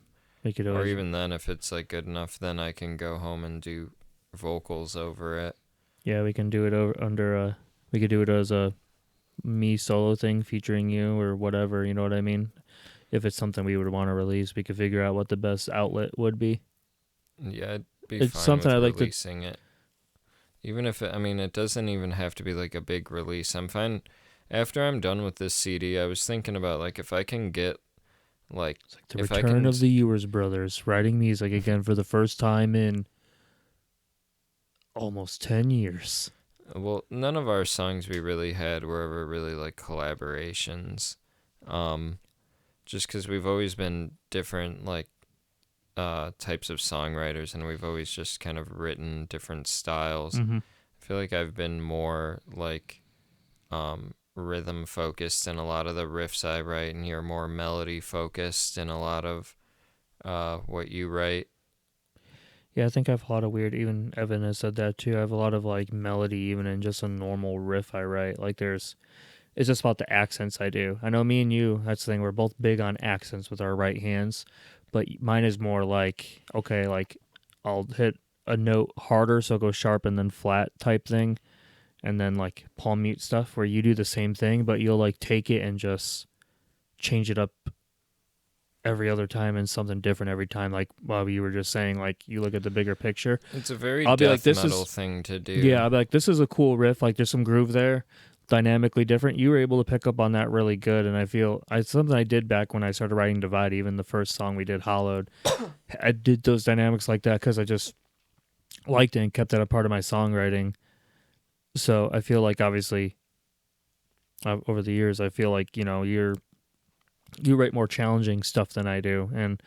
make it Or as, even then, if it's like good enough, then I can go home and do vocals over it. yeah, we can do it over under a, we could do it as a me solo thing featuring you or whatever, you know what I mean? If it's something we would want to release, we could figure out what the best outlet would be. Yeah, I'd be It's fine something with I like to. releasing it. Even if it, I mean, it doesn't even have to be like a big release. I'm fine. After I'm done with this CD, I was thinking about like if I can get like It's like the if I return can of the Ewers brothers writing music again for the first time in almost 10 years. well, none of our songs we really had were ever really like collaborations. Um, just because we've always been different like types of songwriters, and we've always just kind of written different styles. Mm-hmm. I feel like I've been more like rhythm focused in a lot of the riffs I write, and you're more melody focused in a lot of what you write. Yeah, I think I have a lot of weird, even Evan has said that too. I have a lot of like melody even in just a normal riff I write. Like it's just about the accents I do. I know me and you, that's the thing, we're both big on accents with our right hands, but mine is more like, okay, like I'll hit a note harder so it goes sharp and then flat type thing. And then like palm mute stuff where you do the same thing, but you'll like take it and just change it up every other time and something different every time. Like Bobby, you were just saying, like you look at the bigger picture. It's a very I'll be like, death this metal is thing to do. yeah. I'll be like, this is a cool riff. Like there's some groove there, dynamically different. You were able to pick up on that really good, and I feel something I did back when I started writing Divide. Even the first song we did, Hollowed, I did those dynamics like that because I just liked it and kept that a part of my songwriting. So I feel like obviously over the years, I feel like you write more challenging stuff than I do, and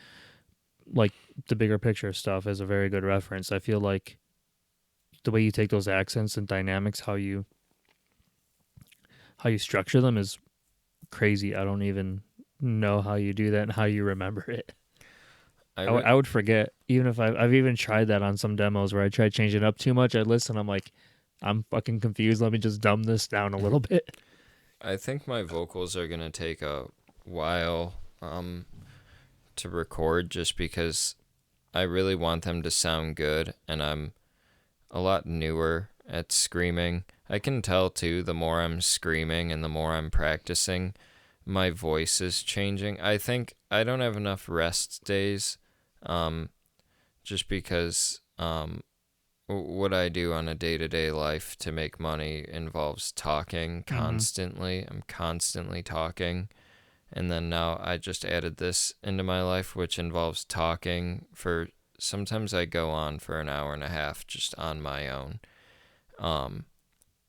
like the bigger picture stuff is a very good reference. I feel like the way you take those accents and dynamics, how you structure them is crazy. I don't even know how you do that and how you remember it. I would forget, even if I've even tried that on some demos where I try changing it up too much. I listen, I'm like, I'm fucking confused. Let me just dumb this down a little bit. I think my vocals are gonna take a while to record, just because I really want them to sound good, and I'm a lot newer at screaming. I can tell too, the more I'm screaming and the more I'm practicing, my voice is changing. I think I don't have enough rest days, just because what I do on a day-to-day life to make money involves talking constantly. I'm constantly talking. And then now I just added this into my life, which involves talking for, sometimes I go on for an hour and a half just on my own.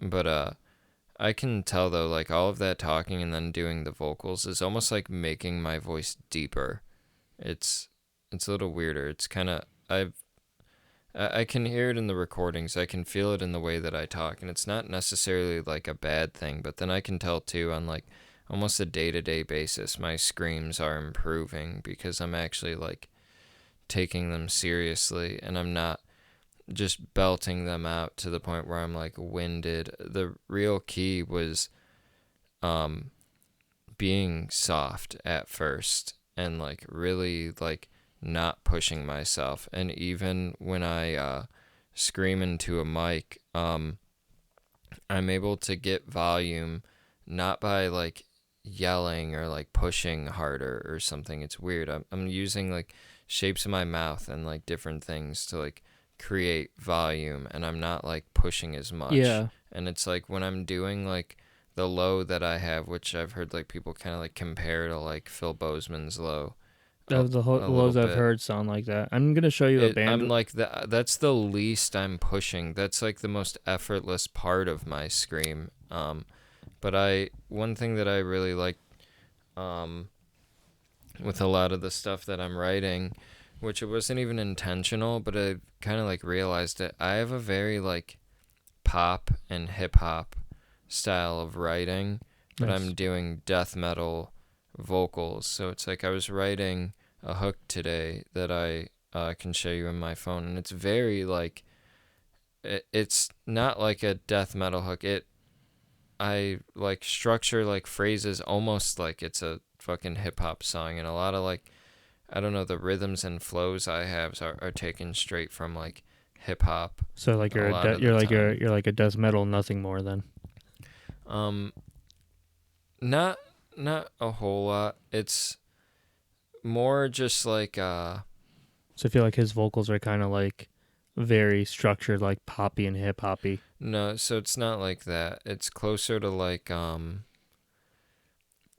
But I can tell though, like all of that talking and then doing the vocals is almost like making my voice deeper. It's a little weirder. It's kind of, I can hear it in the recordings. I can feel it in the way that I talk, and it's not necessarily like a bad thing, but then I can tell too on like almost a day-to-day basis, my screams are improving because I'm actually like taking them seriously, and I'm not just belting them out to the point where I'm like winded. The real key was being soft at first and like really like not pushing myself. And even when I scream into a mic, I'm able to get volume not by like yelling or like pushing harder or something. It's weird. I'm using like shapes of my mouth and like different things to like create volume, and I'm not like pushing as much. Yeah. And it's like when I'm doing like the low that I have, which I've heard like people kind of like compare to like Phil Bozeman's low. The A lows little I've bit. heard sound like that. I'm gonna show you a band. I'm like that's the least I'm pushing. That's like the most effortless part of my scream. But one thing that I really like with a lot of the stuff that I'm writing, which it wasn't even intentional, but I kind of like realized it. I have a very like pop and hip hop style of writing, but Nice. I'm doing death metal vocals. So it's like I was writing a hook today that I can show you in my phone, and it's very like it's not like a death metal hook. I like structure like phrases almost like it's a fucking hip hop song, and a lot of like, I don't know, the rhythms and flows I have are taken straight from like hip hop So like a lot of the time. you're like a death metal, nothing more then. Um, not not a whole lot. It's more just like So I feel like his vocals are kind of like very structured, like poppy and hip hoppy. no, so it's not like that. It's closer to like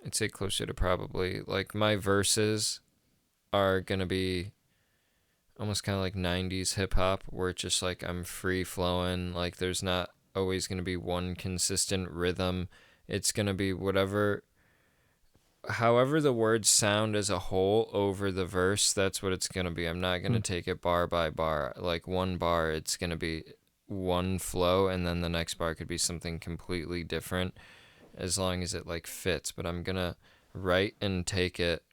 I'd say closer to probably like my verses are gonna be almost kind of like 90s hip hop, where it's just like I'm free flowing, like there's not always gonna be one consistent rhythm. It's gonna be whatever, however the words sound as a whole over the verse, that's what it's going to be. I'm not going to Hmm. take it bar by bar. Like one bar, it's going to be one flow, and then the next bar could be something completely different as long as it like fits. But I'm going to write and take it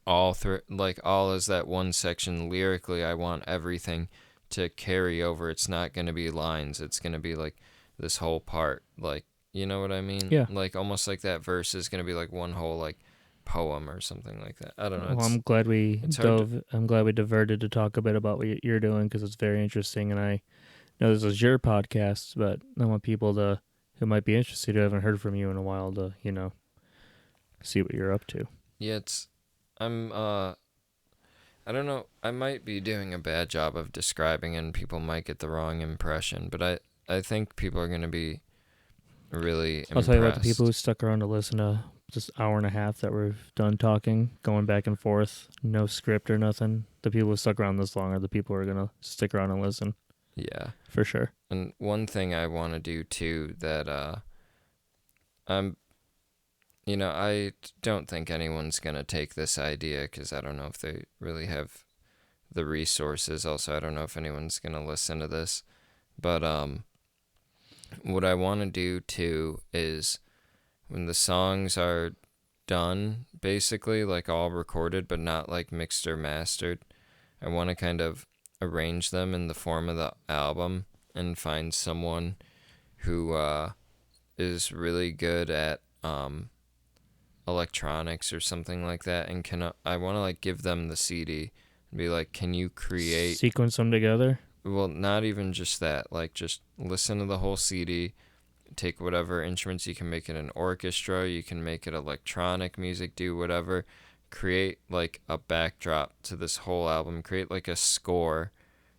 all through, like all as that one section lyrically. I want everything to carry over. It's not going to be lines. It's going to be like this whole part. Like, you know what I mean? Yeah. Like almost like that verse is going to be like one whole like poem or something like that. I don't know. Well, I'm glad we It's hard to, dove. I'm glad we diverted to talk a bit about what you're doing because it's very interesting. And I know this is your podcast, but I want people to who might be interested who haven't heard from you in a while to see what you're up to. yeah, it's I'm I don't know. I might be doing a bad job of describing and people might get the wrong impression, but I think people are going to be really I'll tell you what, the people who impressed. stuck around to listen to this hour and a half that we've done talking, going back and forth, no script or nothing. The people who stuck around this long are the people who are gonna stick around and listen Yeah. for sure. And one thing I want to do too that I'm I don't think anyone's going to take this idea cuz I don't know if they really have the resources. Also, I don't know if anyone's going to listen to this. But what I want to do too is when the songs are done, basically like all recorded but not like mixed or mastered, I want to kind of arrange them in the form of the album and find someone who is really good at electronics or something like that, and I want to like give them the CD and be like, can you create, Sequence them together. well, not even just that, like just listen to the whole CD, take whatever instruments, you can make it an orchestra, you can make it electronic music, do whatever, create like a backdrop to this whole album, create like a score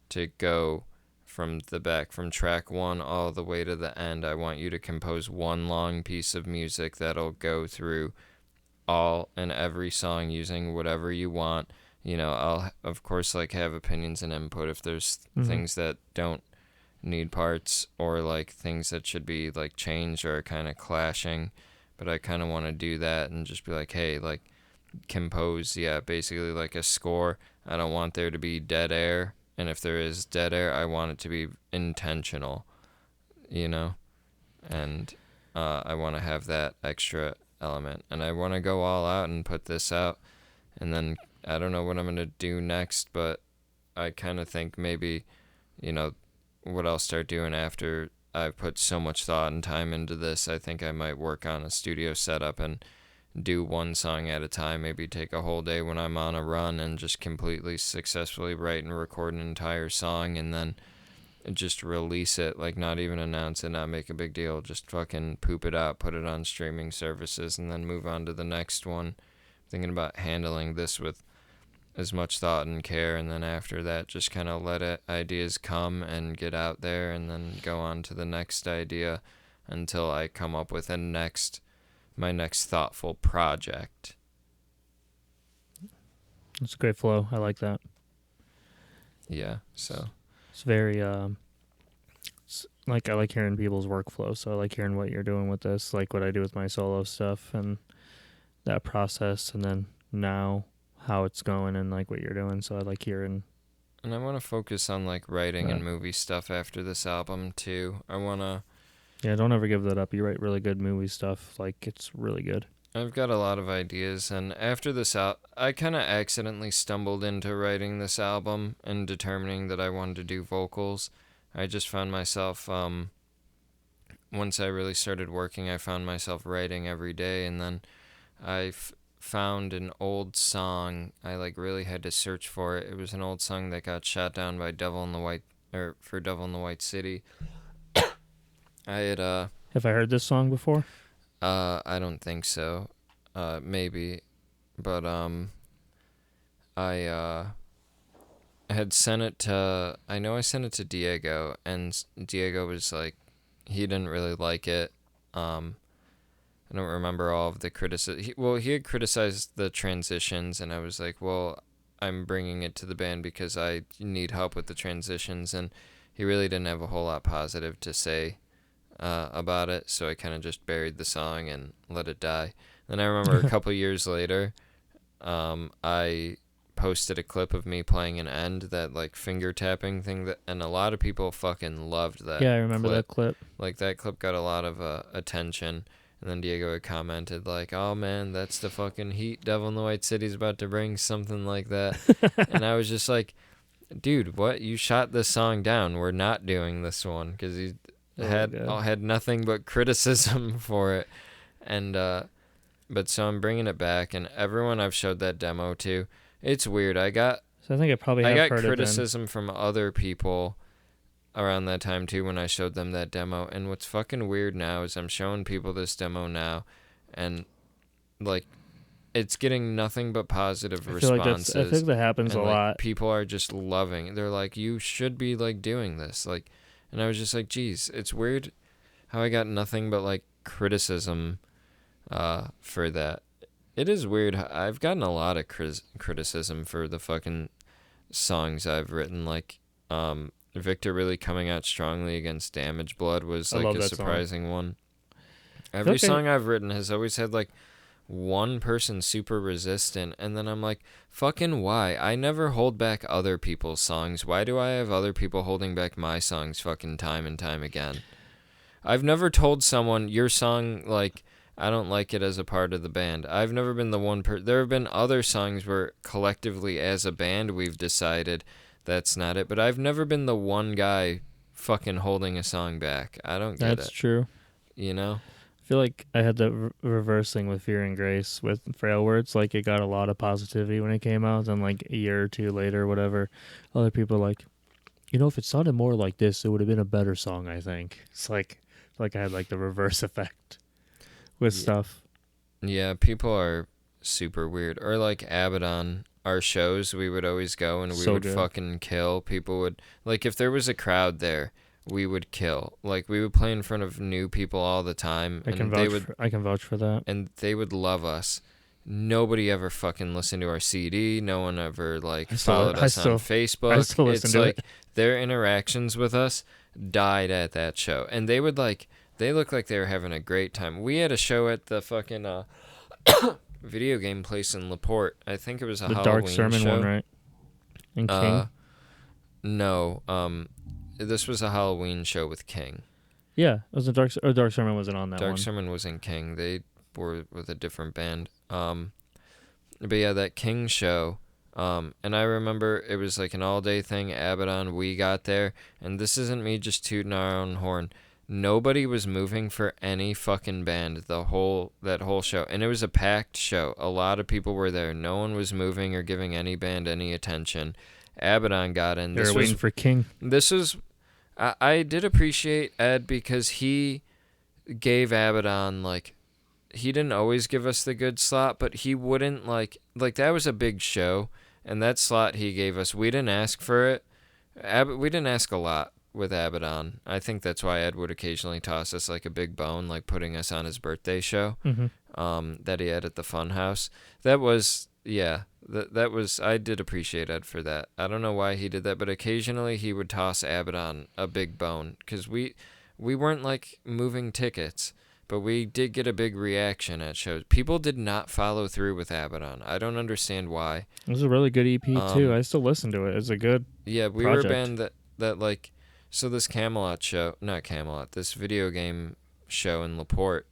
to go from the back, from track one all the way to the end. I want you to compose one long piece of music that'll go through all and every song using whatever you want. I'll of course like have opinions and input if there's Mm-hmm. things that don't need parts or like things that should be like changed or kind of clashing, but I kind of want to do that and just be like, hey, like compose, yeah, basically like a score. I don't want there to be dead air, and if there is dead air, I want it to be intentional, you know, and I want to have that extra element, and I want to go all out and put this out, and then I don't know what I'm gonna do next, but I kind of think maybe, you know, what I'll start doing after I've put so much thought and time into this. I think I might work on a studio setup and do one song at a time, maybe take a whole day when I'm on a run and just completely successfully write and record an entire song and then just release it, like not even announce it, not make a big deal, just fucking poop it out, put it on streaming services and then move on to the next one. Thinking about handling this with as much thought and care, and then after that just kind of let ideas come and get out there and then go on to the next idea until I come up with my next thoughtful project. It's a great flow. I like that. Yeah, so It's very like I like hearing people's workflow. So I like hearing what you're doing with this, like what I do with my solo stuff and that process, and then now how it's going and like what you're doing. So I like hearing and I want to focus on like writing that. and movie stuff after this album too. Yeah, don't ever give that up. You write really good movie stuff. Like it's really good. I've got a lot of ideas, and after this I kind of accidentally stumbled into writing this album and determining that I wanted to do vocals. I just found myself, once I really started working, I found myself writing every day, and then found an old song. I like really had to search for it. It was an old song that got shot down by Devil in the White, or for Devil in the White City. I had Have I heard this song before? I don't think so. Maybe, but I had sent it to. I know I sent it to Diego, and Diego was like, he didn't really like it. I don't remember all of the criticism. He had criticized the transitions, and I was like, well, I'm bringing it to the band because I need help with the transitions, and he really didn't have a whole lot positive to say about it, so I kind of just buried the song and let it die. Then I remember a couple years later, I posted a clip of me playing an end, that like finger tapping thing, and a lot of people fucking loved that. Yeah, I remember clip. that clip. Like that clip got a lot of attention, and then Diego had commented like, "Oh man, that's the fucking heat Devil in the White City's about to bring," something like that. And I was just like, "Dude, what? You shot this song down. We're not doing this one," because he had nothing but criticism for it, and but so I'm bringing it back, and everyone I've showed that demo to, it's weird. I got criticism from other people around that time too when I showed them that demo, and what's fucking weird now is I'm showing people this demo now, and like it's getting nothing but positive responses. I think that happens a lot. People are just loving. They're like, you should be like doing this, like, and I was just like, geez, it's weird how I got nothing but like criticism for that. It is weird. I've gotten a lot of criticism for the fucking songs I've written, like Victor really coming out strongly against Damage Blood was like a surprising one. Every song I've written has always had like one person super resistant, and then I'm like, fucking why? I never hold back other people's songs. Why do I have other people holding back my songs fucking time and time again? I've never told someone your song, like, I don't like it as a part of the band. I've never been the one there have been other songs where collectively as a band we've decided that's not it, but I've never been the one guy fucking holding a song back. I don't get it. That's true. You know? I feel like I had the reverse thing with Fear and Grace with Frail Words. Like, it got a lot of positivity when it came out, and like a year or two later, whatever, other people are like, you know, if it sounded more like this, it would have been a better song, I think. It's like I had like the reverse effect with stuff. Yeah, people are super weird. Or like Abaddon, our shows, we would always go and we would fucking kill. People would, like, if there was a crowd there, we would kill. Like, we would play in front of new people all the time. I can vouch for that. And they would love us. Nobody ever fucking listened to our CD. No one ever like followed us on Facebook. I still listen to it. Their interactions with us died at that show, and they would like. They looked like they were having a great time. We had a show at the fucking video game place in LaPorte. I think it was a Halloween Dark Sermon show. one, right? And King? No. This was a Halloween show with King. Yeah, it was a Dark Sermon wasn't on that one. Dark Sermon was in King. They were with a different band. But yeah, that King show. And I remember it was like an all-day thing. Abaddon, we got there, and this isn't me just tooting our own horn. Nobody was moving for any fucking band that whole show, and it was a packed show. A lot of people were there. No one was moving or giving any band any attention. Abaddon got in. They were waiting for King. This was, I did appreciate Ed because he gave Abaddon, like, he didn't always give us the good slot, but he wouldn't like that was a big show, and that slot he gave us, we didn't ask for it. We didn't ask a lot with Abaddon. I think that's why Ed would occasionally toss us like a big bone, like putting us on his birthday show that he had at the Funhouse. That was, that was, I did appreciate Ed for that. I don't know why he did that, but occasionally he would toss Abaddon a big bone, because we weren't like moving tickets, but we did get a big reaction at shows. People did not follow through with Abaddon. I don't understand why. It was a really good EP too. I still listen to it. It's a good project. Were a band that like, so this this video game show in LaPorte,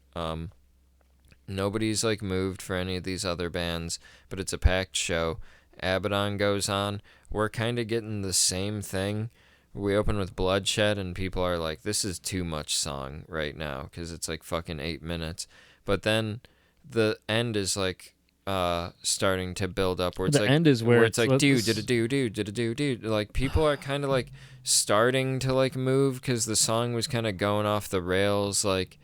nobody's like moved for any of these other bands, but it's a packed show. Abaddon goes on. We're kind of getting the same thing we open with Bloodshed, and people are like, this is too much song right now because it's like fucking 8 minutes. But then the end is like starting to build up where it's The like end is where it's like dude did a dude. Like people are kind of like starting to like move because the song was kind of going off the rails, like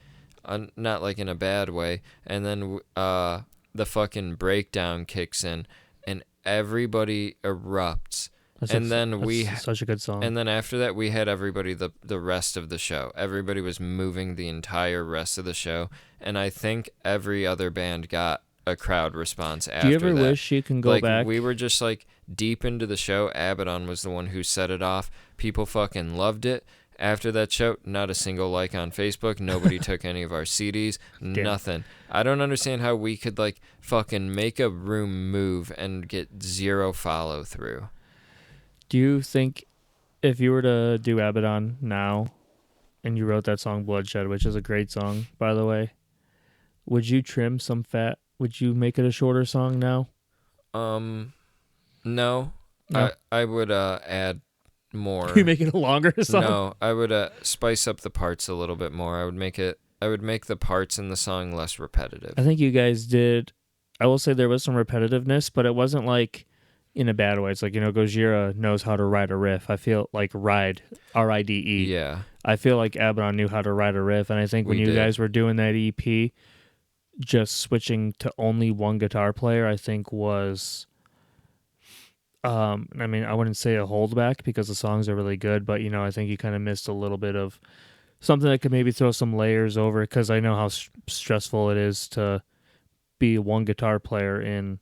not like in a bad way. And then the fucking breakdown kicks in, and everybody erupts. That's such a good song. And then after that, we had everybody the rest of the show. Everybody was moving the entire rest of the show, and I think every other band got a crowd response after that. Do you ever wish you can go like, back? We were just like deep into the show. Abaddon was the one who set it off. People fucking loved it. After that show, not a single like on Facebook. Nobody took any of our CDs. Nothing. I don't understand how we could like fucking make a room move and get zero follow through. Do you think if you were to do Abaddon now and you wrote that song Bloodshed, which is a great song, by the way, would you trim some fat? Would you make it a shorter song now? No. I would add more. You make it a longer song? No, I would spice up the parts a little bit more. I would make the parts in the song less repetitive. I think you guys did. I will say there was some repetitiveness, but it wasn't like in a bad way. It's like, Gojira knows how to ride a riff. I feel like ride, R-I-D-E. Yeah. I feel like Abaddon knew how to ride a riff, and I think when you guys were doing that EP, just switching to only one guitar player, I think was, I wouldn't say a holdback because the songs are really good, but, I think you kind of missed a little bit of something that could maybe throw some layers over, because I know how stressful it is to be one guitar player in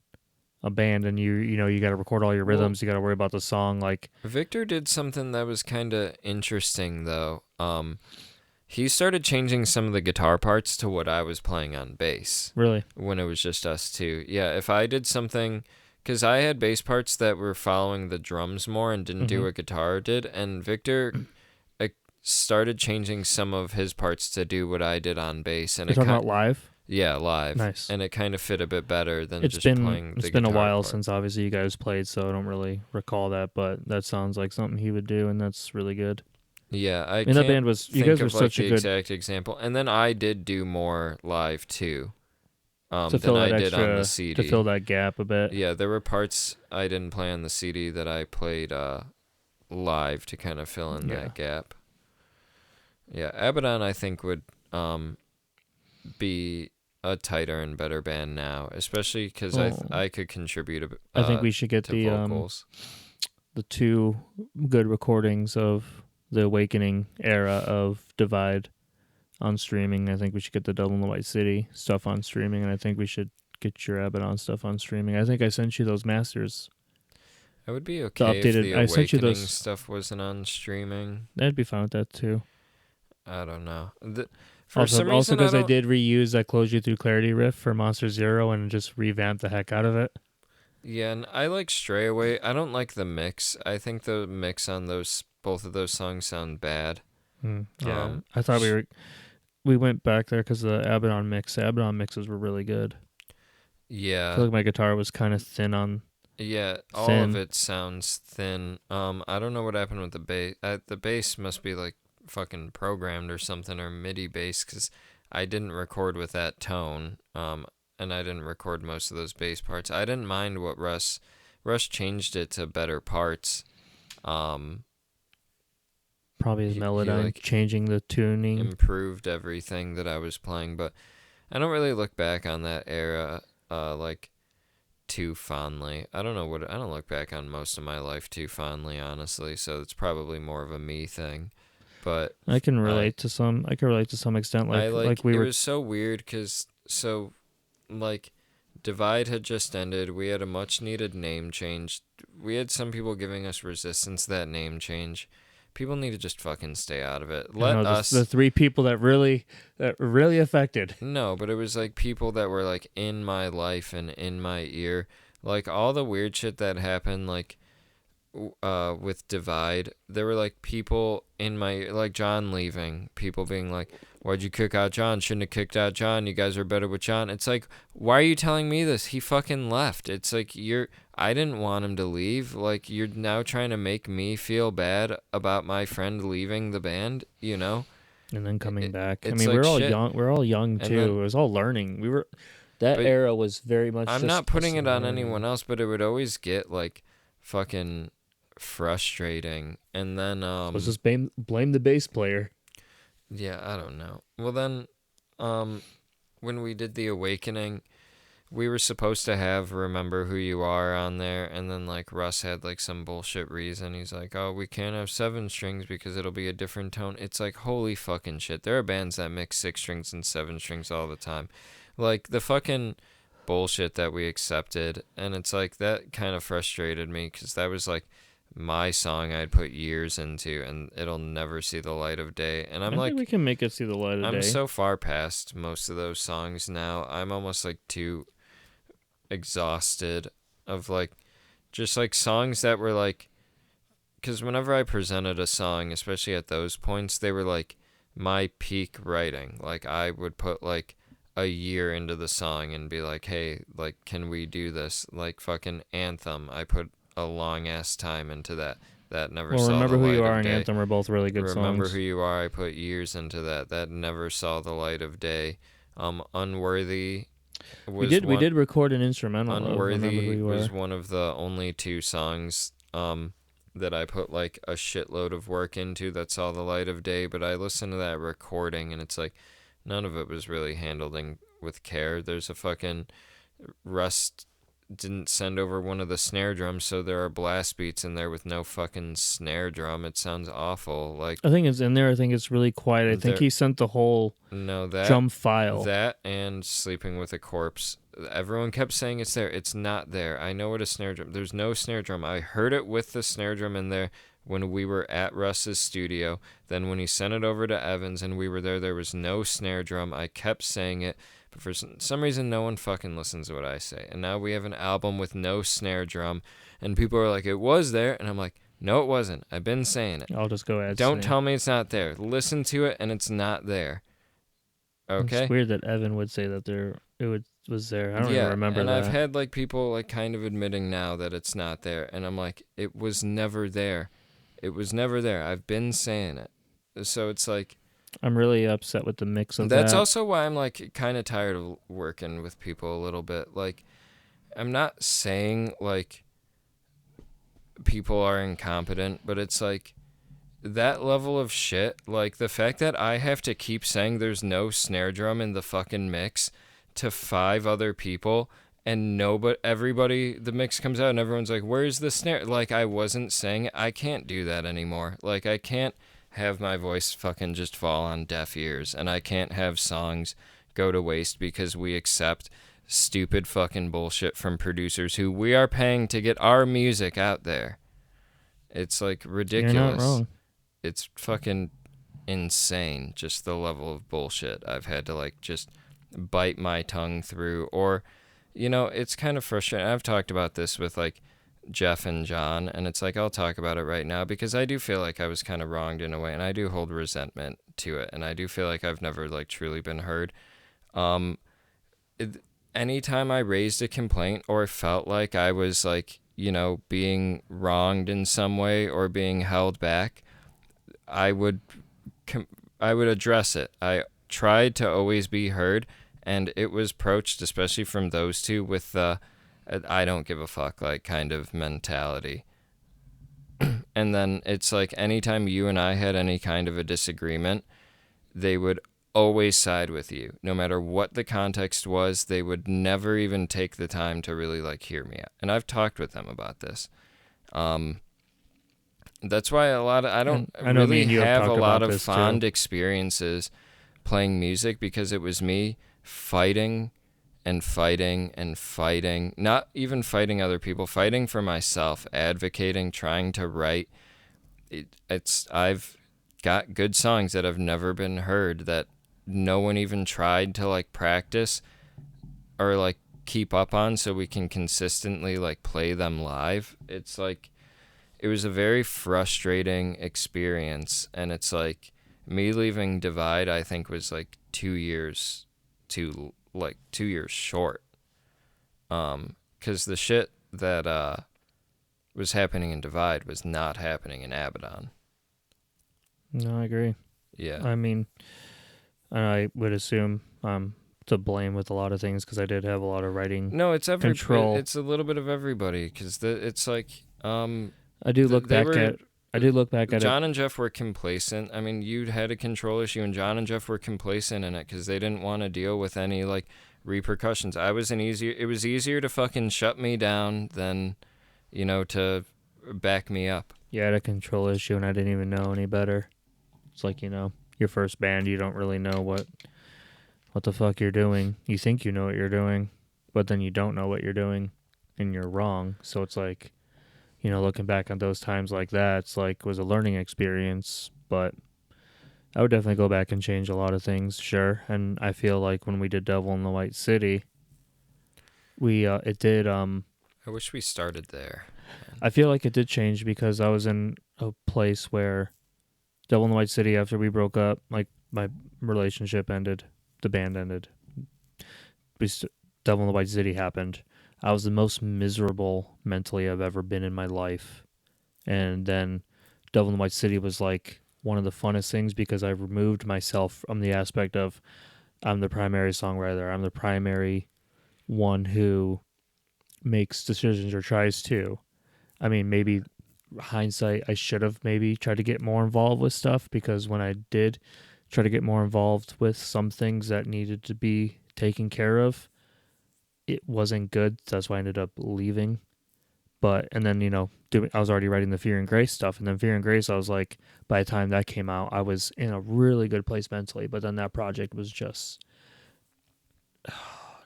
a band, and you got to record all your rhythms. You got to worry about the song. Like Victor did something that was kind of interesting though. He started changing some of the guitar parts to what I was playing on bass. Really? When it was just us two. Yeah, if I did something, because I had bass parts that were following the drums more and didn't do what guitar did, and Victor started changing some of his parts to do what I did on bass. And You're talking about live? Yeah, live. Nice. And it kind of fit a bit better than just playing the guitar. It's been a while part. since obviously you guys played, so I don't really recall that, but that sounds like something he would do, and that's really good. Yeah, I mean, that band was, you guys were such a good exact example. And then I did do more live too. To fill than that I did extra, on the CD. to fill that gap a bit. Yeah, there were parts I didn't play on the CD that I played live to kind of fill in that gap. Yeah, Abaddon I think would be a tighter and better band now, especially because I could contribute I think we should get the vocals. The two good recordings of the Awakening era of Divide on streaming. I think we should get the Double in the White City stuff on streaming, and I think we should get your Abaddon stuff on streaming. I think I sent you those masters. I would be okay if the Awakening stuff wasn't on streaming. I'd be fine with that too. I don't know. Also, because I did reuse that Close You Through Clarity riff for Monster Zero and just revamp the heck out of it. Yeah, and I like Stray Away. I don't like the mix. I think the mix on both of those songs sound bad. Yeah, I thought we went back there because the Abaddon mix. The Abaddon mixes were really good. Yeah. I feel like my guitar was kind of thin on. Yeah, all of it sounds thin. I don't know what happened with the bass. The bass must be like fucking programmed or something, or MIDI bass, because I didn't record with that tone. And I didn't record most of those bass parts. I didn't mind what Russ changed it to better parts. Probably his Melodyne, changing the tuning, improved everything that I was playing, but I don't really look back on that era like too fondly. I don't look back on most of my life too fondly, honestly. So it's probably more of a me thing. But I can relate to some. I can relate to some extent. It was so weird because Divide had just ended. We had a much needed name change. We had some people giving us resistance to that name change. People need to just fucking stay out of it. Let us. The three people that really affected. No, but it was like people that were like in my life and in my ear. Like all the weird shit that happened, like with Divide, there were like people in my, like John leaving, people being like, why'd you kick out John? Shouldn't have kicked out John. You guys are better with John. It's like, why are you telling me this? He fucking left. It's like, I didn't want him to leave. Like, you're now trying to make me feel bad about my friend leaving the band, you know? And then coming back. I It's mean, like we're all shit. young. We're all young And too. then, It was all learning. That but era was very much. I'm just not putting us it on learning. anyone else, but it would always get like fucking frustrating. And then Let's just blame the bass player. yeah, I don't know. Well then when we did the Awakening, we were supposed to have Remember Who You Are on there, and then like Russ had like some bullshit reason. He's like, oh, we can't have 7 strings because it'll be a different tone. It's like, holy fucking shit. There are bands that mix 6 strings and 7 strings all the time. Like the fucking bullshit that we accepted, and it's like that kind of frustrated me because that was like my song I'd put years into, and it'll never see the light of day. And I'm I like, think we can make it see the light of day. I'm so far past most of those songs now. I'm almost like too exhausted of like just like songs that were like, because whenever I presented a song, especially at those points, they were like my peak writing. Like I would put like a year into the song and be like, hey, like, can we do this? Like fucking Anthem, I put a long ass time into that. That never saw the Remember Who light You of Are and day. Anthem are both really good Remember songs. Who You Are, I put years into that. That never saw the light of day. Unworthy was We did record an instrumental of Remember Who Unworthy You was Are. one of the only 2 songs that I put like a shitload of work into that saw the light of day, but I listened to that recording and it's like none of it was really handled with care. There's a fucking Rust didn't send over one of the snare drums, so there are blast beats in there with no fucking snare drum. It sounds awful. Like I think it's in there. I think it's really quiet. I think he sent the whole no drum file. That and Sleeping with a Corpse. Everyone kept saying it's there. It's not there. I know what a snare drum. There's no snare drum. I heard it with the snare drum in there when we were at Russ's studio. Then when he sent it over to Evans and we were there was no snare drum. I kept saying it. But for some reason, no one fucking listens to what I say. And now we have an album with no snare drum. And people are like, it was there. And I'm like, no, it wasn't. I've been saying it. I'll just go ahead. Don't tell me it's not there. Listen to it, and it's not there. Okay? It's weird that Evan would say that was there. I don't even remember and that. I've had like people like kind of admitting now that it's not there. And I'm like, it was never there. It was never there. I've been saying it. So it's like, I'm really upset with the mix of that's that. also why I'm like kind of tired of working with people a little bit. Like, I'm not saying like people are incompetent, but it's like that level of shit. Like the fact that I have to keep saying there's no snare drum in the fucking mix to 5 other people, and everybody, the mix comes out and everyone's like, where's the snare? Like I wasn't saying it. I can't do that anymore. Like I can't have my voice fucking just fall on deaf ears, and I can't have songs go to waste because we accept stupid fucking bullshit from producers who we are paying to get our music out there. It's like ridiculous. You're not wrong. It's fucking insane, just the level of bullshit I've had to like just bite my tongue through. Or, you know, it's kind of frustrating. I've talked about this with like Jeff and John, and it's like I'll talk about it right now because I do feel like I was kind of wronged in a way, and I do hold resentment to it, and I do feel like I've never like truly been heard. Anytime I raised a complaint or felt like I was like, you know, being wronged in some way or being held back, I would address it. I tried to always be heard, and it was approached, especially from those 2, with the I don't give a fuck like kind of mentality. And then it's like anytime you and I had any kind of a disagreement, they would always side with you. No matter what the context was, they would never even take the time to really like hear me out. And I've talked with them about this. That's why I don't really have a lot of fond experiences playing music, because it was me fighting and fighting and fighting, not even fighting other people, fighting for myself, advocating, trying to write. I've got good songs that have never been heard, that no one even tried to like practice or like keep up on so we can consistently like play them live. It's like it was a very frustrating experience, and it's like me leaving Divide, I think was like 2 years like 2 years short. 'Cause the shit that was happening in Divide was not happening in Abaddon. No, I agree. Yeah. I mean, I would assume I'm to blame with a lot of things because I did have a lot of writing No, control. it's a little bit of everybody, because it's like I do look they back were at. I do look back at it. John and Jeff were complacent. I mean, you had a control issue, and John and Jeff were complacent in it because they didn't want to deal with any like repercussions. It was easier to fucking shut me down than, to back me up. You had a control issue, and I didn't even know any better. It's like your first band, you don't really know what the fuck you're doing. You think you know what you're doing, but then you don't know what you're doing, and you're wrong. So it's like, looking back on those times like that, it's like it was a learning experience. But I would definitely go back and change a lot of things, sure. And I feel like when we did Devil in the White City, it did. I wish we started there. I feel like it did change because I was in a place where Devil in the White City, after we broke up, like my relationship ended, the band ended. Devil in the White City happened. I was the most miserable mentally I've ever been in my life. And then Devil in the White City was like one of the funnest things because I removed myself from the aspect of I'm the primary songwriter. I'm the primary one who makes decisions or tries to. I mean, maybe hindsight, I should have maybe tried to get more involved with stuff because when I did try to get more involved with some things that needed to be taken care of, it wasn't good. That's why I ended up leaving. And then, I was already writing the Fear and Grace stuff. And then Fear and Grace, I was like, by the time that came out, I was in a really good place mentally. But then that project was just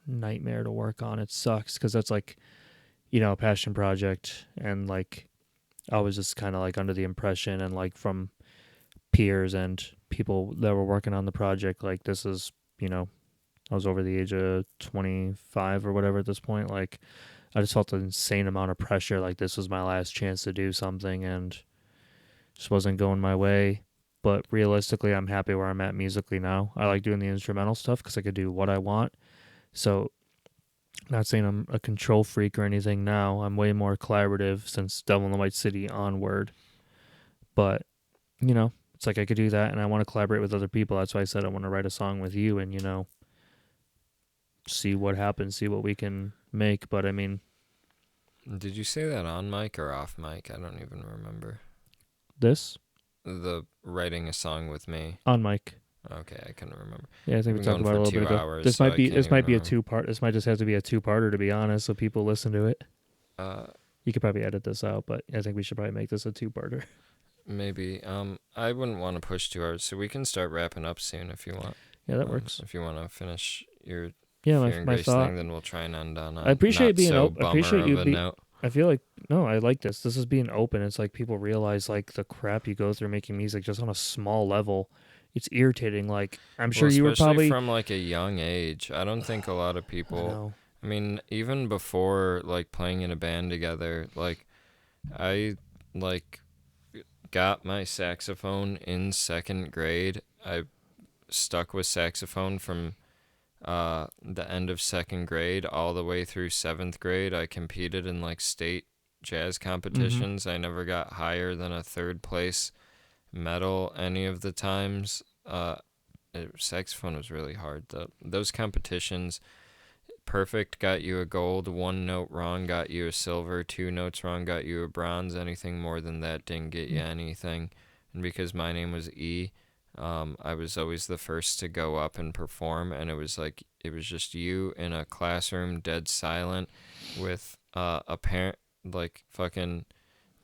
nightmare to work on. It sucks because that's like, a passion project. And like, I was just kind of like under the impression and like from peers and people that were working on the project, like this is, I was over the age of 25 or whatever at this point. Like, I just felt an insane amount of pressure. Like, this was my last chance to do something and just wasn't going my way. But realistically, I'm happy where I'm at musically now. I like doing the instrumental stuff because I could do what I want. So, not saying I'm a control freak or anything now. I'm way more collaborative since Devil in the White City onward. But, it's like I could do that and I want to collaborate with other people. That's why I said I want to write a song with you and, see what happens, see what we can make. But I mean, did you say that on mic or off mic? I don't even remember. this The writing a song with me. on mic. Okay, I couldn't remember. Yeah, I think we We've talked been about it a going for little bit 2 ago. hours, This so might I be can't this might even be a remember. two-part. This might just have to be a two-parter to be honest, so people listen to it. You could probably edit this out, but I think we should probably make this a two-parter. Maybe. I wouldn't want to push 2 hours, so we can start wrapping up soon if you want. Yeah, that works. If you want to finish your Yeah, Fear and my Grace thought. thing, then we'll try and end on a I appreciate not being so open. I appreciate bummer you of a being. note. I feel like no, I like this. This is being open. It's like people realize like the crap you go through making music just on a small level. It's irritating. Like I'm sure you were Especially probably from like a young age. I don't think a lot of I people. know. I mean, even before like playing in a band together, like I like got my saxophone in second grade. I stuck with saxophone from the end of second grade all the way through seventh grade. I competed in like state jazz competitions. I never got higher than a third place medal any of the times. Saxophone was really hard. Those competitions, perfect got you a gold, one note wrong got you a silver, two notes wrong got you a bronze. Anything more than that didn't get you anything. And because my name was E, I was always the first to go up and perform, and it was just you in a classroom, dead silent, with a parent, like fucking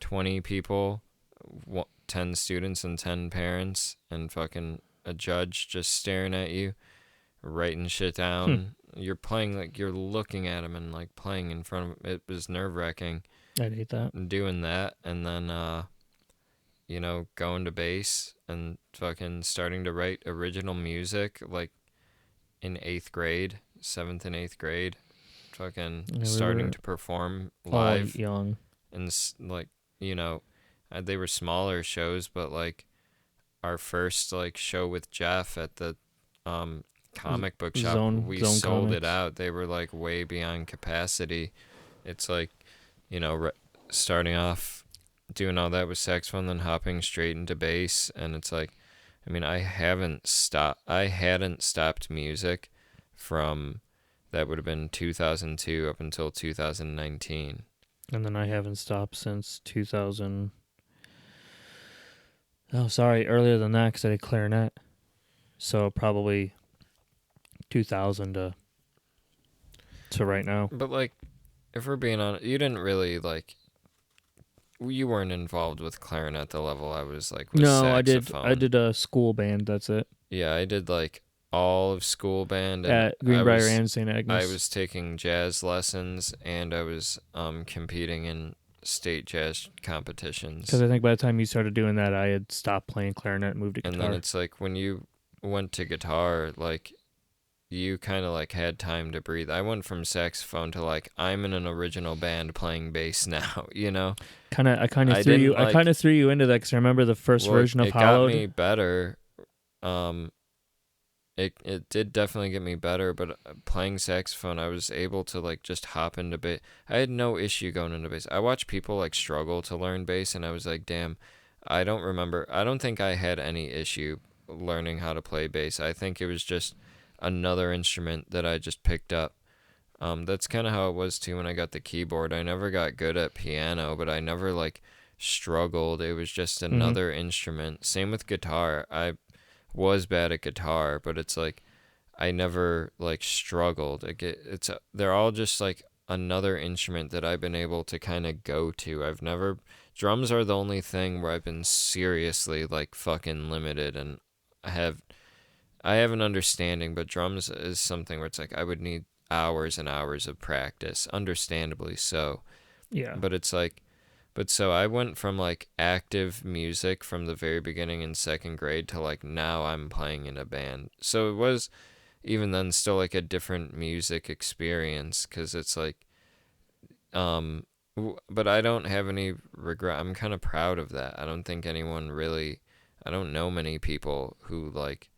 20 people, 10 students and 10 parents, and fucking a judge just staring at you, writing shit down. You're playing, like, you're looking at him and, like, playing in front of him. It was nerve-wracking. I'd hate that. Doing that, and then, going to bass and fucking starting to write original music, like, in 8th grade, 7th and 8th grade. Fucking Yeah, we starting were to perform all live. young. And, like, they were smaller shows, but like our first like show with Jeff at the um comic book shop, we Zone sold it Comics. out. They were like way beyond capacity. It's like, you know, starting off doing all that with saxophone, then hopping straight into bass, and it's like, I mean, I hadn't stopped music from that would have been 2002 up until 2019. And then I haven't stopped since 2000. Oh, sorry, earlier than that because I did clarinet. So probably 2000 to right now. But like, if we're being honest, you didn't really like. You weren't involved with clarinet the level I was like with No, I did. saxophone. I did a school band. That's it. Yeah, I did like all of school band, and At Greenbrier and St. I Agnes. was taking jazz lessons, and I was competing in state jazz competitions. Because I think by the time you started doing that, I had stopped playing clarinet and moved to And guitar. then it's like when you went to guitar, like you kind of like had time to breathe. I went from saxophone to like I'm in an original band playing bass now, you know. I kind of I threw didn't you. I like. kind of threw you into that because I remember the first Well, version of it got Hollowed. me better. Um, it did definitely get me better, but playing saxophone, I was able to like just hop into bass. I had no issue going into bass. I watched people like struggle to learn bass, and I was like, damn, I don't remember. I don't think I had any issue learning how to play bass. I think it was just another instrument that I just picked up. That's kind of how it was too when I got the keyboard. I never got good at piano, but I never like struggled. It was just another instrument. Same with guitar. I was bad at guitar, but it's like I never like struggled. They're all just like another instrument that I've been able to kind of go to. I've never Drums are the only thing where I've been seriously like fucking limited, and I have I have an understanding, but drums is something where it's like I would need hours and hours of practice, understandably so. Yeah. But it's like, but so I went from like active music from the very beginning in second grade to like now I'm playing in a band. So it was even then still like a different music experience because it's like, but I don't have any regret. I'm kind of proud of that. I don't think anyone really, I don't know many people who like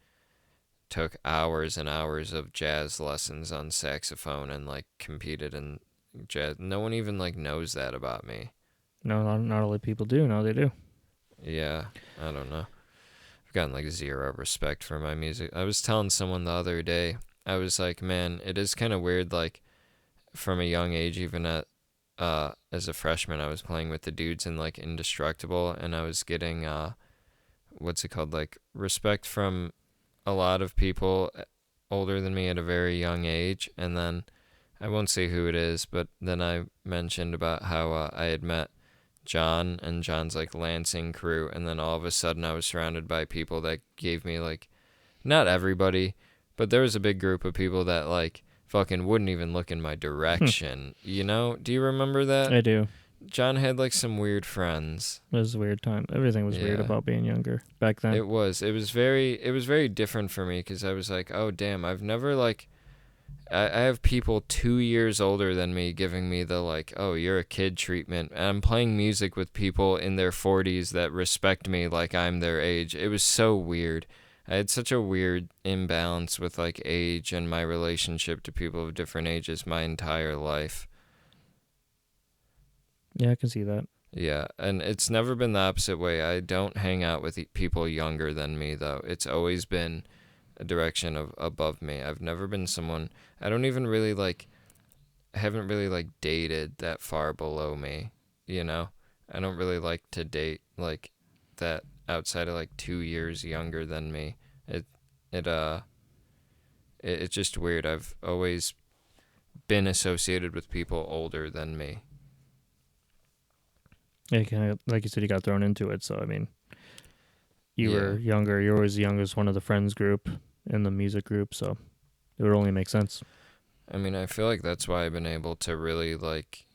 took hours and hours of jazz lessons on saxophone and like competed in jazz. No one even like knows that about me. No, not all the people do. No, they do. Yeah, I don't know. I've gotten like zero respect for my music. I was telling someone the other day, I was like, man, it is kind of weird, like from a young age, even at as a freshman, I was playing with the dudes in like Indestructible, and I was getting what's it called, like respect from a lot of people older than me at a very young age. And then I won't say who it is, but then I mentioned about how I had met John and John's like Lansing crew, and then all of a sudden I was surrounded by people that gave me like, not everybody, but there was a big group of people that like fucking wouldn't even look in my direction. You know? Do you remember that? I do. John had like some weird friends. It was a weird time. Everything was weird Yeah. about being younger back then. It was very different for me because I was like, oh damn, I've never like I have people 2 years older than me giving me the like, oh, you're a kid treatment. And I'm playing music with people in their 40s that respect me like I'm their age. It was so weird. I had such a weird imbalance with like age and my relationship to people of different ages my entire life. Yeah, I can see that. Yeah, and it's never been the opposite way. I don't hang out with people younger than me, though. It's always been a direction of above me. I've never been someone. I don't even really like. I haven't really like dated that far below me. You know, I don't really like to date like that outside of like 2 years younger than me. It it's just weird. I've always been associated with people older than me. Yeah, kind of like you said, you got thrown into it. So I mean, you Yeah. were younger. You're always the youngest one of the friends group in the music group, so it would only make sense. I mean, I feel like that's why I've been able to really like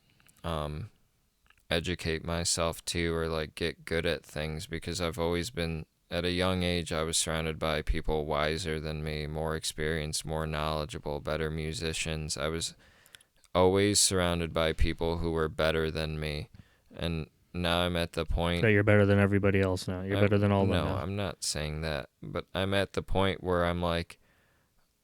educate myself too, or like get good at things, because I've always been at a young age I was surrounded by people wiser than me, more experienced, more knowledgeable, better musicians. I was always surrounded by people who were better than me, and now I'm at the point. That you're better than everybody else now. You're better than all of them No, now. I'm not saying that, but I'm at the point where I'm like,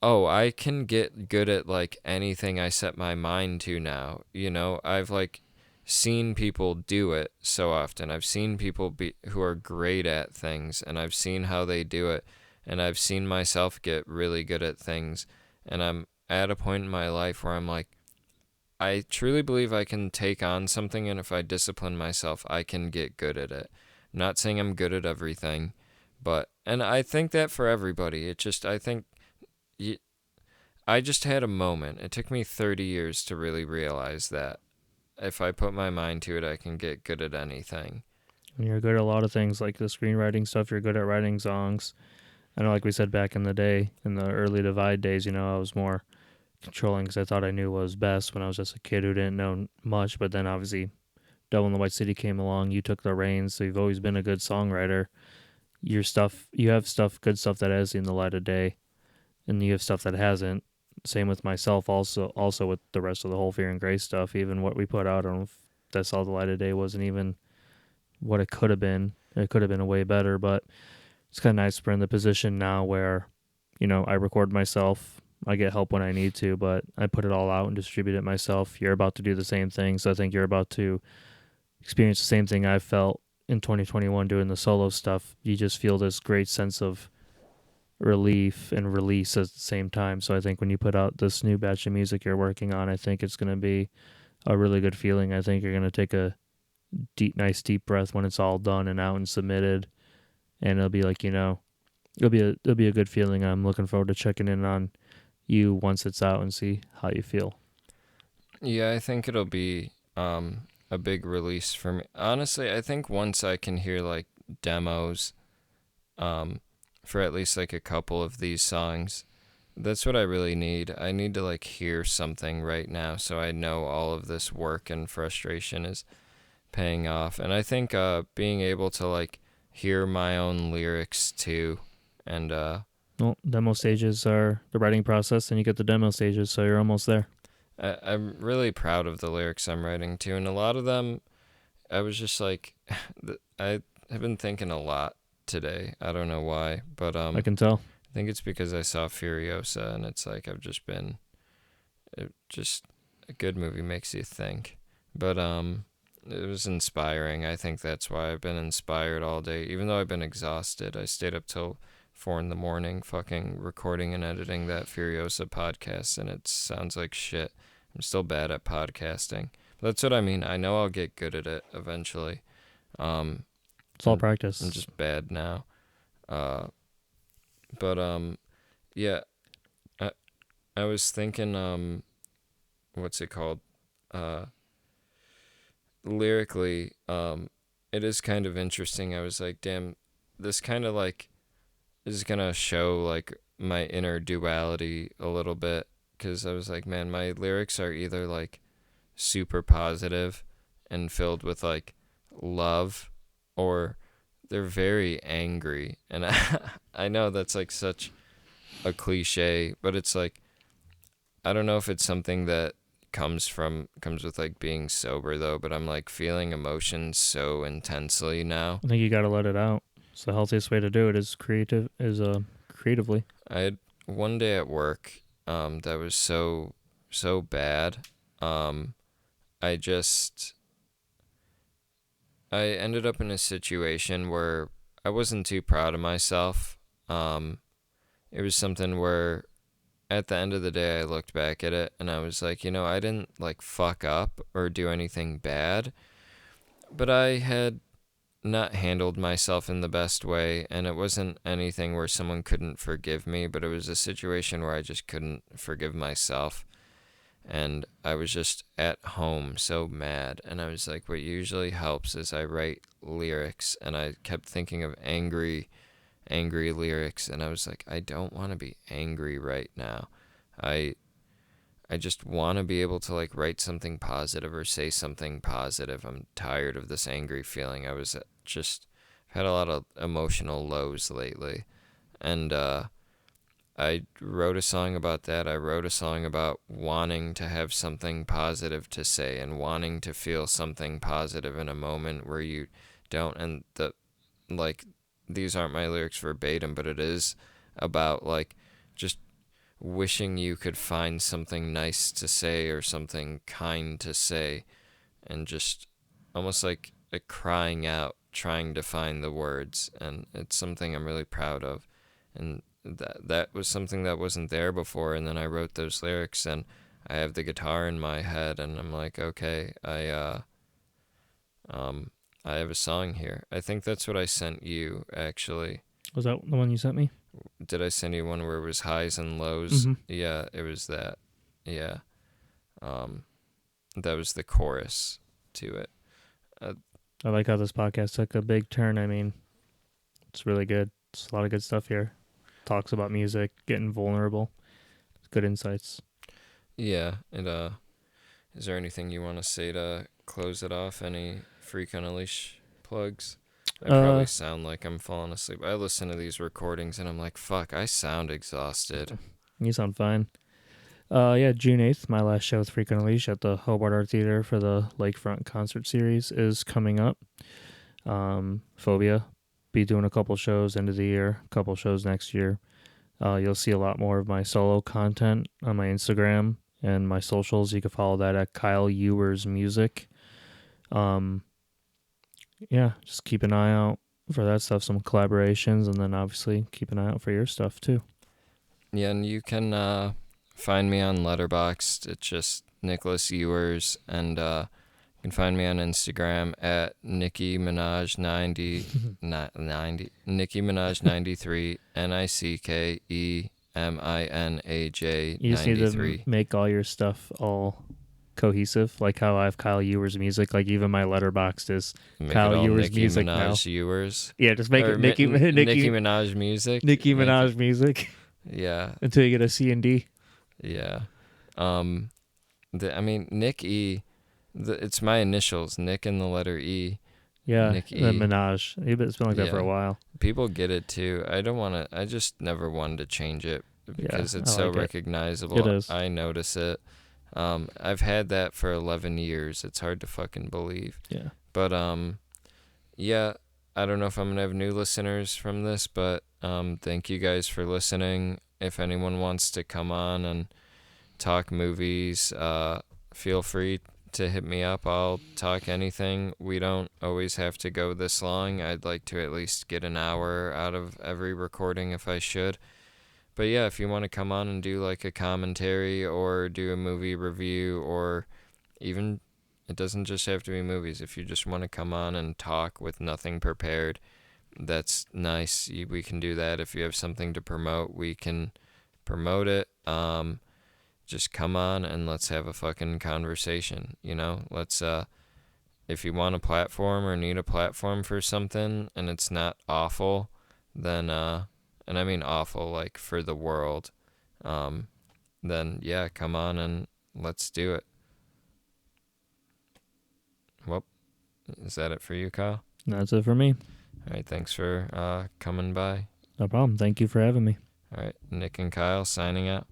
oh, I can get good at like anything I set my mind to now. You know, I've like seen people do it so often. I've seen people who are great at things, and I've seen how they do it, and I've seen myself get really good at things, and I'm at a point in my life where I'm like, I truly believe I can take on something, and if I discipline myself, I can get good at it. I'm not saying I'm good at everything, but, and I think that for everybody. It just, I think, y I just had a moment. It took me 30 years to really realize that if I put my mind to it, I can get good at anything. And you're good at a lot of things, like the screenwriting stuff. You're good at writing songs. I know, like we said back in the day, in the early Divide days, I was more controlling because I thought I knew what was best when I was just a kid who didn't know much. But then obviously, Devil in the White City came along. You took the reins, so you've always been a good songwriter. Your stuff, you have stuff, good stuff that has seen the light of day, and you have stuff that hasn't. Same with myself, also with the rest of the whole Fear and Grace stuff. Even what we put out, I don't know if that saw the light of day wasn't even what it could have been. It could have been a way better, but it's kind of nice we're in the position now where, I record myself. I get help when I need to, but I put it all out and distribute it myself. You're about to do the same thing, so I think you're about to experience the same thing I felt in 2021 doing the solo stuff. You just feel this great sense of relief and release at the same time. So I think when you put out this new batch of music you're working on, I think it's going to be a really good feeling. I think you're going to take a nice deep breath when it's all done and out and submitted, and it'll be like, it'll be a good feeling. I'm looking forward to checking in on you once it's out and see how you feel. Yeah, I think it'll be a big release for me. Honestly, I think once I can hear like demos um, for at least like a couple of these songs, that's what I really need. I need to like hear something right now so I know all of this work and frustration is paying off. And I think being able to like hear my own lyrics too, and Well, demo stages are the writing process, and you get the demo stages, so you're almost there. I'm really proud of the lyrics I'm writing too, and a lot of them I was just like, I have been thinking a lot today. I don't know why, but I can tell. I think it's because I saw Furiosa, and it's like I've just been, just a good movie makes you think. But it was inspiring. I think that's why I've been inspired all day, even though I've been exhausted. I stayed up till 4 in the morning, fucking recording and editing that Furiosa podcast, and it sounds like shit. I'm still bad at podcasting. But that's what I mean. I know I'll get good at it eventually. Um, It's all I'm, practice. I'm just bad now. But yeah. I I was thinking what's it called? Uh, Lyrically, it is kind of interesting. I was like, damn, this kind of like is gonna show like my inner duality a little bit, because I was like, man, my lyrics are either like super positive and filled with like love, or they're very angry. And I know that's like such a cliche, but it's like, I don't know if it's something that comes with like being sober though, but I'm like feeling emotions so intensely now. I think you got to let it out. It's the healthiest way to do it is creatively. I had one day at work that was so bad. Um I just I ended up in a situation where I wasn't too proud of myself. Um it was something where at the end of the day I looked back at it and I was like, I didn't like fuck up or do anything bad, but I had not handled myself in the best way, and it wasn't anything where someone couldn't forgive me, but it was a situation where I just couldn't forgive myself. And I was just at home so mad, and I was like, what usually helps is I write lyrics, and I kept thinking of angry lyrics, and I was like, I don't want to be angry right now. I I just want to be able to like write something positive or say something positive. I'm tired of this angry feeling. I was just had a lot of emotional lows lately, and I wrote a song about that. I wrote a song about wanting to have something positive to say and wanting to feel something positive in a moment where you don't. And like, these aren't my lyrics verbatim, but it is about like just wishing you could find something nice to say or something kind to say, and just almost like a crying out, trying to find the words. And it's something I'm really proud of. And that was something that wasn't there before. And then I wrote those lyrics, and I have the guitar in my head, and I'm like, okay, I have a song here. I think that's what I sent you, actually. Was that the one you sent me? Did I send you one where it was highs and lows? Mm-hmm. Yeah, it was that. Yeah. That was the chorus to it. I like how this podcast took a big turn. I mean, it's really good. It's a lot of good stuff here. Talks about music, getting vulnerable. Good insights. Yeah, and is there anything you want to say to close it off? Any Freak on a Leash plugs? I probably sound like I'm falling asleep. I listen to these recordings and I'm like, fuck, I sound exhausted. You sound fine. Yeah, June 8th, my last show with Freak on a Leash at the Hobart Art Theater for the Lakefront concert series is coming up. Phobia, be doing a couple shows end of the year, a couple shows next year. You'll see a lot more of my solo content on my Instagram and my socials. You can follow that at Kyle Ewers Music. Yeah, just keep an eye out for that stuff, some collaborations, and then obviously keep an eye out for your stuff too. Yeah, and you can find me on Letterboxd. It's just Nicholas Ewers, and you can find me on Instagram at Nicki Minaj 90 Nicki Minaj 93 NICKEMINAJ You just need to 93. make all your stuff all cohesive, like how I have Kyle Ewers music. Like even my Letterboxd is Make Kyle it all Ewers Nicki music Minaj Ewers. Yeah, just make Or it Nicki Nicki Minaj music. Nicki Minaj music Yeah. until you get a C and D. Yeah. Nick E. It's my initials, Nick and the letter E. Yeah, Nick the E. Minaj. It's been like that for a while. People get it too. I don't want to. I just never wanted to change it because it's so recognizable. It is. I notice it. I've had that for 11 years. It's hard to fucking believe. Yeah. But yeah. I don't know if I'm gonna have new listeners from this, but thank you guys for listening. If anyone wants to come on and talk movies, feel free to hit me up. I'll talk anything. We don't always have to go this long. I'd like to at least get an hour out of every recording if I should. But yeah, if you want to come on and do like a commentary or do a movie review, or even, it doesn't just have to be movies. If you just want to come on and talk with nothing prepared, that's nice. We can do that. If you have something to promote, we can promote it. Just come on and let's have a fucking conversation, you know? Let's, if you want a platform or need a platform for something and it's not awful, then, and I mean awful, like for the world, then yeah, come on and let's do it. Well, is that it for you, Kyle? That's it for me. All right, thanks for coming by. No problem. Thank you for having me. All right, Nick and Kyle signing out.